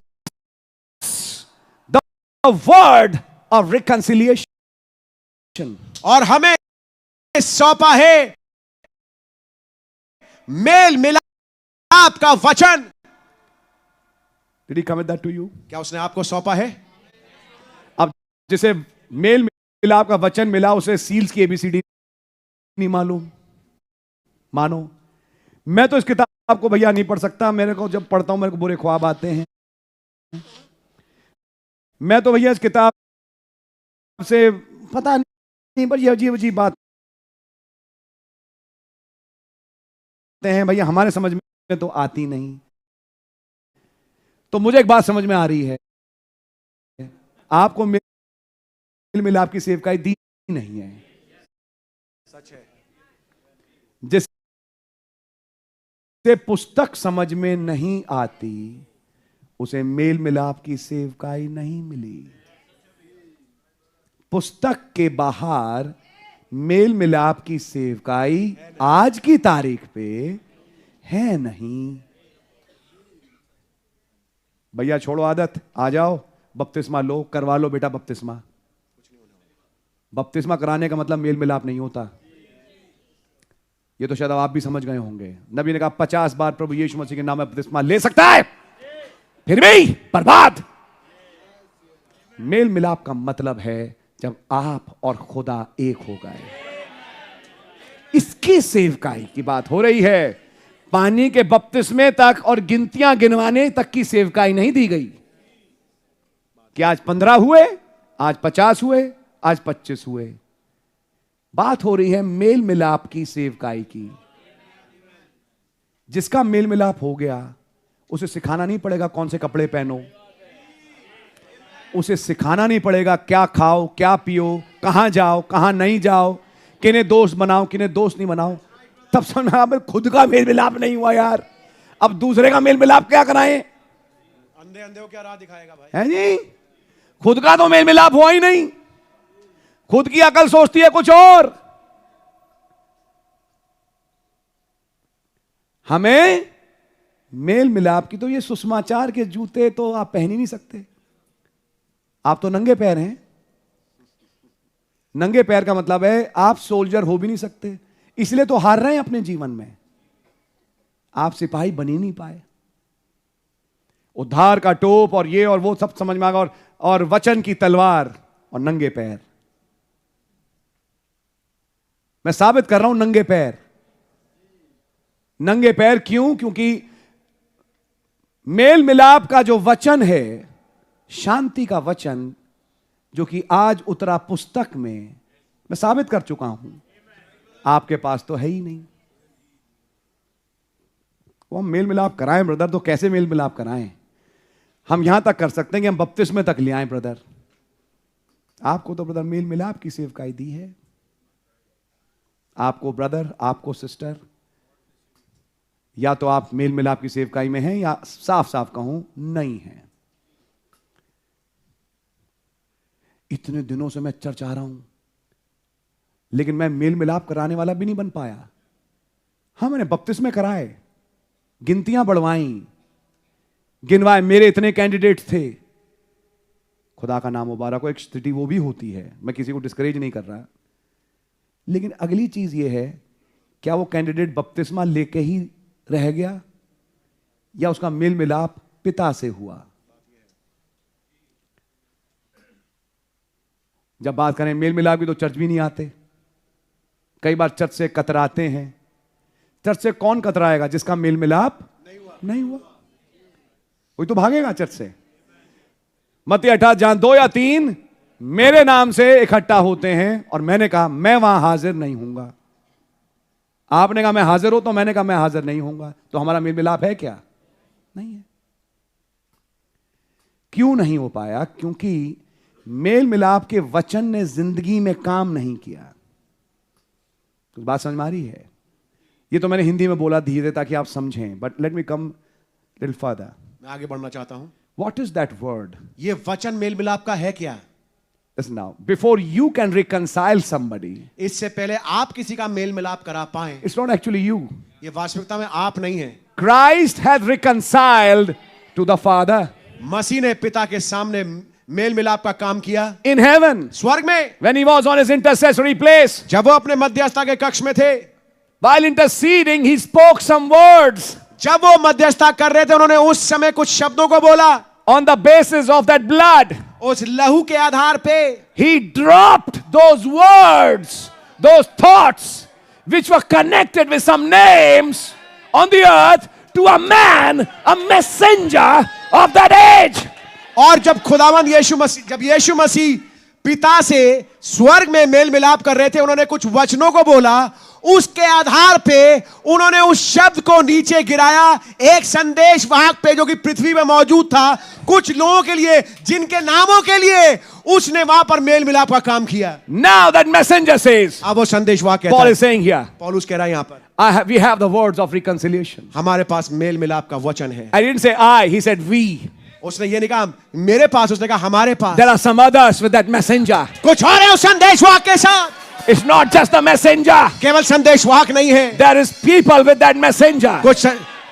the word of reconciliation. और हमें सौंपा है मेल मिलाप का वचन। Did he commit that to you? क्या उसने आपको सौंपा है? अब जिसे मेल मिलाप का वचन मिला उसे सील्स की एबीसीडी नहीं मालूम। मानो मैं तो इस किताब को भैया नहीं पढ़ सकता, मेरे को जब पढ़ता हूं मेरे को बुरे ख्वाब आते हैं। मैं तो भैया इस किताब से पता नहीं, पर ये अजीब अजीब बात हैं भैया, हमारे समझ में तो आती नहीं। तो मुझे एक बात समझ में आ रही है, आपको मेल मिलाप की सेवकाई दी नहीं है। सच है। जिससे पुस्तक समझ में नहीं आती उसे मेल मिलाप की सेवकाई नहीं मिली। पुस्तक के बाहर मेल मिलाप की सेवकाई आज की तारीख पे है नहीं। भैया छोड़ो आदत, आ जाओ बपतिस्मा लो, करवा लो बेटा बपतिस्मा। बपतिस्मा कराने का मतलब मेल मिलाप नहीं होता। ये तो शायद आप भी समझ गए होंगे। नबी ने कहा 50 बार प्रभु यीशु मसीह के नाम में बपतिस्मा ले सकता है, फिर भी बर्बाद। मेल मिलाप का मतलब है जब आप और खुदा एक हो गए। इसकी सेवकाई की बात हो रही है। पानी के बपतिस्मे तक और गिनतियां गिनवाने तक की सेवकाई नहीं दी गई कि आज 15 हुए, आज 50 हुए, आज 25 हुए। बात हो रही है मेल मिलाप की सेवकाई की। जिसका मेल मिलाप हो गया उसे सिखाना नहीं पड़ेगा कौन से कपड़े पहनो, उसे सिखाना नहीं पड़ेगा क्या खाओ क्या पियो, कहां जाओ कहां नहीं जाओ, किन्हें दोस्त बनाओ किन्हें दोस्त नहीं बनाओ। तब समझा खुद का मेल मिलाप नहीं हुआ यार, अब दूसरे का मेल मिलाप क्या कराएं? अंधे अंधे को क्या राह दिखाएगा भाई? है जी, खुद का तो मेल मिलाप हुआ ही नहीं। खुद की अकल सोचती है कुछ और। हमें मेल मिलाप की तो ये सुषमाचार के जूते तो आप पहन ही नहीं सकते। आप तो नंगे पैर हैं। नंगे पैर का मतलब है आप सोल्जर हो भी नहीं सकते, इसलिए तो हार रहे हैं अपने जीवन में। आप सिपाही बन ही नहीं पाए। उद्धार का टोप और ये और वो सब समझ में आ गया, और वचन की तलवार और नंगे पैर। मैं साबित कर रहा हूं नंगे पैर। नंगे पैर क्यों? क्योंकि मेल मिलाप का जो वचन है, शांति का वचन जो कि आज उतरा पुस्तक में, मैं साबित कर चुका हूं, आपके पास तो है ही नहीं। वो हम मेल मिलाप कराएं ब्रदर, तो कैसे मेल मिलाप कराएं? हम यहां तक कर सकते हैं कि हम बपतिस्मे तक ले आए ब्रदर। आपको तो ब्रदर मेल मिलाप की सेवकाई दी है। आपको ब्रदर, आपको सिस्टर, या तो आप मेल मिलाप की सेवकाई में हैं या साफ साफ कहूं नहीं हैं। इतने दिनों से मैं चर्च आ रहा हूं, लेकिन मैं मेल मिलाप कराने वाला भी नहीं बन पाया। हाँ, मैंने बपतिस्मे कराए, गिनतियां बढ़वाई, गिनवाए, मेरे इतने कैंडिडेट थे। खुदा का नाम मुबारक हो, एक स्थिति वो भी होती है, मैं किसी को डिस्करेज नहीं कर रहा। लेकिन अगली चीज ये है, क्या वो कैंडिडेट बपतिस्मा लेके ही रह गया या उसका मेल मिलाप पिता से हुआ? जब बात करें मेल मिलाप की तो चर्च भी नहीं आते। कई बार चर्च से कतराते हैं। चर्च से कौन कतराएगा? जिसका मेल मिलाप नहीं हुआ। कोई तो भागेगा चर्च से। मत्ती 18 जहां 2 या 3 मेरे नाम से इकट्ठा होते हैं, और मैंने कहा मैं वहां हाजिर नहीं हूंगा। आपने कहा मैं हाजिर हूं, तो मैंने कहा मैं हाजिर नहीं हूंगा। तो हमारा मेल मिलाप है क्या? नहीं है। क्यों नहीं हो पाया? क्योंकि मेल मिलाप के वचन ने जिंदगी में काम नहीं किया। तो बात समझ में आ रही है? ये तो मैंने हिंदी में बोला धीरे ताकि आप समझें, but let me come little further. मैं आगे बढ़ना चाहता हूं। What is that word? ये वचन मेल मिलाप का है क्या? Listen now, before you can reconcile somebody, इससे पहले आप किसी का मेल मिलाप करा पाए, it's not actually you. ये वास्तविकता में आप नहीं हैं। Christ has reconciled to the Father मसीह ने पिता के सामने मेल मिलाप का काम किया in heaven स्वर्ग में, when he was on his intercessory place. जब वो अपने मध्यस्थता के कक्ष में थे। While interceding, he spoke some words जब वो मध्यस्थता कर रहे थे, उन्होंने उस समय कुछ शब्दों को बोला। on the basis of that blood. उस लहू के आधार पे He dropped those words, those thoughts which were connected with some names on the earth to a man, a messenger of that age. और जब खुदावंद यीशु मसीह पिता से स्वर्ग में मेल मिलाप कर रहे थे, उन्होंने कुछ वचनों को बोला। उसके आधार पे उन्होंने उस शब्द को नीचे गिराया, एक संदेश वाहक पे जो कि पृथ्वी में मौजूद था, कुछ लोगों के लिए जिनके नामों के लिए उसने वहां पर मेल मिलाप का काम किया। Now that messenger says, अब वो संदेश वाहक कहता Paul है, is saying here, पौलुस कह रहा है यहां पर, we have the words of reconciliation. हमारे पास मेल मिलाप का वचन है। I didn't say I, he said we. उसने ये नहीं कहा मेरे पास, उसने कहा हमारे पास। There are some others with that messenger. कुछ और है उस संदेश वाहक के साथ। It's not just the messenger. केवल संदेश वाहक नहीं है, There is people with that messenger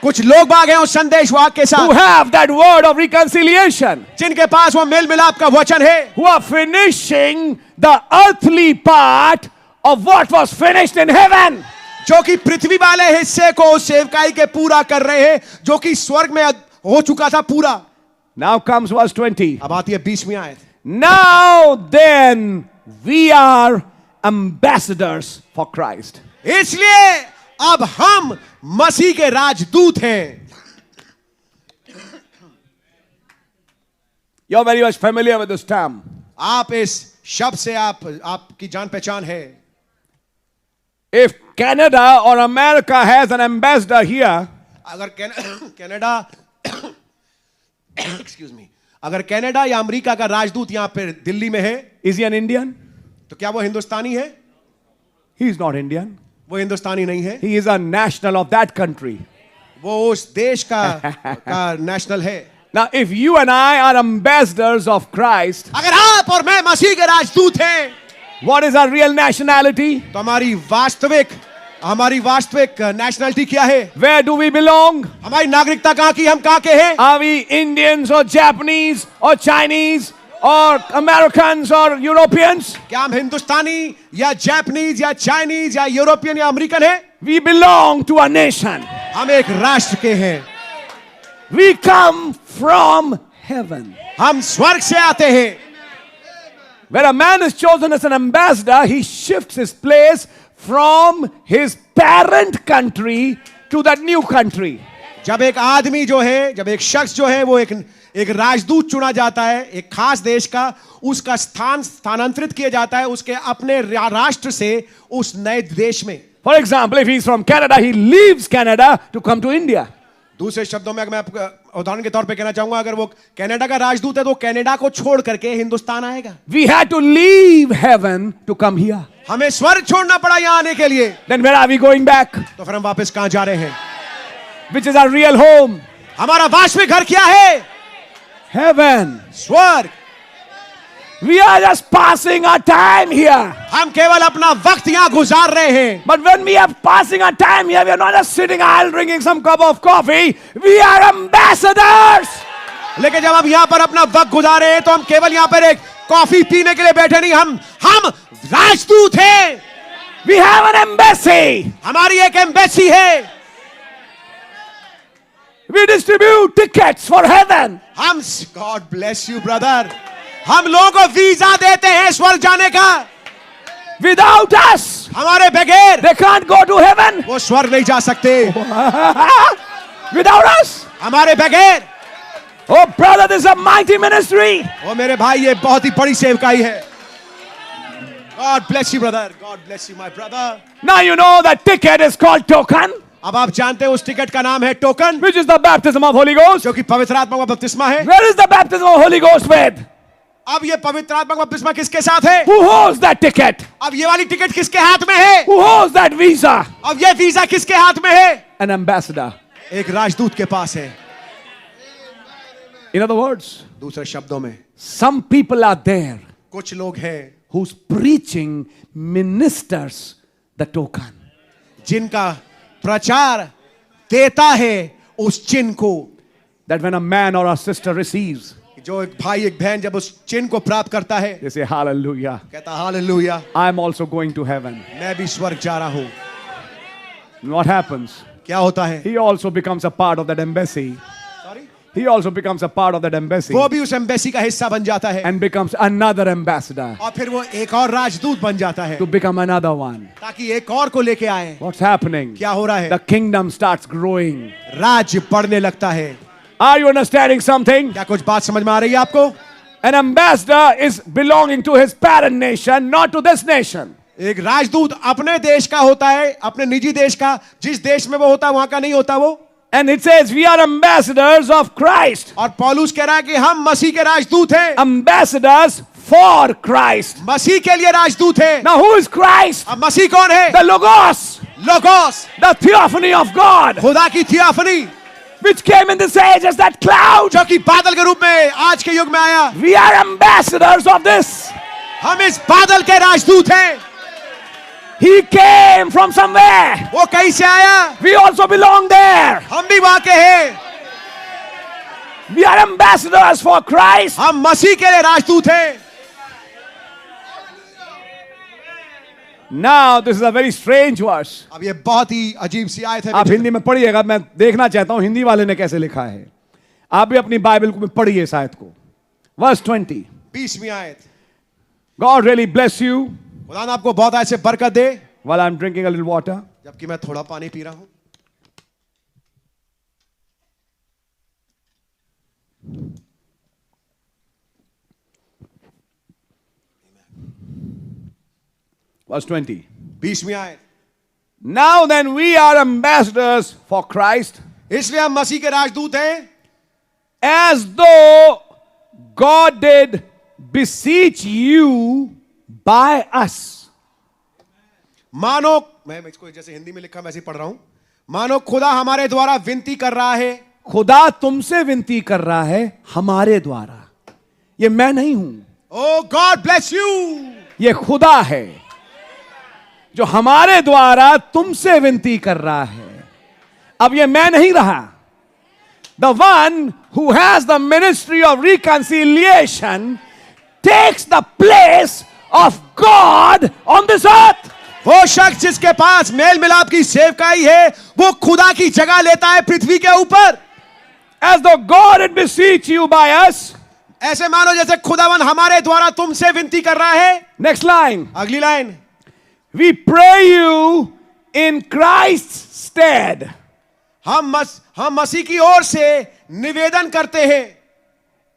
कुछ लोग बाग हैं उस संदेश वाहक के who साथ, have that word of reconciliation, जिनके पास वो मेल मिलाप का वचन है, who are finishing the earthly part of what was finished in heaven. जो कि पृथ्वी वाले हिस्से को सेवकाई के पूरा कर रहे हैं, जो कि स्वर्ग में हो चुका था पूरा। Now comes verse 20. अब आती है 20वीं आयत। Now then we are ambassadors for Christ. इसलिए अब हम मसीह के राजदूत हैं। You're very much familiar with this term. आप इस शब्द से आपकी जान पहचान है। If Canada or America has an ambassador here, अगर कनाडा एक्सक्यूज मी, अगर कनाडा या अमेरिका का राजदूत यहां पर दिल्ली में है, is he an Indian? तो क्या वो हिंदुस्तानी है? He is not Indian. वो हिंदुस्तानी नहीं है, He is a national of that country. वो उस देश का नेशनल है। Now, if you and I are ambassadors of Christ, अगर आप और मैं मसीह के राजदूत हैं, what is our real nationality? तो हमारी वास्तविक नेशनलिटी क्या है? Where do we belong? हमारी नागरिकता कहां की, हम कहां के हैं? Are we Indians or Japanese or Chinese or Americans or Europeans? क्या हम हिंदुस्तानी या जापानीज या चाइनीज या यूरोपियन या अमेरिकन हैं? We belong to a nation. हम एक राष्ट्र के हैं। We come from heaven. हम स्वर्ग से आते हैं। Where a man is chosen as an ambassador, he shifts his place from his parent country to that new country. जब एक आदमी जो है, जब एक शख्स जो है वो एक राजदूत चुना जाता है एक खास देश का, उसका स्थानांतरित किया जाता है उसके अपने राष्ट्र से उस नए देश में। For example, if he's from Canada, he leaves Canada to come to India. दूसरे शब्दों में अगर मैं आपको उदाहरण के तौर पे कहना चाहूंगा, अगर वो कनाडा का राजदूत है तो कनाडा को छोड़ करके हिंदुस्तान आएगा। We had to leave heaven to come here. हमें स्वर्ग छोड़ना पड़ा यहां आने के लिए। Then where are we going back? तो फिर हम वापस कहां जा रहे हैं? which is our real home. हमारा वास्तविक घर क्या है? Heaven. स्वर्ग. We are just passing our time here. हम केवल अपना वक्त यहाँ गुजार रहे हैं. But when we are passing our time here, we are not just sitting idle drinking some cup of coffee. We are ambassadors. लेकिन जब हम यहाँ पर अपना वक्त गुजारे हैं तो हम केवल यहाँ पर एक कॉफी पीने के लिए बैठे नहीं, हम राजदूत हैं. We have an embassy. हमारी एक एम्बेसी है. We distribute tickets for heaven. हम God bless you brother. हम लोगों को वीजा देते हैं स्वर्ग जाने का. Without us, हमारे बगैर they can't go to heaven. वो स्वर्ग नहीं जा सकते. Without us. हमारे बगैर. Oh brother, this is a mighty ministry. ओ मेरे भाई, ये बहुत ही बड़ी सेवकाई है. God bless you brother. God bless you my brother. Now you know that ticket is called token, अब आप जानते हैं उस टिकट का नाम है token, which is the baptism of Holy Ghost. जो कि पवित्र आत्मा का बपतिस्मा है. Where is the baptism of Holy Ghost with? अब ये पवित्र आत्मा का बपतिस्मा किसके साथ है? Who holds that ticket? अब ये वाली टिकट किसके हाथ में है? Who holds that visa? अब ये वीजा किसके हाथ में है? An ambassador. एक राजदूत के पास है. In other words, दूसरे शब्दों में, some people are there कुछ लोग हैं whose preaching ministers the token. जिनका प्रचार देता है उस चिन्ह को. That when a man or a sister receives, जो एक भाई एक बहन जब उस चिन्ह को प्राप्त करता है, they say, Hallelujah, कहता hallelujah, I am also going to heaven. मैं भी स्वर्ग जा रहा हूं. What happens? क्या होता है? He also becomes a part of that embassy. Sorry? He also becomes a part of that embassy वो भी उस एम्बेसी का हिस्सा बन जाता है and becomes another ambassador और फिर वो एक और राजदूत बन जाता है to become another one. ताकि एक और को लेके आए. What's happening? क्या हो रहा है? The kingdom starts growing. राज्य बढ़ने लगता है. Are you understanding something? क्या कुछ बात समझ में आ रही है आपको? An ambassador is belonging to his parent nation, not to this nation. एक राजदूत अपने देश का होता है, अपने निजी देश का. जिस देश में वो होता है वहां का नहीं होता वो. And it says we are ambassadors of Christ. और पौलुस कह रहा है कि हम मसीह के राजदूत हैं. Ambassadors for Christ. मसीह के लिए राजदूत हैं. Now who is Christ? अब मसीह कौन है? The Logos, logos, the theophany of God, खुदा की theophany, which came in this age as that cloud. जो कि बादल के रूप में आज के युग में आया. We are ambassadors of this. हम इस बादल के राजदूत हैं. He came from somewhere. वो कहीं से आया. We also belong there. हम भी वहां के हैं. We are ambassadors for Christ. हम मसीह के लिए राजदूत हैं. Now this is a very strange verse. अब ये बहुत ही अजीब सी आयत है. आप हिंदी में पढ़िएगा, मैं देखना चाहता हूं हिंदी वाले ने कैसे लिखा है. आप भी अपनी बाइबल को पढ़िए इस आयत को. Verse 20. 20वीं आयत. God really bless you. खुदा आपको बहुत ऐसे बरकत दे. While I'm drinking a little water. जबकि मैं थोड़ा पानी पी रहा हूं. Verse 20. 20वीं आयत. Now then we are ambassadors for Christ, इसलिए हम मसीह के राजदूत हैं. as though God did beseech you by us. मानो, मैं इसको जैसे हिंदी में लिखा वैसे ही पढ़ रहा हूं. मानो खुदा हमारे द्वारा विनती कर रहा है. खुदा तुमसे विनती कर रहा है हमारे द्वारा. ये मैं नहीं हूं. ओ गॉड ब्लेस यू. ये खुदा है जो हमारे द्वारा तुमसे विनती कर रहा है. अब ये मैं नहीं रहा. The one who has the ministry of reconciliation takes the place of God on this earth. वो शख्स जिसके पास मेल मिलाप की सेवकाई है, वो खुदा की जगह लेता है पृथ्वी के ऊपर. As though God had beseech you by us. ऐसे मानो जैसे खुदावन हमारे द्वारा तुमसे विनती कर रहा है. Next line. अगली line. We pray you in Christ's stead. हम मसीह की ओर से निवेदन करते हैं.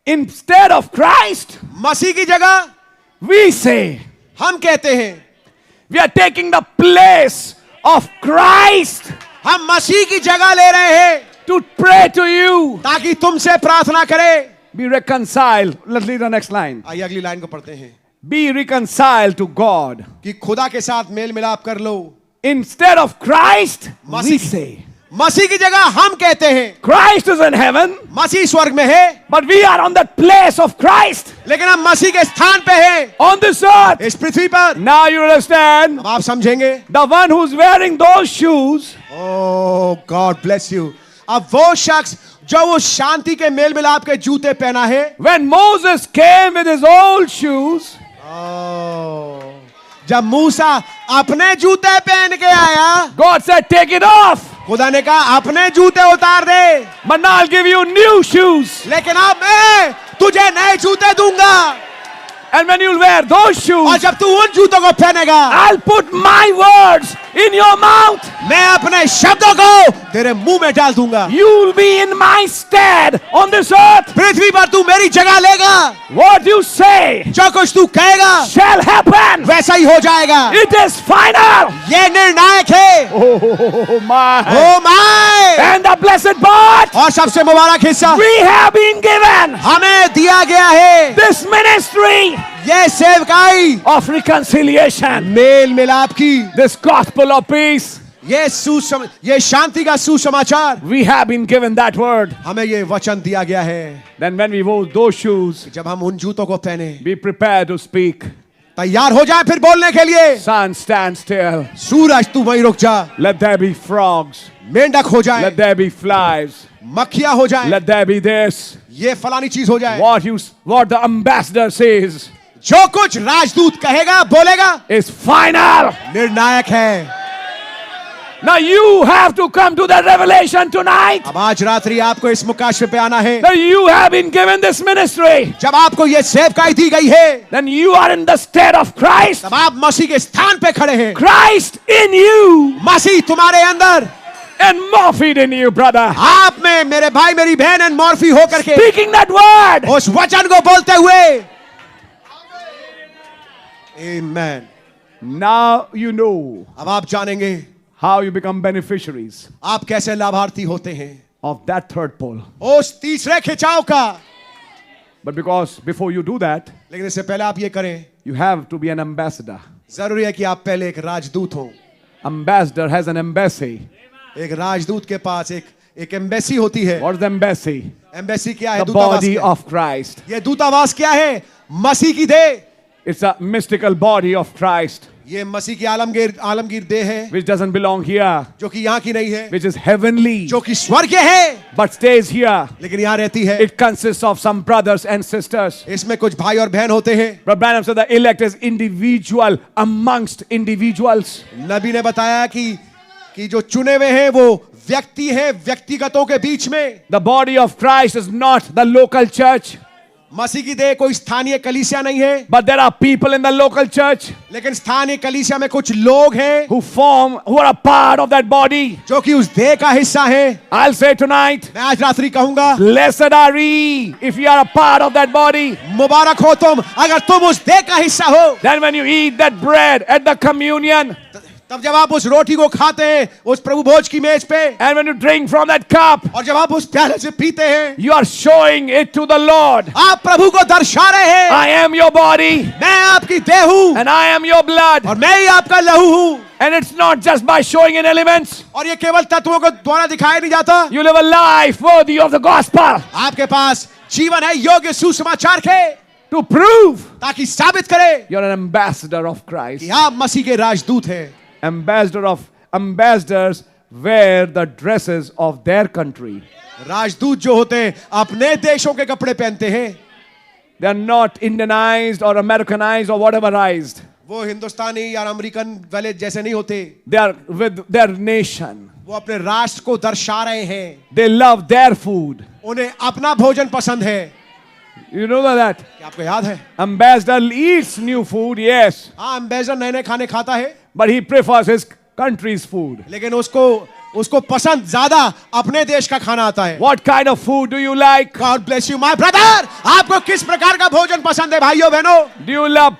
Instead of Christ, मसीह की जगह we say, हम कहते हैं, we are taking the place of Christ हम मसीह की जगह ले रहे हैं to pray to you. ताकि तुमसे प्रार्थना करें. Be reconciled. Let's read the next line. आइए अगली लाइन को पढ़ते हैं. Be reconciled to God. कि खुदा के साथ मेल मिलाप कर लो. Instead of Christ, we Masih say. मसीह की जगह हम कहते हैं। Christ is in heaven, मसीह स्वर्ग में है, but we are on that place of Christ लेकिन हम मसीह के स्थान पे हैं on this earth. इस पृथ्वी पर। Now you understand? अब आप समझेंगे। The one who's wearing those shoes oh God bless you. अब वो शख्स जो उस शांति के मेल मिलाप के जूते पहना है, when Moses came with his old shoes, जब मूसा अपने जूते पहन के आया, God said, take it off. खुदा ने कहा अपने जूते उतार दे, But now I'll give you new shoes. लेकिन अब मैं तुझे नए जूते दूंगा। And when you wear those और shoes, जब तू उन जूतों को पहनेगा, I'll put my words in your mouth. मैं अपने शब्दों को तेरे मुंह में डाल दूंगा। You'll be in my stead on this earth. पृथ्वी पर तू मेरी जगह लेगा। What you say जो कुछ तू कहेगा shall happen. वैसा ही हो जाएगा। It is final. ये निर्णायक है। Oh my. Oh my. And the blessed part, और सबसे मुबारक हिस्सा we have been given हमें दिया गया है। this ministry ये सेवकाई of reconciliation, मेल मिलाप की, this gospel of peace. ये शांति का सुसमाचार, We have been given that word. हमें ये वचन दिया गया है। Then when we wore those shoes, जब हम उन जूतों को पहने, be prepared to speak. तैयार हो जाए फिर बोलने के लिए। Sun, stand still. सूरज तू वहीं रुक जा। Let there be frogs. मेंढक हो जाए, Let there be flies. मक्खियां हो जाए, Let there be this. ये फलानी चीज हो जाए। What the ambassador says जो कुछ राजदूत कहेगा बोलेगा is final. निर्णायक है। Now you have to come to that revelation tonight. अब आज रात्रि आपको इस मुकाशफे पे आना है। That you have been given this ministry. जब आपको ये सेवकाई दी गई है, Then you are in the stead of Christ. तब आप मसीह के स्थान पे खड़े हैं। Christ in you मसीह तुम्हारे अंदर, and Morphed in you, brother. आप में मेरे भाई मेरी बहन एंड मॉर्फी होकर के Speaking that word. उस वचन को बोलते हुए। आमेन। Now you know अब आप जानेंगे how you become beneficiaries आप कैसे लाभार्थी होते हैं of that third pole. उस तीसरे खिंचाव का। But because before you do that, लेकिन इससे पहले आप ये करें, you have to be an ambassador. जरूरी है कि आप पहले एक राजदूत हो। Ambassador has an embassy. एक राजदूत के पास एक एम्बेसी होती है। What is the embassy? Embassy क्या है? The दूतावास body क्या है? of Christ. ये दूतावास क्या है? मसीह की देह। It's a mystical body of Christ, ये मसीह की आलमगीर देह है, which doesn't belong here, जो कि यहाँ की नहीं है, which is heavenly, जो कि स्वर्गीय है, but stays here. लेकिन यहाँ रहती है। It consists of some brothers and sisters. इसमें कुछ भाई और बहन होते हैं। Brother Branham said the elect is individual amongst individuals. नबी ने बताया कि जो चुने हुए हैं वो व्यक्ति है व्यक्तिगतों के बीच में। The body of Christ is not the local church, मसीह की देह कोई स्थानीय कलीसिया नहीं है, but there are people in the local church लेकिन स्थानीय कलीसिया में कुछ लोग हैं who are a part of that body. जो कि उस देह का हिस्सा है। I'll say tonight, मैं आज रात्रि कहूंगा, blessed are ye if you are a part of that body. मुबारक हो तुम अगर तुम उस देह का हिस्सा हो। Then when you eat that bread at the communion, तब जब आप उस रोटी को खाते हैं उस प्रभु भोज की मेज पे, and when you drink from that cup, और जब आप उस प्याले से पीते हैं, you are showing it to the Lord. आप प्रभु को दर्शा रहे हैं। I am your body, मैं आपकी देह हूं and I am your blood. और मैं ही आपका लहू हूं। And it's not just by showing in elements. और ये केवल तत्वों को द्वारा दिखाया नहीं जाता। You live a life worthy of the gospel आपके पास जीवन है योग्य सुसमाचार के, to prove ताकि साबित करे you're an ambassador of Christ. कि आप मसीह के राजदूत हैं। Ambassadors wear the dresses of their country. राजदूत जो होते हैं अपने देशों के कपड़े पहनते हैं। They are not Indianized or Americanized or whateverized. वो हिंदुस्तानी या अमेरिकन वाले जैसे नहीं होते। They are with their nation. वो अपने राष्ट्र को दर्शा रहे हैं। They love their food. उन्हें अपना भोजन पसंद है। You know that? क्या आपको याद है? Ambassador eats new food, yes, हाँ, एम्बेसडर नए नए खाने खाता है, but he prefers his country's food. लेकिन उसको पसंद ज्यादा अपने देश का खाना आता है। What kind of food do you like? God bless you, my brother। आपको किस प्रकार का भोजन पसंद है भाइयों बहनों? Do you love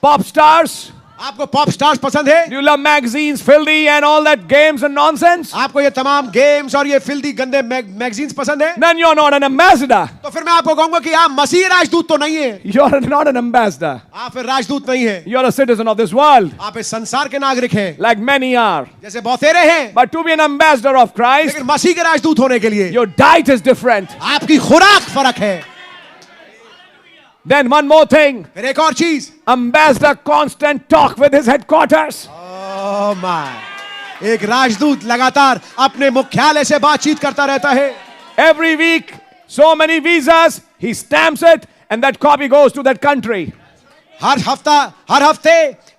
pop stars? आपको पॉप स्टार्स पसंद है? Do you love magazines, filthy and all that games and nonsense? आपको ये तमाम गेम्स और ये फिल्दी गंदे मैगजीन्स पसंद है? Then you're not an ambassador. तो फिर मैं आपको कहूंगा कि आप मसीह राजदूत तो नहीं है। You're not an ambassador. आप फिर राजदूत नहीं है। You're a citizen of this world, आप इस संसार के नागरिक हैं, like many are. जैसे बहुतेरे हैं। But to be an ambassador of Christ, लेकिन मसीह के राजदूत होने के लिए your diet is different. आपकी खुराक फर्क है। Then one more thing. फिर एक और चीज, Ambassador constant talk with his headquarters. Oh my, एक राजदूत लगातार अपने मुख्यालय से बातचीत करता रहता है। Every week, so many visas, he stamps it and that copy goes to that country. हर हफ्ते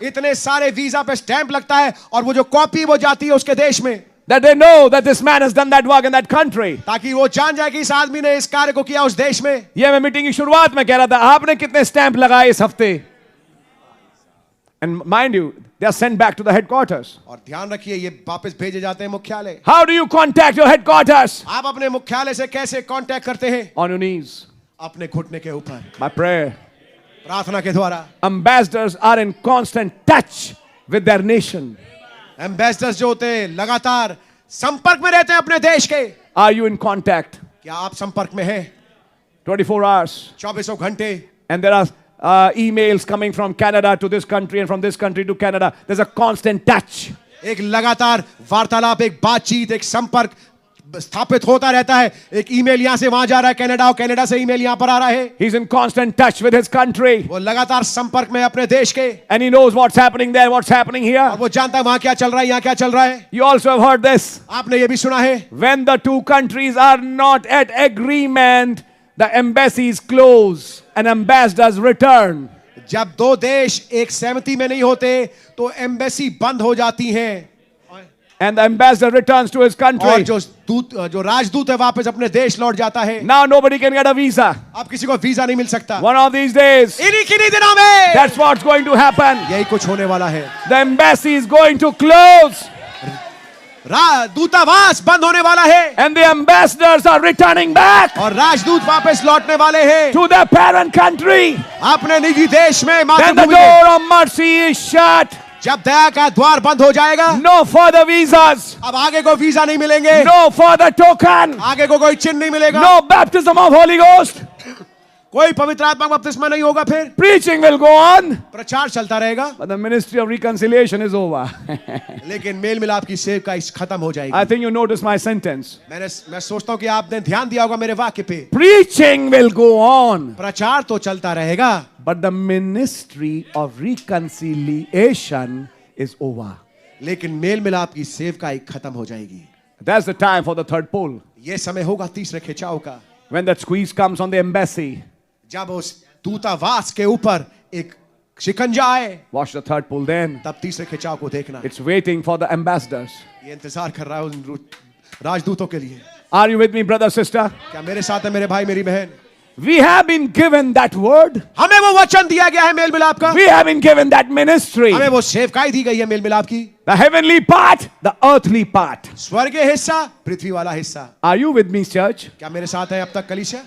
इतने सारे वीजा पे स्टैंप लगता है और वो जो कॉपी वो जाती है उसके देश में, That they know that this man has done that work in that country. ताकि वो जान जाए कि इस आदमी ने इस कार्य को किया उस देश में। ये मैं मीटिंग की शुरुआत में कह रहा था, आपने कितने स्टैंप लगाए इस हफ्ते? And mind you, they are sent back to the headquarters. और ध्यान रखिए ये वापस भेजे जाते हैं मुख्यालय। How do you contact your headquarters? आप अपने मुख्यालय से कैसे कांटेक्ट करते हैं? On your knees. अपने घुटने के ऊपर, My prayer. प्रार्थना के द्वारा। Ambassadors are in constant touch with their nation. Ambassadors जो होते हैं लगातार संपर्क में रहते हैं अपने देश के। Are you in contact? क्या आप संपर्क में हैं? 24 hours. 24 घंटे। And there are emails coming from Canada to this country and from this country to Canada. There's a constant touch. एक लगातार वार्तालाप, एक बातचीत, एक संपर्क स्थापित होता रहता है। एक ईमेल यहां से वहां जा रहा है कनाडा, और कनाडा से ईमेल यहां पर आ रहा है। He's in constant touch with his country. वो लगातार संपर्क में अपने देश के, And he knows what's happening there, what's happening here. और वो जानता है वहां क्या चल रहा है, यहाँ क्या चल रहा है। You also have heard this. आपने ये भी सुना है, When the two countries are not at agreement, the embassies close and ambassadors return. जब दो देश एक सहमति में नहीं होते तो एम्बेसी बंद हो जाती हैं, And the ambassador returns to his और country. जो राजदूत है वापस अपने देश लौट जाता है। Now nobody can get a visa. अब किसी को वीजा नहीं मिल सकता। One of these days, इन्हीं किन्हीं दिनों में that's what's going to happen. यही कुछ होने वाला है। The embassy is going to close. दूतावास बंद होने वाला है, And the ambassadors are returning back और राजदूत वापस लौटने वाले हैं to their parent country. अपने निजी देश में, Then the मातृभूमि में। door of mercy is shut. जब दया का द्वार बंद हो जाएगा, No further visas. अब आगे को वीजा नहीं मिलेंगे, No further token. आगे को कोई चिन्ह नहीं मिलेगा, No baptism of Holy Ghost. कोई पवित्र आत्मा का बपतिस्मा नहीं होगा। फिर Preaching will go on. प्रचार चलता रहेगा, But the ministry of reconciliation is over. लेकिन मेल मिलाप की सेवका इस खत्म हो जाएगी। I think you noticed my sentence. मैं सोचता हूँ कि आपने ध्यान दिया होगा मेरे वाक्य पे। Preaching will go on. प्रचार तो चलता रहेगा, But the ministry of reconciliation is over. लेकिन मेल मिलाप की सेवकाई खत्म हो जाएगी। That's the time for the third pull. ये समय होगा तीसरे खिंचाव का, When that squeeze comes on the embassy. जब उस दूतावास के ऊपर एक शिकंजा आए, Watch the third pull then. तब तीसरे खिंचाव को देखना। It's waiting for the ambassadors. ये इंतजार कर रहा है उन राजदूतों के लिए। Are you with me, brother, sister? क्या मेरे साथ है मेरे भाई मेरी बहन? We have been given that word. हमें वो वचन दिया गया है मेल मिलाप का, We have been given that ministry. हमें वो सेवकाई दी गई है मेल मिलाप की। The heavenly part, the earthly part. स्वर्गीय हिस्सा, पृथ्वी वाला हिस्सा। Are you with me, church? क्या मेरे साथ है अब तक कलीसिया?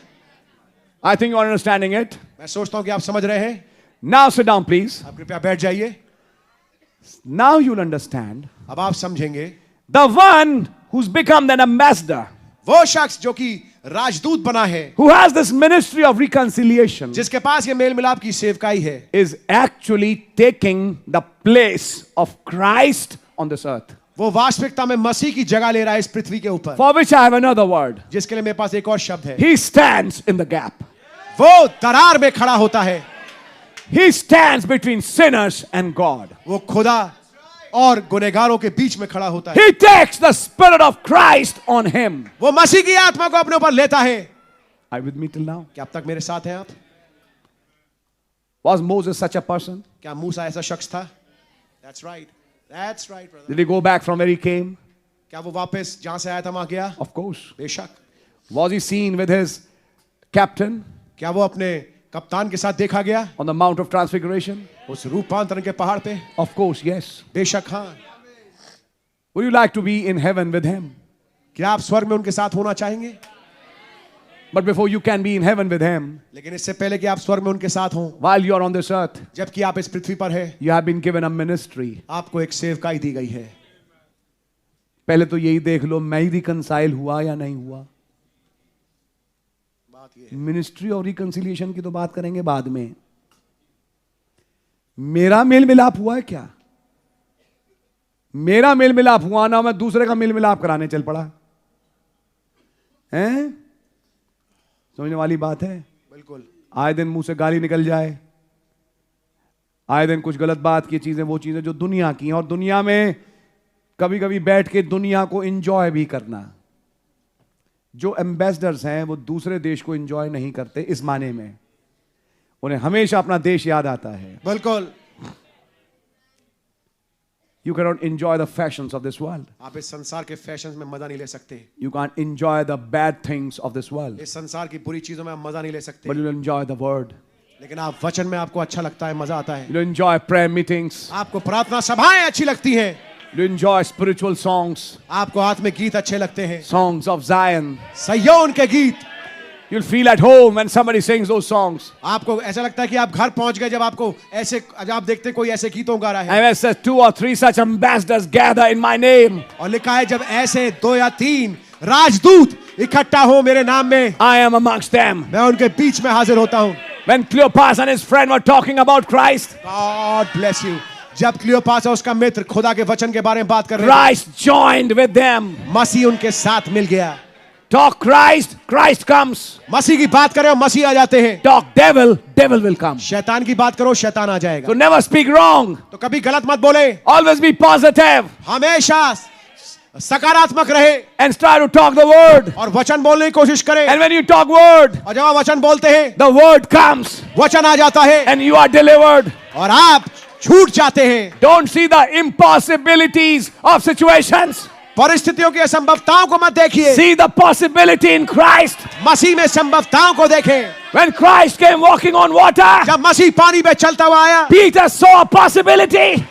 I think you are understanding it. मैं सोचता हूं कि आप समझ रहे हैं। Now sit down, please. आप कृपया बैठ जाइए। Now you'll understand. अब आप समझेंगे, The one who's become an ambassador, वो शख्स जो कि राजदूत बना है, who has this ministry of reconciliation, जिसके पास ये मेल मिलाप की सेवकाई है, is actually taking the place of Christ on this earth. वो वास्तविकता में मसीह की जगह ले रहा है इस पृथ्वी के ऊपर, For which I have another word. जिसके लिए मेरे पास एक और शब्द है। He stands in the gap. वो दरार में खड़ा होता है, He stands between sinners and God. वो खुदा और गुनहगारों के बीच में खड़ा होता है। He takes the Spirit of Christ on him. वो मसीह की आत्मा को अपने ऊपर लेता है। Are you with me till now? क्या अब तक मेरे साथ हैं आप? Was Moses such a person? क्या मूसा ऐसा शख्स था? That's right. That's right, brother. Did he go back from where he came? क्या वो वापस जहां से आया था वहां गया? Of course. बेशक। Was he seen with his captain क्या वो अपने कप्तान के साथ देखा गया on the Mount of Transfiguration? उस रूपांतरण के पहाड़ पे? Of course, yes. बेशक हाँ। Would you like to be in heaven with him? क्या आप स्वर्ग में उनके साथ होना चाहेंगे? But before you can be in heaven with Him, लेकिन इससे पहले कि आप स्वर्ग में उनके साथ हों, while you are on this earth, जबकि आप इस पृथ्वी पर है, you have been given a ministry. आपको एक सेवकाई दी गई है। पहले तो यही देख लो, मैं ही रिकंसाइल हुआ या नहीं हुआ। बात ये है, मिनिस्ट्री और रिकंसिलिएशन की तो बात करेंगे बाद में। मेरा मेल मिलाप हुआ है क्या? मेरा मेल मिलाप हुआ ना, मैं दूसरे का मेल मिलाप कराने चल पड़ा हैं? समझने वाली बात है। बिल्कुल। आए दिन मुंह से गाली निकल जाए, आए दिन कुछ गलत बात की चीजें, वो चीजें जो दुनिया की हैं, और दुनिया में कभी कभी बैठ के दुनिया को एंजॉय भी करना। जो एम्बेसडर्स हैं वो दूसरे देश को एंजॉय नहीं करते, इस माने में उन्हें हमेशा अपना देश याद आता है। बिल्कुल। You cannot enjoy the fashions of this world. आप इस संसार के फैशंस में मजा नहीं ले सकते। You can't enjoy the bad things of this world. इस संसार की बुरी चीजों में आप मजा नहीं ले सकते। But you'll enjoy the word. लेकिन आप वचन में आपको अच्छा लगता है, मजा आता है। You'll enjoy prayer meetings. आपको प्रार्थना सभाएं अच्छी लगती हैं। You'll enjoy spiritual songs. आपको आत्मिक गीत अच्छे लगते हैं। Songs of Zion. सिय्योन के गीत। You'll feel at home when somebody sings those songs. आपको ऐसा लगता है कि आप घर पहुंच गए जब आपको ऐसे, जब आप देखते कोई ऐसे गीतों गा रहा है। And it says 2 or 3 such ambassadors gather in my name. और लिखा है जब ऐसे 2 या 3 राजदूत इकट्ठा हो मेरे नाम में, I am amongst them. मैं उनके बीच में हाजिर होता हूं। When Cleopas and his friend were talking about Christ, God bless you। जब क्लियोपास और उसका मित्र खुदा के वचन के बारे में बात कर रहे थे, Christ joined with them. मसीह उनके साथ मिल गया। Talk Christ, Christ comes. मसीह की बात करो, मसीह आ जाते हैं। Talk devil, devil will come. शैतान की बात करो, शैतान आ जाएगा। So never speak wrong. तो कभी गलत मत बोले, Always be positive हमेशा सकारात्मक रहे and try to talk the word. और वचन बोलने की कोशिश करें। And when you talk word, और जब आप वचन बोलते हैं, the word comes वचन आ जाता है and you are delivered. और आप छूट जाते हैं। Don't see the impossibilities of situations. परिस्थितियों की असंभवताओं को मत देखिए, See the possibility in Christ. मसीह में संभवताओं को देखें। When Christ came walking on water, जब मसीह पानी पे चलता हुआ आया, Peter saw a possibility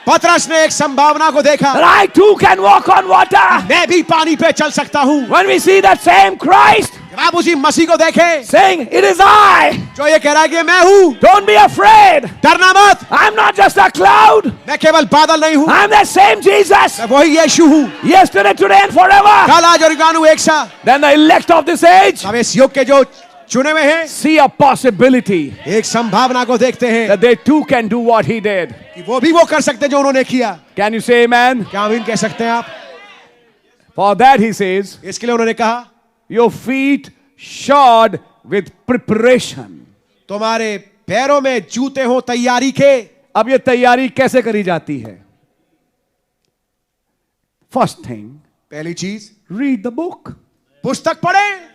पतरस ने एक संभावना को देखा, that I too can walk on water. मैं भी पानी पे चल सकता हूँ। When we see that same Christ जब आप उसी मसीह को देखें saying, It is I, जो ये कह रहा है कि मैं हूँ, don't be afraid. डरना मत, I'm not just a cloud. मैं केवल बादल नहीं हूँ, I'm the same Jesus. मैं वही यीशु हूँ, Yesterday, today, and forever. कल आज और गानू एक सा। Then the elect of this age अब इस युग के जो चुने हुए हैं, see a possibility एक संभावना को देखते हैं that they too can do what he did. कि वो भी वो कर सकते हैं जो उन्होंने किया। Can you say amen? क्या आमीन कह सकते हैं आप? For that he says, इसके लिए उन्होंने कहा, your feet shod with preparation. तुम्हारे पैरों में जूते हो तैयारी के। अब ये तैयारी कैसे करी जाती है? First thing, पहली चीज, read the book. पुस्तक पढ़ें।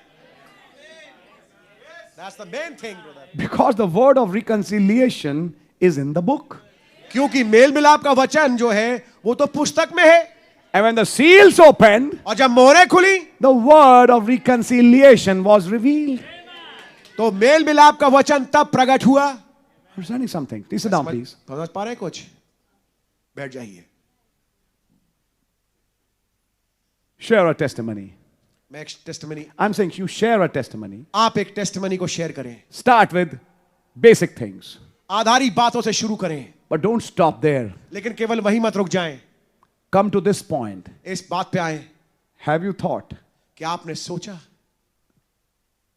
That's the main thing, brother. Because the word of reconciliation is in the book. क्योंकि मेल मिलाप का वचन जो है वो तो पुस्तक में है। And when the seals opened, और जब मोहरें खुली the word of reconciliation was revealed. तो मेल मिलाप का वचन तब प्रकट हुआ। Understanding something? Please sit down, please. समझ पा रहे हैं कुछ? बैठ जाइए। Share a testimony. मैं एक testimony, I'm saying you share a testimony. आप एक टेस्टिमनी को शेयर करें। Start with basic things. आधारी बातों से शुरू करें, But don't stop there. लेकिन केवल वहीं मत रुक जाएं। Come to this point. इस बात पे आए, Have you thought कि आपने सोचा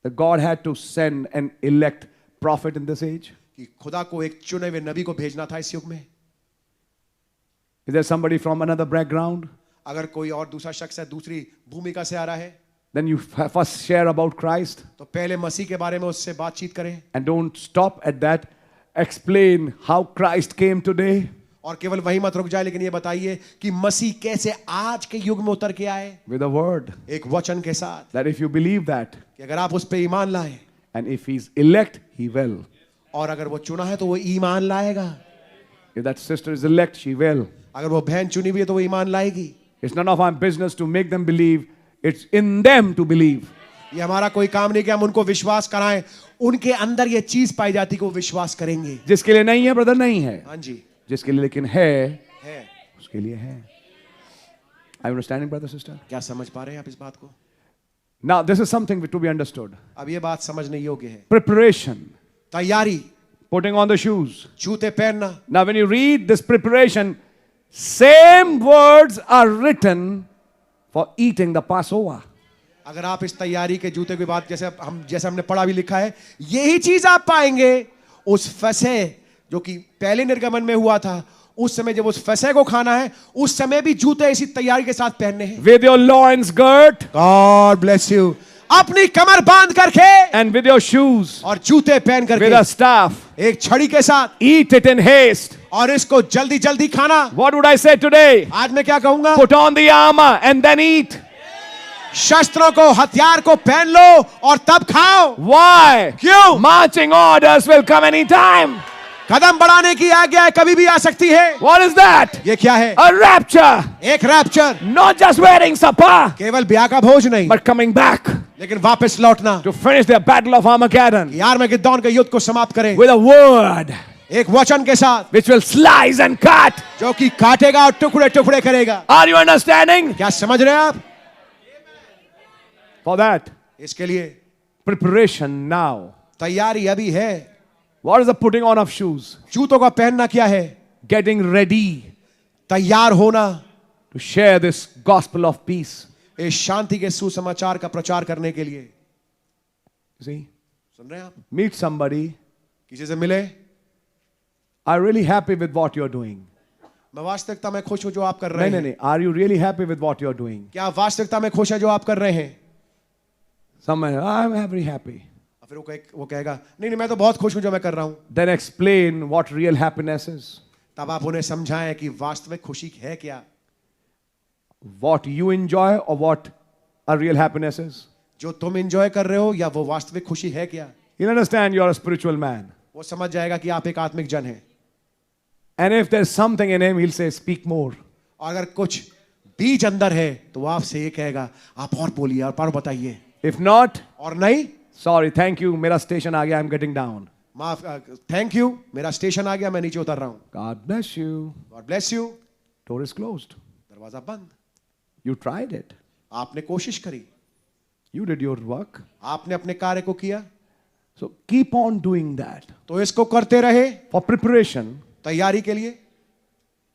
that God had to send an elect prophet in this age? कि खुदा को एक चुने हुए नबी को भेजना था इस युग में? Is there somebody from another background? अगर कोई और दूसरा शख्स है, दूसरी भूमिका से आ रहा है, Then you first share about Christ तो पहले मसीह के बारे में उससे बातचीत करें। and don't stop at that. Explain how Christ came today. और केवल वहीं मत रुक जाए, लेकिन ये बताइए कि मसीह कैसे आज के युग में उतर के आए, With a word एक वचन के साथ, that if you believe that कि अगर आप उस पे ईमान लाएं, and if he's elect, he will. और अगर वो चुना है तो वो ईमान लाएगा। If that sister is elect, she will. अगर वो बहन चुनी हुई है तो वो ईमान लाएगी। It's none of our business to make them believe. It's in them to believe. ये हमारा कोई काम नहीं कि हम उनको विश्वास कराएं, उनके अंदर ये चीज पाई जाती कि वो विश्वास करेंगे। जिसके लिए नहीं है ब्रदर नहीं है, हाँ जी, जिसके लिए लेकिन है है। उसके लिए है। Are you understanding, brother, sister? क्या समझ पा रहे हैं आप इस बात को? Now, this is something to be understood. अब ये बात समझने योग्य है। Preparation, तैयारी, putting on the shoes. जूते पहनना। Now, when you read this preparation, same words are written for eating the Passover. अगर आप इस तैयारी के जूते की बात जैसे हमने पढ़ा भी लिखा है, यही चीज आप पाएंगे उस फसह जो कि पहले निर्गमन में हुआ था। उस समय जब उस फसह को खाना है, उस समय भी जूते इसी तैयारी के साथ पहनने हैं। With your loins girt, God bless you, अपनी कमर बांध करके, and with your shoes, और जूते पहन करके, with a staff, एक छड़ी के साथ, eat it in haste. और इसको जल्दी जल्दी खाना। What would I say today? आज मैं क्या कहूंगा? Put on the armor and then eat. शस्त्रों को, हथियार को पहन लो और तब खाओ। Why? क्यों? Marching orders will come anytime. कदम बढ़ाने की आज्ञा कभी भी आ सकती है। What is that? ये क्या है? A rapture. एक rapture, Not just wearing supper, केवल ब्याह का भोज नहीं, but coming back लेकिन वापस लौटना, to finish their battle of Armageddon यार में गिद्दौन के युद्ध को समाप्त करें with a word एक वचन के साथ, which will slice and cut. जो कि काटेगा और टुकड़े टुकड़े करेगा। Are you understanding? क्या समझ रहे हैं आप? For that, इसके लिए preparation now. तैयारी अभी है। What is the putting on of shoes? जूतों का पहनना क्या है? Getting ready तैयार होना, to share this gospel of peace. इस शांति के सुसमाचार का प्रचार करने के लिए। You see? सुन रहे हैं आप? Meet somebody. किसी से मिले, Are you really happy with what you're doing? मैं वास्तविकता में खुश हूं जो आप कर रहे हैं। नहीं. Are you really happy with what you're doing? क्या आप वास्तविकता में खुश है जो आप कर रहे हैं? Someone, I'm very happy. फिर वो कहेगा नहीं मैं तो बहुत खुश हूं जो मैं कर रहा हूं। Then explain what real happiness is. तब आप उन्हें समझाएं कि वास्तविक खुशी है क्या। What you enjoy or what a real happiness is. जो तुम एंजॉय कर रहे हो या वो वास्तविक खुशी है क्या। He'll understand you're a spiritual man. वो समझ जाएगा कि आप एक आत्मिक जन हैं। And if there's something in him, he'll say, speak more. और अगर कुछ बीज अंदर है तो वो आपसे ये कहेगा आप और बोलिए और बताइए। If not, और नहीं, sorry, thank you, मेरा स्टेशन आ गया, I'm getting down. माफ, थैंक यू, मेरा स्टेशन आ गया, मैं नीचे उतर रहा हूं। God bless you. God bless you. Door is closed. दरवाजा बंद। You tried it. आपने कोशिश करी, You did your work. आपने अपने कार्य को किया, So keep on doing that. तो इसको करते रहे। For preparation, तैयारी के लिए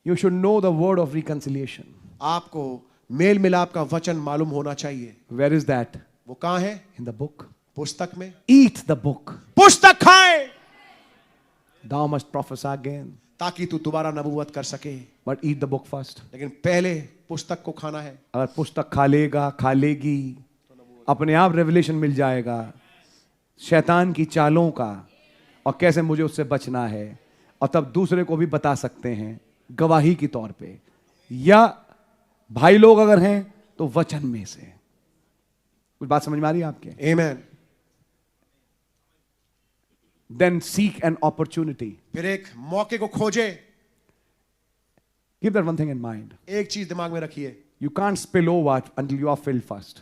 you should know the word of reconciliation. आपको मेल मिलाप का वचन मालूम होना चाहिए। Where is that? वो कहां है? In the book. पुस्तक में। Eat the book. पुस्तक खाए Thou must prophesy again. ताकि तू दोबारा नबूवत कर सके, But eat the book first. लेकिन पहले पुस्तक को खाना है। अगर पुस्तक खा लेगा, खा लेगी, अपने आप रेवलेशन मिल जाएगा शैतान की चालों का और कैसे मुझे उससे बचना है, और तब दूसरे को भी बता सकते हैं गवाही के तौर पे, या भाई लोग अगर हैं तो वचन में से। कुछ बात समझ में आ रही है आपके? आमेन। Then seek an opportunity. फिर एक मौके को खोजे। Keep that one thing in mind. एक चीज दिमाग में रखिए, You can't spill over until you are filled first.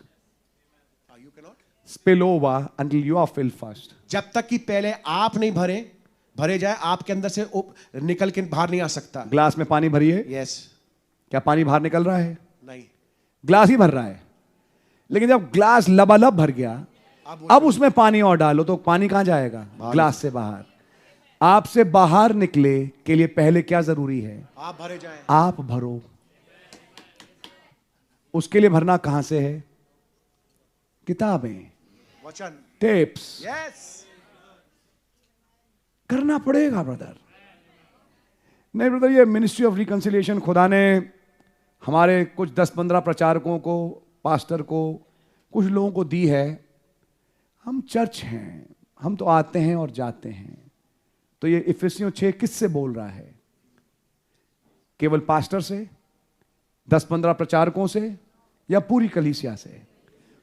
you cannot, Spill over until you are filled first. जब तक कि पहले आप नहीं भरे जाए, आपके अंदर से निकल के बाहर नहीं आ सकता। ग्लास में पानी भरिए, यस, क्या पानी बाहर निकल रहा है? नहीं, ग्लास ही भर रहा है। लेकिन जब ग्लास लबालब भर गया, अब उसमें पानी और डालो तो पानी कहां जाएगा? ग्लास से बाहर। आपसे बाहर निकले के लिए पहले क्या जरूरी है? आप भरे जाएं। आप भरो। उसके लिए भरना कहां से है? किताबें, वचन, टेप्स, यस, करना पड़ेगा ब्रदर। नहीं ब्रदर, ये मिनिस्ट्री ऑफ रिकंसिलिएशन खुदा ने हमारे कुछ 10-15 प्रचारकों को, पास्टर को, कुछ लोगों को दी है। हम चर्च हैं, हम तो आते हैं और जाते हैं। तो ये इफिसियों 6 किससे बोल रहा है? केवल पास्टर से, 10-15 प्रचारकों से, या पूरी कलीसिया से?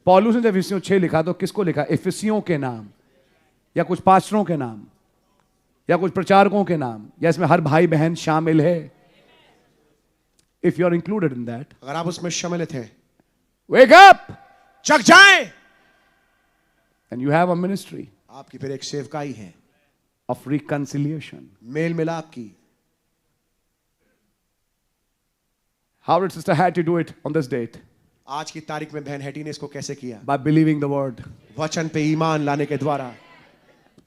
पौलुस ने जब इफिसियों 6 लिखा तो किसको लिखा? इफिसियों के नाम, या कुछ पास्टरों के नाम, या कुछ प्रचारकों के नाम, या इसमें हर भाई बहन शामिल है? If you are included in that, अगर आप उसमें सम्मिलित हैं, वेक अप, जग जाएं, and you have a ministry आपकी फिर एक सेवकाई है ऑफ रिकंसिलिएशन। मेल मिलाप की। How did Sister Hattie do it on this date? आज की तारीख में बहन हैटी ने इसको कैसे किया? By believing the word. वचन पे ईमान लाने के द्वारा।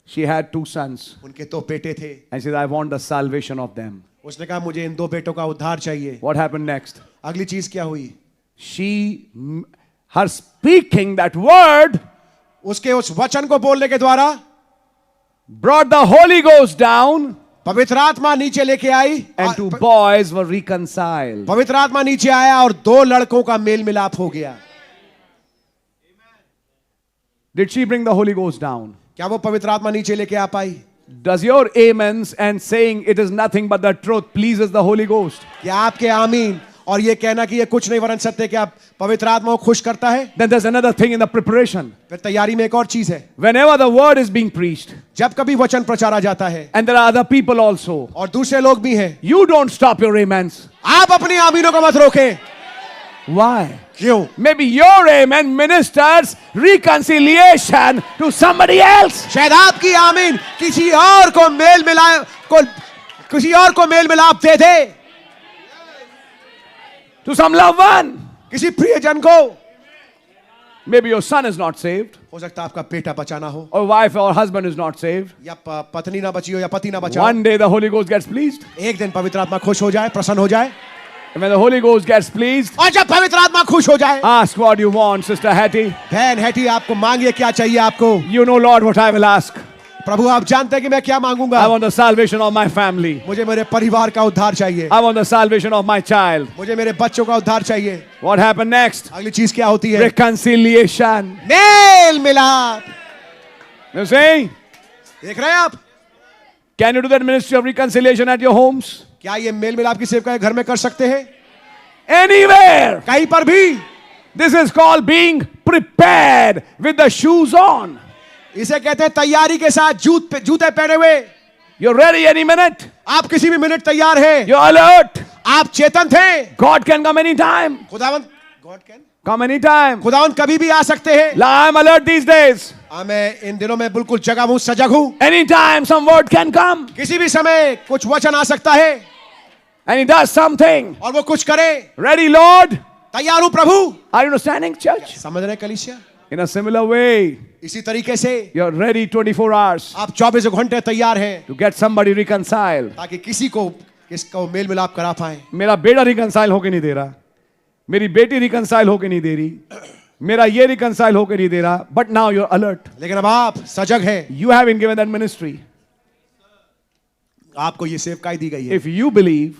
She had 2 sons. उनके 2 बेटे थे। And she said, I want the salvation of them. उसने कहा मुझे इन 2 बेटों का उद्धार चाहिए। What happened next? अगली चीज क्या हुई? Her speaking that word उसके उस वचन को बोलने के द्वारा brought the Holy Ghost down, पवित्र आत्मा नीचे लेके आई and 2 boys were reconciled. पवित्र आत्मा नीचे आया और 2 लड़कों का मेल मिलाप हो गया। Did she bring the Holy Ghost down? क्या वो पवित्र आत्मा नीचे लेके आ पाई? Does your amens and saying it is nothing but the truth pleases the Holy Ghost? क्या आपके आमीन और ये कहना कि ये कुछ नहीं वरन सत्य क्या पवित्र आत्मा को खुश करता है? Then there's another thing in the preparation. फिर तैयारी में एक और चीज है। Whenever the word is being preached, जब कभी वचन प्रचारा जाता है and there are other people also, और दूसरे लोग भी हैं, you don't stop your amens. आप अपनी आमीनों को मत रोकें। Why? क्यों? Maybe your amen ministers reconciliation to somebody else. शायद आपकी आमीन किसी और को मेल मिलाप दे दे, To some loved one. किसी प्रियजन को। Maybe your son is not saved, हो सकता है आपका बेटा बचाना हो, or wife or husband is not saved. या पत्नी ना बची हो या पति ना बचा हो। One day the Holy Ghost gets pleased. एक दिन पवित्र आत्मा खुश हो जाए, प्रसन्न हो जाए। And when the Holy Ghost gets pleased, और जब पवित्र आत्मा खुश हो जाए, ask what you want, Sister Hattie. बहन हैटी आपको मांगिए क्या चाहिए आपको। You know, Lord, what I will ask. प्रभु आप जानते हैं कि मैं क्या मांगूंगा। I want the salvation of my family. मुझे मेरे परिवार का उद्धार चाहिए। I want the salvation of my child. मुझे मेरे बच्चों का उद्धार चाहिए। What happened next? अगली चीज क्या होती है? Reconciliation. मेल मिलाप। You see? देख रहे हैं आप? Can you do that ministry of reconciliation at your homes? क्या ये मेल मिलाप की सेवकाई घर में कर सकते हैं? Anywhere. कहीं पर भी। This is called being prepared with the shoes on. इसे कहते हैं तैयारी के साथ जूते पहने हुए। You're ready any minute. आप किसी भी मिनट तैयार हैं। You're alert. आप चेतन थे। God can come anytime. खुदावंत God can Come anytime. खुदावंत कभी भी आ सकते हैं। I'm alert these days. मैं इन दिनों में बिल्कुल जगह हूं, सजग हूं। Anytime some word can come. किसी भी समय कुछ वचन आ सकता है। And he does something. और वो कुछ करे। Ready, Lord? तैयार हूं प्रभु। Are you understanding, church? समझ रहे कलीसिया? In a similar way, इसी तरीके से you're ready 24 hours आप 24 घंटे तैयार हैं to get somebody reconciled. ताकि किसको मेल मिलाप करा पाए। मेरा बेटा reconcile होके नहीं दे रहा, मेरी बेटी reconcile होके नहीं दे रही, मेरा ये reconcile होके नहीं दे रहा, but now you're alert. लेकिन अब आप सजग हैं। You have been given that ministry. आपको ये सेवकाई दी गई है। If you believe,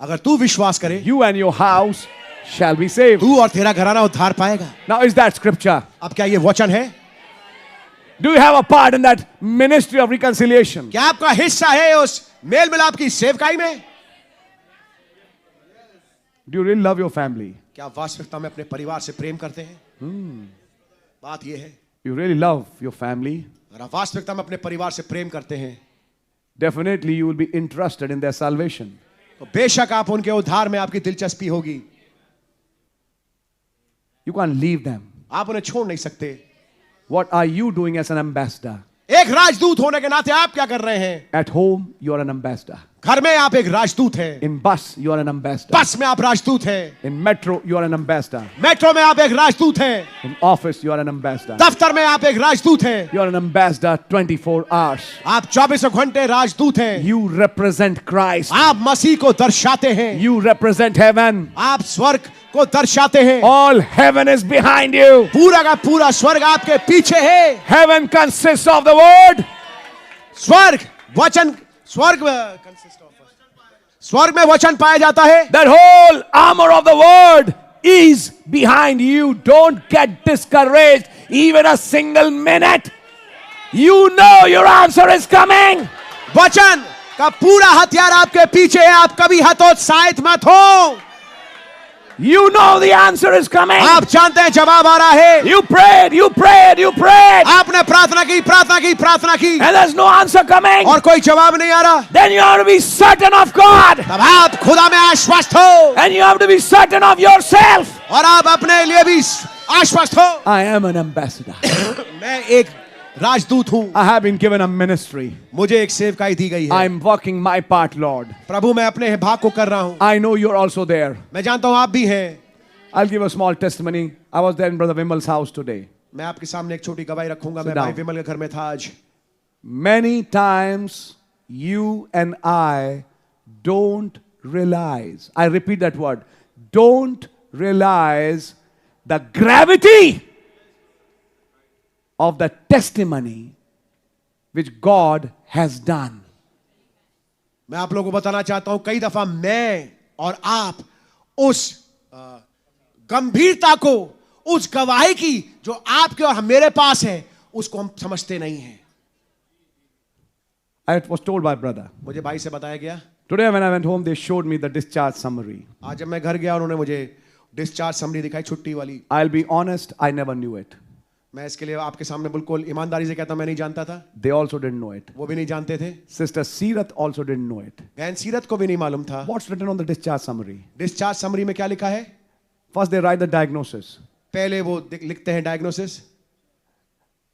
अगर तू विश्वास करे, you and your house shall be saved. तू और तेरा घराना उद्धार पाएगा। Now, is that scripture? अब क्या ये वचन है? Do you have a part in that ministry of reconciliation? क्या आपका हिस्सा है उस मेल मिलाप की सेवकाई में? Do you really love your family? क्या वास्तविकता में अपने परिवार से प्रेम करते हैं? बात ये है, You really love your family? अगर आप वास्तविकता में अपने परिवार से प्रेम करते हैं, Definitely you will be interested in their salvation. तो बेशक आप उनके उद्धार में आपकी दिलचस्पी होगी। You can't leave them. आप उन्हें छोड़ नहीं सकते। What are you doing as an ambassador? एक राजदूत होने के नाते आप क्या कर रहे हैं? At home, you are an ambassador. घर में आप एक राजदूत हैं। In bus, you are an ambassador. बस में आप राजदूत हैं। In metro, you are an ambassador. Metro में आप एक राजदूत हैं। In office, you are an ambassador. दफ्तर में आप एक राजदूत हैं। You are an ambassador 24 hours. आप 24 घंटे राजदूत हैं। You represent Christ. आप मसीह को दर्शाते हैं। You represent heaven. आप स्वर्ग को दर्शाते हैं। All heaven is behind you. पूरा का पूरा स्वर्ग आपके पीछे है। Heaven consists of the word. स्वर्ग वचन स्वर्ग में वचन पाया जाता है। That whole armor of the word is behind you. Don't get discouraged even a single minute. You know your answer is coming. वचन का पूरा हथियार आपके पीछे है। आप कभी हतोत्साहित मत हो। You know the answer is coming. आप जानते हैं जवाब आ रहा है। You prayed, you prayed, you prayed. आपने प्रार्थना की And there's no answer coming. और कोई जवाब नहीं आ रहा। Then you have to be certain of God. तब आप खुदा में आश्वस्त हो। And you have to be certain of yourself. और आप अपने लिए भी आश्वस्त हो। I am an ambassador. मैं एक राजदूत हूं। I have been given a ministry. मुझे एक सेवकाई दी गई है। I'm working my part, Lord. प्रभु मैं अपने भाग को कर रहा हूं। I know you're also there. मैं जानता हूं आप भी हैं। I'll give a small testimony. I was there in Brother Vimal's house today. मैं आपके सामने एक छोटी गवाही रखूंगा। मैं down. भाई विमल के घर में था आज। Many times you and I don't realize, I repeat that word, don't realize the gravity of the testimony which God has done. मैं आप लोगों को बताना चाहता हूं, कई दफा मैं और आप उस गंभीरता को, उस गवाही की जो आपके और मेरे पास है, उसको हम समझते नहीं हैं। It was told by brother. मुझे भाई से बताया गया। Today when I went home, they showed me the discharge summary. आज जब मैं घर गया उन्होंने मुझे डिस्चार्ज समरी दिखाई, छुट्टी वाली। I'll be honest, I never knew it. मैं इसके लिए आपके सामने बिल्कुल ईमानदारी से कहता हूं, मैं नहीं जानता था। They also didn't know it. वो भी नहीं जानते थे। Sister Seerath also didn't know it. बहन सीरत को भी नहीं मालूम था। What's written on the discharge summary? Discharge summary में क्या लिखा है? First they write the diagnosis. पहले वो लिखते हैं diagnosis.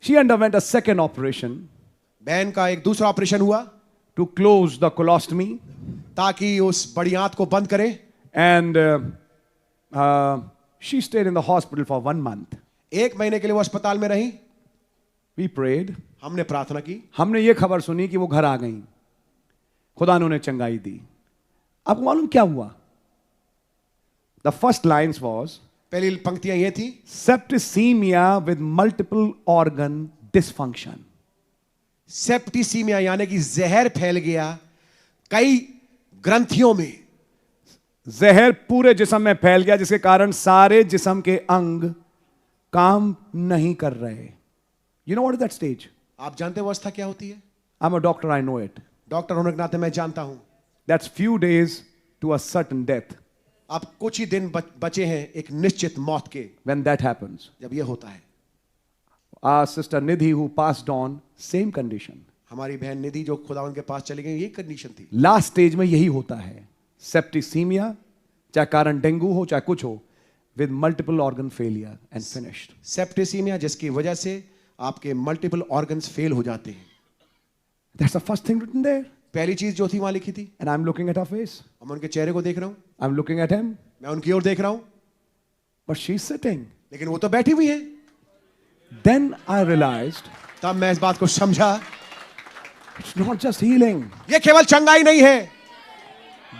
She underwent a second operation बहन का एक दूसरा ऑपरेशन हुआ to close the colostomy, ताकि उस बड़ी आंत को बंद करे। and she stayed in the hospital for 1 month. एक महीने के लिए वो अस्पताल में रही। We prayed. हमने प्रार्थना की। हमने ये खबर सुनी कि वो घर आ गई, खुदा ने उन्हें चंगाई दी। आपको मालूम क्या हुआ? The first lines was पहली पंक्तियां ये थी, septicemia with multiple organ dysfunction. Septicaemia यानी कि जहर फैल गया कई ग्रंथियों में। जहर पूरे जिस्म में फैल गया, जिसके कारण सारे जिस्म के अंग काम नहीं कर रहे। You know what is that stage? आप जानते हो अवस्था क्या होती है? I'm a doctor, I know it. Doctor होने के नाते मैं जानता हूं। That's few days to a certain death. अब कुछ ही दिन बचे हैं एक निश्चित मौत के। When that happens, जब ये होता है, our sister Nidhi who passed on, same condition. हमारी बहन निधि जो खुदावन के पास चली गई, ये कंडीशन थी। लास्ट स्टेज में यही होता है, सेप्टिसीमिया, चाहे कारण डेंगू हो चाहे कुछ हो, with multiple organ failure and finished. Septicaemia जिसकी वजह से आपके मल्टीपल ऑर्गन्स फेल हो जाते हैं। That's the first thing written there. पहली चीज जो थी वहां लिखी थी। And I'm looking at her face. मैं उनके चेहरे को देख रहा हूं, I'm looking at him. मैं उनकी ओर देख रहा हूं, But she's sitting. लेकिन वो तो बैठी हुई है। Then I realized तब मैं इस बात को समझा, it's not just healing. ये केवल चंगाई नहीं है।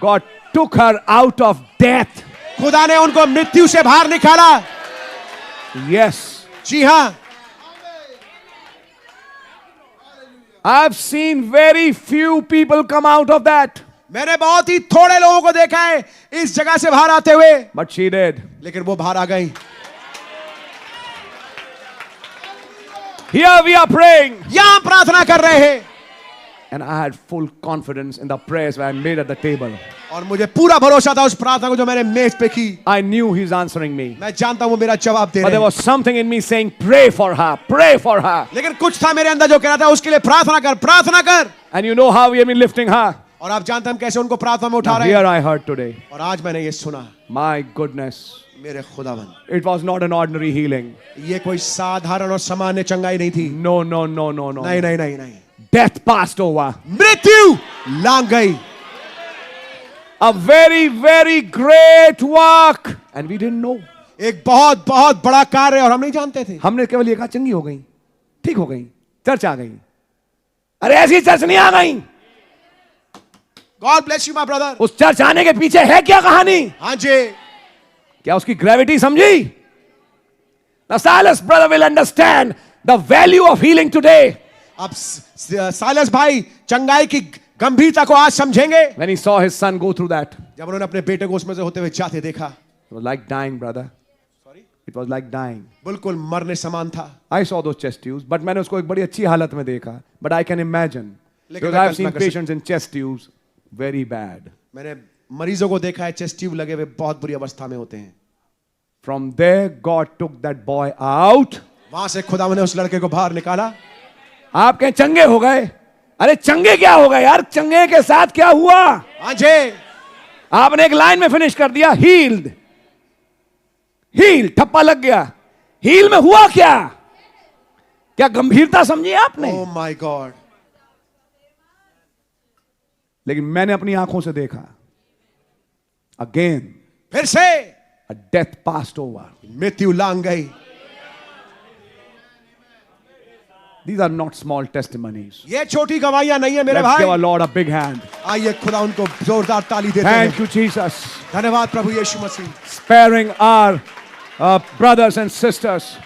God took her out of death. खुदा ने उनको मृत्यु से बाहर निकाला। Yes. जी हां, I've seen very few people come out of that. मैंने बहुत ही थोड़े लोगों को देखा है इस जगह से बाहर आते हुए, But she did. लेकिन वो बाहर आ गई। Here we are praying. यहां प्रार्थना कर रहे हैं, And I had full confidence in the prayers I made at the table. और मुझे पूरा भरोसा था उस प्रार्थना को जो मैंने मेज पे की। I knew he's answering me. मैं जानता हूं वो मेरा जवाब दे But रहे there हैं, was something in me saying, pray for her, pray for her. लेकिन कुछ था मेरे अंदर जो कह रहा था उसके लिए प्रार्थना कर, प्रार्थना कर। And you know how we have been lifting her. और आप जानते हैं हम कैसे उनको प्रार्थना में उठा Now, रहे हैं। here I heard today. और आज मैंने ये सुना, My goodness. मेरे खुदावन, It was not an ordinary healing. ये कोई साधारण और सामान्य चंगाई नहीं थी। No, no, no, no, no. नहीं नहीं नहीं नहीं, Death passed over. मृत्यु लांग गई। A very, very great work. And we didn't know. एक बहुत बहुत बड़ा कार्य और हम नहीं जानते थे। हमने केवल ये कहा चंगी हो गई, ठीक हो गई, चर्च आ गई। अरे ऐसी चर्च नहीं आ गई। God bless you my brother. उस चर्च आने के पीछे है क्या कहानी? हाँ जी, क्या उसकी ग्रेविटी समझी? Now Silas brother will understand the value of healing today. अब साइलस भाई चंगाई की गंभीरता को आज समझेंगे। When he saw his son go through that, जब उन्होंने अपने बेटे को उसमें से होते हुए जाते देखा, it was like dying, brother. It was like dying. बिल्कुल मरने समान था। I saw those chest tubes, but मैंने उसको एक बड़ी अच्छी हालत में देखा. But I can imagine, लेकिन because मैं I have कल्पना seen कर सकता- patients in chest tubes, very bad. मैंने मरीजों को देखा है चेस्ट ट्यूब लगे हुए बहुत बुरी अवस्था में होते हैं। From there, God took that boy out. वहां से खुदा ने उस लड़के को बाहर निकाला। आप कहें चंगे हो गए? अरे चंगे क्या हो गए यार? चंगे के साथ क्या हुआ? हाँ जी, आपने एक लाइन में फिनिश कर दिया, हील्ड। हील ठप्पा लग गया। हील में हुआ क्या? क्या गंभीरता समझी आपने? Oh my God. लेकिन मैंने अपनी आंखों से देखा, अगेन, फिर से A death passed over. मृत्यु लांग गई। These are not small testimonies. ये छोटी गवाहियां नहीं है मेरे Let's give भाई। our Lord a big hand. आइए खुदा उनको जोरदार ताली देते Thank हैं। you, Jesus. धन्यवाद प्रभु यीशु मसीह। Sparing our brothers and sisters.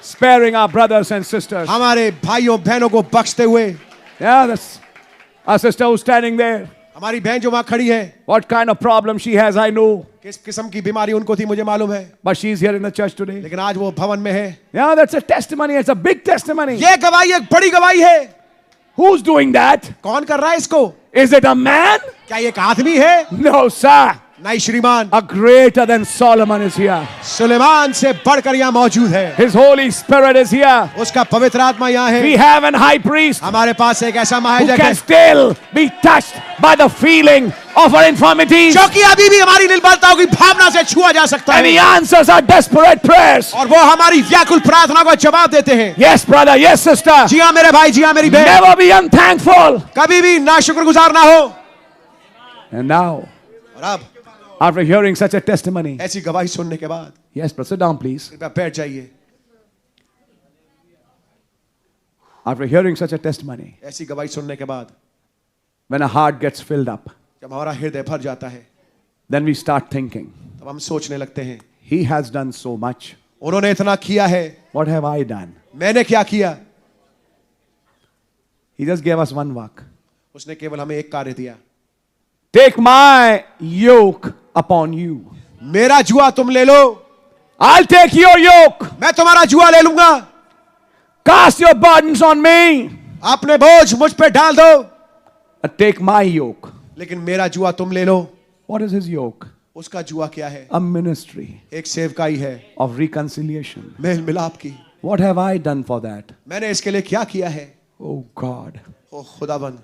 Sparing our brothers and sisters. हमारे भाइयों बहनों को बख्शते हुए। Yeah, that's our sister who's standing there. हमारी बहन जो वहां खड़ी है, What kind of problem she has, I know. किस किस्म की बीमारी उनको थी मुझे मालूम है, But she's here in the church today. लेकिन आज वो भवन में है। Yeah, that's a testimony. It's a big testimony. ये गवाही एक बड़ी गवाही है। Who's doing that? कौन कर रहा है इसको? Is it a man? क्या ये एक आदमी है? No, sir. नहीं श्रीमान, A greater than Solomon is here. Suleman से बढ़कर यहाँ मौजूद है। His Holy Spirit is here. उसका पवित्र आत्मा यहाँ है। We have an high priest हमारे पास एक ऐसा who महायाजक can है still be touched by the feeling of our infirmities. जो कि अभी भी हमारी निर्बलताओं की भावना से छुआ जा सकता And है, he answers our desperate prayers. और वो हमारी व्याकुल प्रार्थना को जवाब देते हैं। Yes, brother. Yes, sister. जी हाँ मेरे भाई, जी हाँ मेरी बहन, Never be unthankful. कभी भी ना शुक्रगुजार ना हो। And now, और अब after hearing such a testimony, ऐसी गवाही सुनने के बाद yes, brother, sit down, please. कृपया बैठ जाइए। After hearing such a testimony, ऐसी गवाही सुनने के बाद when a heart gets filled up, जब हमारा हृदय भर जाता है, then we start thinking, तब हम सोचने लगते हैं, he has done so much. उन्होंने इतना किया है, What have I done? मैंने क्या किया? He just gave us one work. उसने केवल हमें एक कार्य दिया, Take my yoke upon you. मेरा जुआ तुम ले लो, I'll take your yoke. मैं तुम्हारा जुआ ले लूंगा। Cast your burdens on me. अपने बोझ मुझ पे डाल दो, Take my yoke. लेकिन मेरा जुआ तुम ले लो। What is his yoke? उसका जुआ क्या है? A ministry एक सेवकाई है, of reconciliation. मेल मिलाप की। What have I done for that? मैंने इसके लिए क्या किया है? Oh God. ओ खुदावन,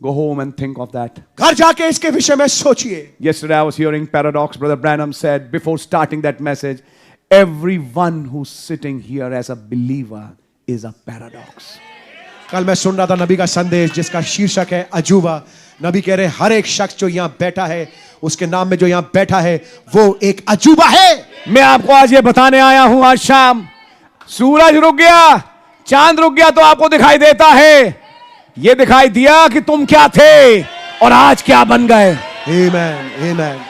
Go home and think of that. घर जाके इसके विषय में सोचिए। Yesterday I was hearing Paradox. Brother Branham said before starting that message, everyone who's sitting here as a believer is a paradox. कल मैं सुन रहा था नबी का संदेश जिसका शीर्षक है अजूबा। नबी कह रहे हर एक शख्स जो यहाँ बैठा है, उसके नाम में जो यहाँ बैठा है, वो एक अजूबा है। मैं आपको आज ये बताने आया हूं, आज शाम सूरज रुक गया, चांद रुक गया तो आपको दिखाई देता है। ये दिखाई दिया कि तुम क्या थे और आज क्या बन गए। Amen, amen.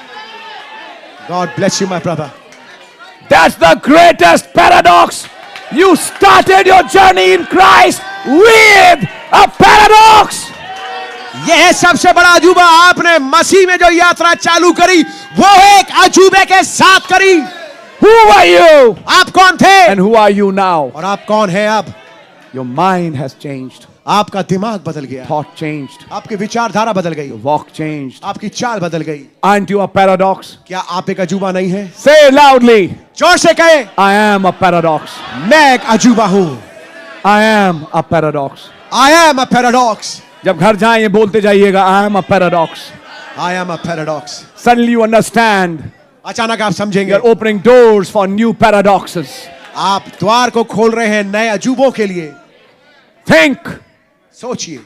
God bless you, my brother. That's the greatest paradox. You started your journey in Christ with a paradox. यह है सबसे बड़ा अजूबा। आपने मसीह में जो यात्रा चालू करी, वो एक अजूबे के साथ करी। Who were you? आप कौन थे? And who are you now? और आप कौन हैं अब? Your mind has changed. आपका दिमाग बदल गया, Thought changed. आपकी विचारधारा बदल गई, Walk changed. आपकी चाल बदल गई। Aren't you a paradox? क्या आप एक अजूबा नहीं है? Say it loudly. जोर से कहे, I am a paradox. मैं एक अजूबा हूं। I am a paradox. I am a paradox. जब घर जाएं ये बोलते जाइएगा, I am a paradox. I am a paradox. Suddenly you understand. अचानक आप समझेंगे, You're opening doors for new paradoxes. आप द्वार को खोल रहे हैं नए अजूबों के लिए। Think. सोचिए,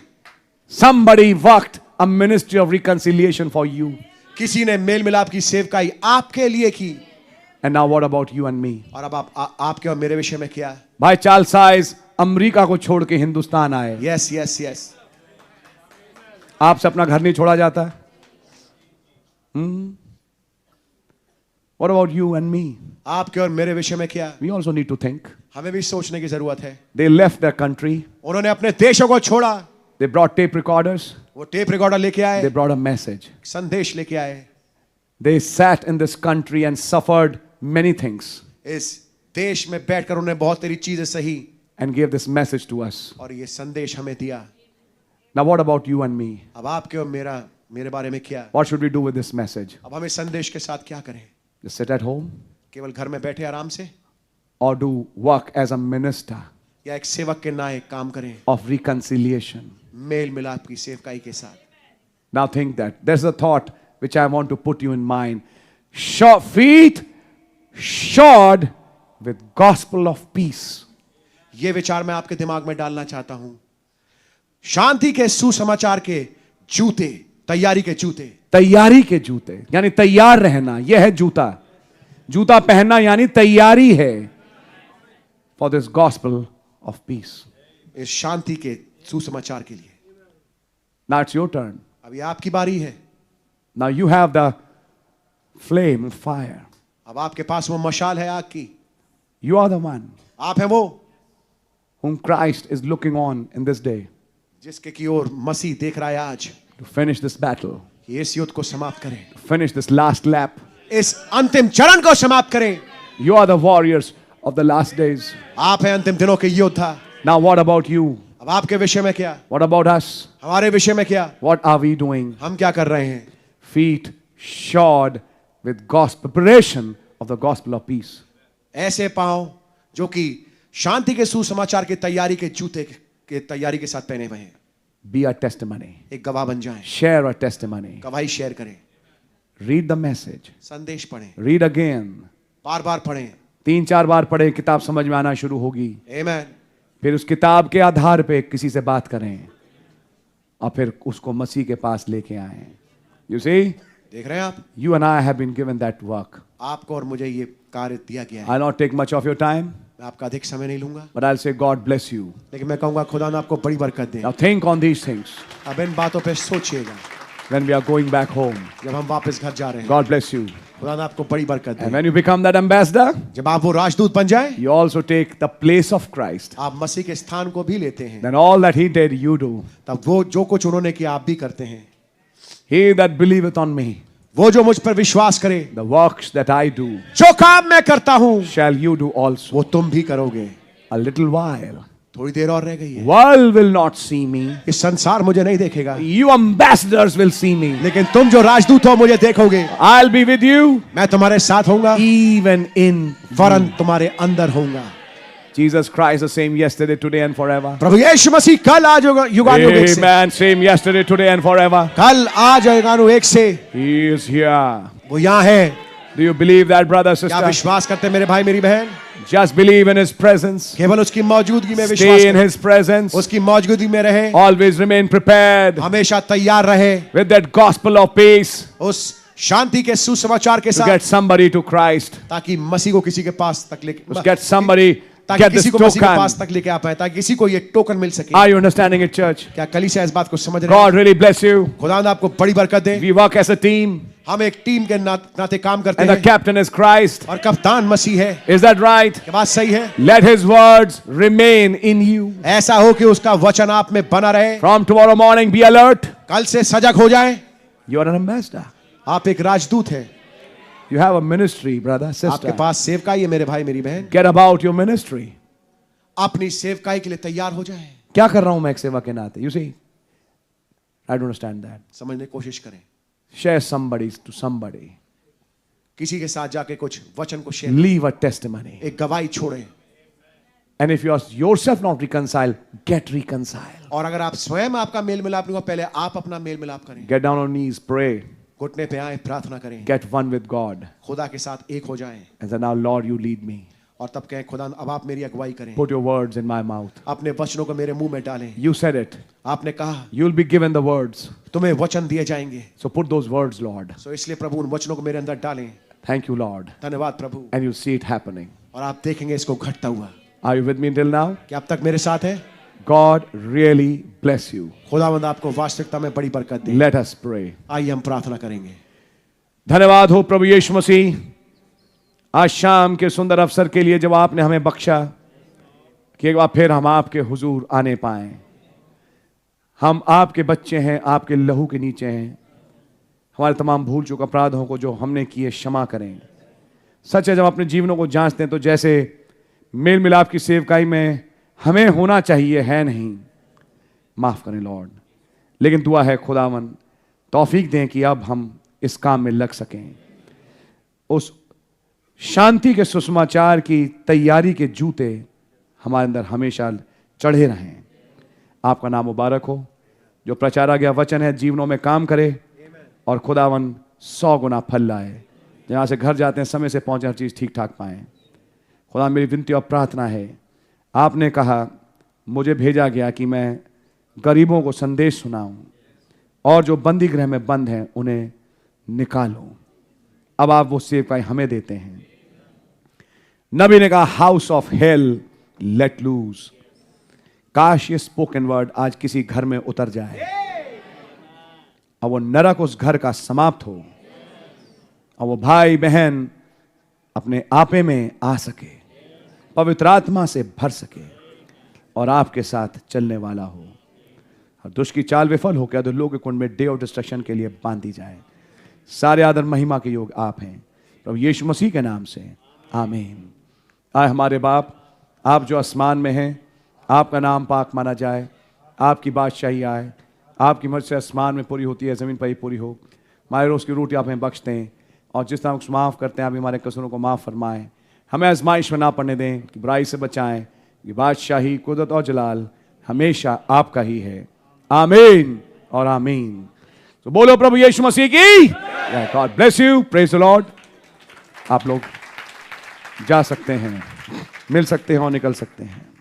Somebody worked a ministry of reconciliation for you. किसी ने मेल मिलाप की सेवकाई आपके लिए की, And now what about you and me? और अब आपके और मेरे विषय में क्या? भाई चार्ल्स साइज अमेरिका को छोड़ के हिंदुस्तान आए। Yes yes yes. आपसे अपना घर नहीं छोड़ा जाता। What about you and me? आपके और मेरे विषय में क्या? We also need to think. हमें भी सोचने की जरूरत है। They left their country. उन्होंने अपने देशों को छोड़ा, They brought tape recorders. वो टेप रिकॉर्डर लेके आए, They brought a message. संदेश लेके आए। They sat in this country and suffered many things इस देश में बैठकर उन्होंने बहुत सारी चीजें सही, and gave this message to us. और ये संदेश हमें दिया। Now what about you and me? अब आपके और मेरे बारे में क्या? What should we do with this message? अब हम इस संदेश के साथ क्या करें? Just sit at home केवल घर में बैठे आराम से, or do work as a minister या एक सेवक के नाते काम करें of reconciliation? मेल मिलाप की सेवकाई के साथ? Now think that. There's a thought which I want to put you in mind. Feet shod with gospel of peace. ये विचार मैं आपके दिमाग में डालना चाहता हूं। शांति के सुसमाचार के जूते, तैयारी के जूते। तैयारी के जूते, यानी तैयार रहना, यह है जूता। जूता पहनना यानी तैयारी है for this gospel of peace. इस शांति के सुसमाचार के लिए। Now it's your turn. अभी आपकी बारी है। Now you have the flame of fire. अब आपके पास वो मशाल है आग की। यू आर द वन आप हैं वो whom Christ is looking on in this day जिसके की ओर मसीह देख रहा है आज, to finish this battle, कि इस युद्ध को समाप्त करें, to finish this last lap. इस अंतिम चरण को समाप्त करें। You are the warriors of the last days. आप हैं अंतिम दिनों के योद्धा। Now what about you? अब आपके विषय में क्या? What about us? हमारे विषय में क्या? What are we doing? हम क्या कर रहे हैं? Feet shod with gospel preparation of the gospel of peace. ऐसे पांव जो कि शांति के सुसमाचार की तैयारी के जूते के तैयारी के साथ पहने हुए हैं। Be a testimony. एक गवाह बन जाएं। Share a testimony. गवाही शेयर करें। Read the message. संदेश पढ़ें। Read again. बार बार पढ़ें। 3-4 बार पढ़ें, किताब समझ में आना शुरू होगी। आमेन। फिर उस किताब के आधार पे किसी से बात करें और फिर उसको मसीह के पास लेके आए। You see? देख रहे हैं आप? You and I have been given that work. आपको और मुझे ये कार्य दिया गया है। I'll not take much of your time, मैं आपका अधिक समय नहीं लूंगा, but I'll say God bless you. लेकिन मैं कहूंगा खुदा ने आपको बड़ी बरकत दे। Now think on these things अब इन बातों पे सोचिएगा when we are going back home. जब हम वापस घर जा रहे हैं। God bless you. खुदा ने आपको बड़ी बरकत And they. when you become that ambassador, जब आप वो राजदूत बन जाए, you also take the place of Christ. आप मसीह के स्थान को भी लेते हैं। Then all that he did, you do. तब वो जो कुछ उन्होंने किया आप भी करते हैं। He that believeth on me, वो जो मुझ पर विश्वास करे, the works that I do, जो काम मैं करता हूं, shall you do also. वो तुम भी करोगे। A little while. थोड़ी देर और रह गई है। World will not see me. इस संसार मुझे नहीं देखेगा, You ambassadors will see me. लेकिन तुम जो राजदूत हो मुझे देखोगे। I'll be with you मैं तुम्हारे साथ होऊंगा, even in वरन तुम्हारे अंदर होऊंगा। Jesus Christ the same yesterday, today and forever. प्रभु यीशु मसीह कल आज युगानुयुग से, Amen. Same yesterday, today and forever. कल आज युगानुयुग से He is here. वो यहाँ है। Do you believe that, brother, क्या sister? विश्वास करते हैं मेरे भाई मेरी बहन? Just believe in His presence. केवल उसकी मौजूदगी में विश्वास Stay in करें, His presence. उसकी मौजूदगी में रहे, Always remain prepared हमेशा तैयार रहे with that gospel of peace उस शांति के सुसमाचार के to साथ, get somebody to Christ. ताकि मसीह को किसी के पास तक To get somebody, ताकि get this किसी को मसीह के पास token. तक लेके आ पाए, ताकि किसी को ये टोकन मिल सके। Are you understanding it, church? क्या कलीसिया इस बात को समझ रहे God हैं? really bless you. खुदा ने आपको बड़ी बरकत दे। We work as a team, हम एक टीम के नाते काम करते and the हैं captain is Christ. और कप्तान मसीह है। Is that right? क्या बात सही है? Let His words remain in you. ऐसा हो कि उसका वचन आप में बना रहे। From tomorrow morning, be alert. कल से सजग हो जाए। You are an ambassador. आप एक राजदूत हैं। You have a ministry, brother, आपके sister. पास सेवकाई है मेरे भाई मेरी बहन। Get about your ministry. अपनी सेवकाई के लिए तैयार हो जाए। क्या कर रहा हूं मैं एक सेवा के नाते? You see, I don't understand that. समझने की कोशिश करें। Share somebody to somebody. किसी के साथ जाके कुछ वचन को शेयर, Leave a testimony. एक गवाही छोड़ें। And if you are yourself not reconciled, get reconciled. और अगर आप स्वयं आपका मेल मिलाप नहीं हुआ, पहले आप अपना मेल मिलाप करें। Get down on knees, pray. घुटने पे आए, प्रार्थना करें, Get one with God. खुदा के साथ एक हो जाएं And say, now, Lord, you lead me. और तब कहें खुदा अब आप मेरी अगुवाई करें, Put your words in my mouth. अपने वचनों को मेरे मुंह में डालें। You said it. आपने कहा You'll be given the words. तुम्हें वचन दिए जाएंगे, So put those words, Lord. सो इसलिए प्रभु उन वचनों को मेरे अंदर डालें। Thank you, Lord. धन्यवाद प्रभु। And you'll see it happening. और आप देखेंगे इसको घटता हुआ। Are you with me until now? क्या अब तक मेरे साथ है? God really bless you. खुदावंद आपको वास्तविकता में बड़ी बरकत दे। Let us pray. आइए हम प्रार्थना करेंगे। धन्यवाद हो प्रभु यीशु मसीह, आज शाम के सुंदर अवसर के लिए जब आपने हमें बख्शा कि एक बार फिर हम आपके हुजूर आने पाए। हम आपके बच्चे हैं, आपके लहू के नीचे हैं। हमारे तमाम भूल चूक अपराधों को जो हमने किए क्षमा करें। सच है, जब अपने जीवनों को जांचते हैं तो जैसे मेल मिलाप की सेवकाई में हमें होना चाहिए है नहीं। माफ करें लॉर्ड, लेकिन दुआ है खुदावन तौफीक दें कि अब हम इस काम में लग सकें। उस शांति के सुसमाचार की तैयारी के जूते हमारे अंदर हमेशा चढ़े रहें। आपका नाम मुबारक हो। जो प्रचारा गया वचन है जीवनों में काम करे और खुदावन 100 गुना फल लाए। जहाँ से घर जाते हैं समय से पहुँचे, हर चीज़ ठीक ठाक पाएँ। खुदा मेरी विनती और प्रार्थना है, आपने कहा मुझे भेजा गया कि मैं गरीबों को संदेश सुनाऊं और जो बंदी गृह में बंद हैं उन्हें निकालो। अब आप वो सेवकाई हमें देते हैं। नबी ने कहा house of hell let loose. काश ये स्पोकन वर्ड आज किसी घर में उतर जाए और वो नरक उस घर का समाप्त हो और वो भाई बहन अपने आपे में आ सके, पवित्र आत्मा से भर सके और आपके साथ चलने वाला हो। और दुष्ट की चाल विफल हो, क्या तो लोग के कुंड में डे ऑफ डिस्ट्रक्शन के लिए बांधी जाए। सारे आदर महिमा के योग आप हैं प्रभु यीशु मसीह के नाम से, आमीन। आए हमारे बाप, आप जो आसमान में हैं, आपका नाम पाक माना जाए, आपकी बादशाही आए, आपकी मर्जी से आसमान में पूरी होती है, ज़मीन पर ही पूरी हो। हमारे रोज़ की रोटी आप हमें बख्श दें और जिस तरह माफ़ करते हैं आप हमारे कसूरों को माफ़ फरमाएं। हमें आजमाइश में ना पड़ने दें कि बुराई से बचाएं। ये बादशाही, कुदरत और जलाल हमेशा आपका ही है, आमीन और आमीन। तो बोलो प्रभु यीशु मसीह की। God bless you, praise the Lord. आप लोग जा सकते हैं, मिल सकते हैं और निकल सकते हैं।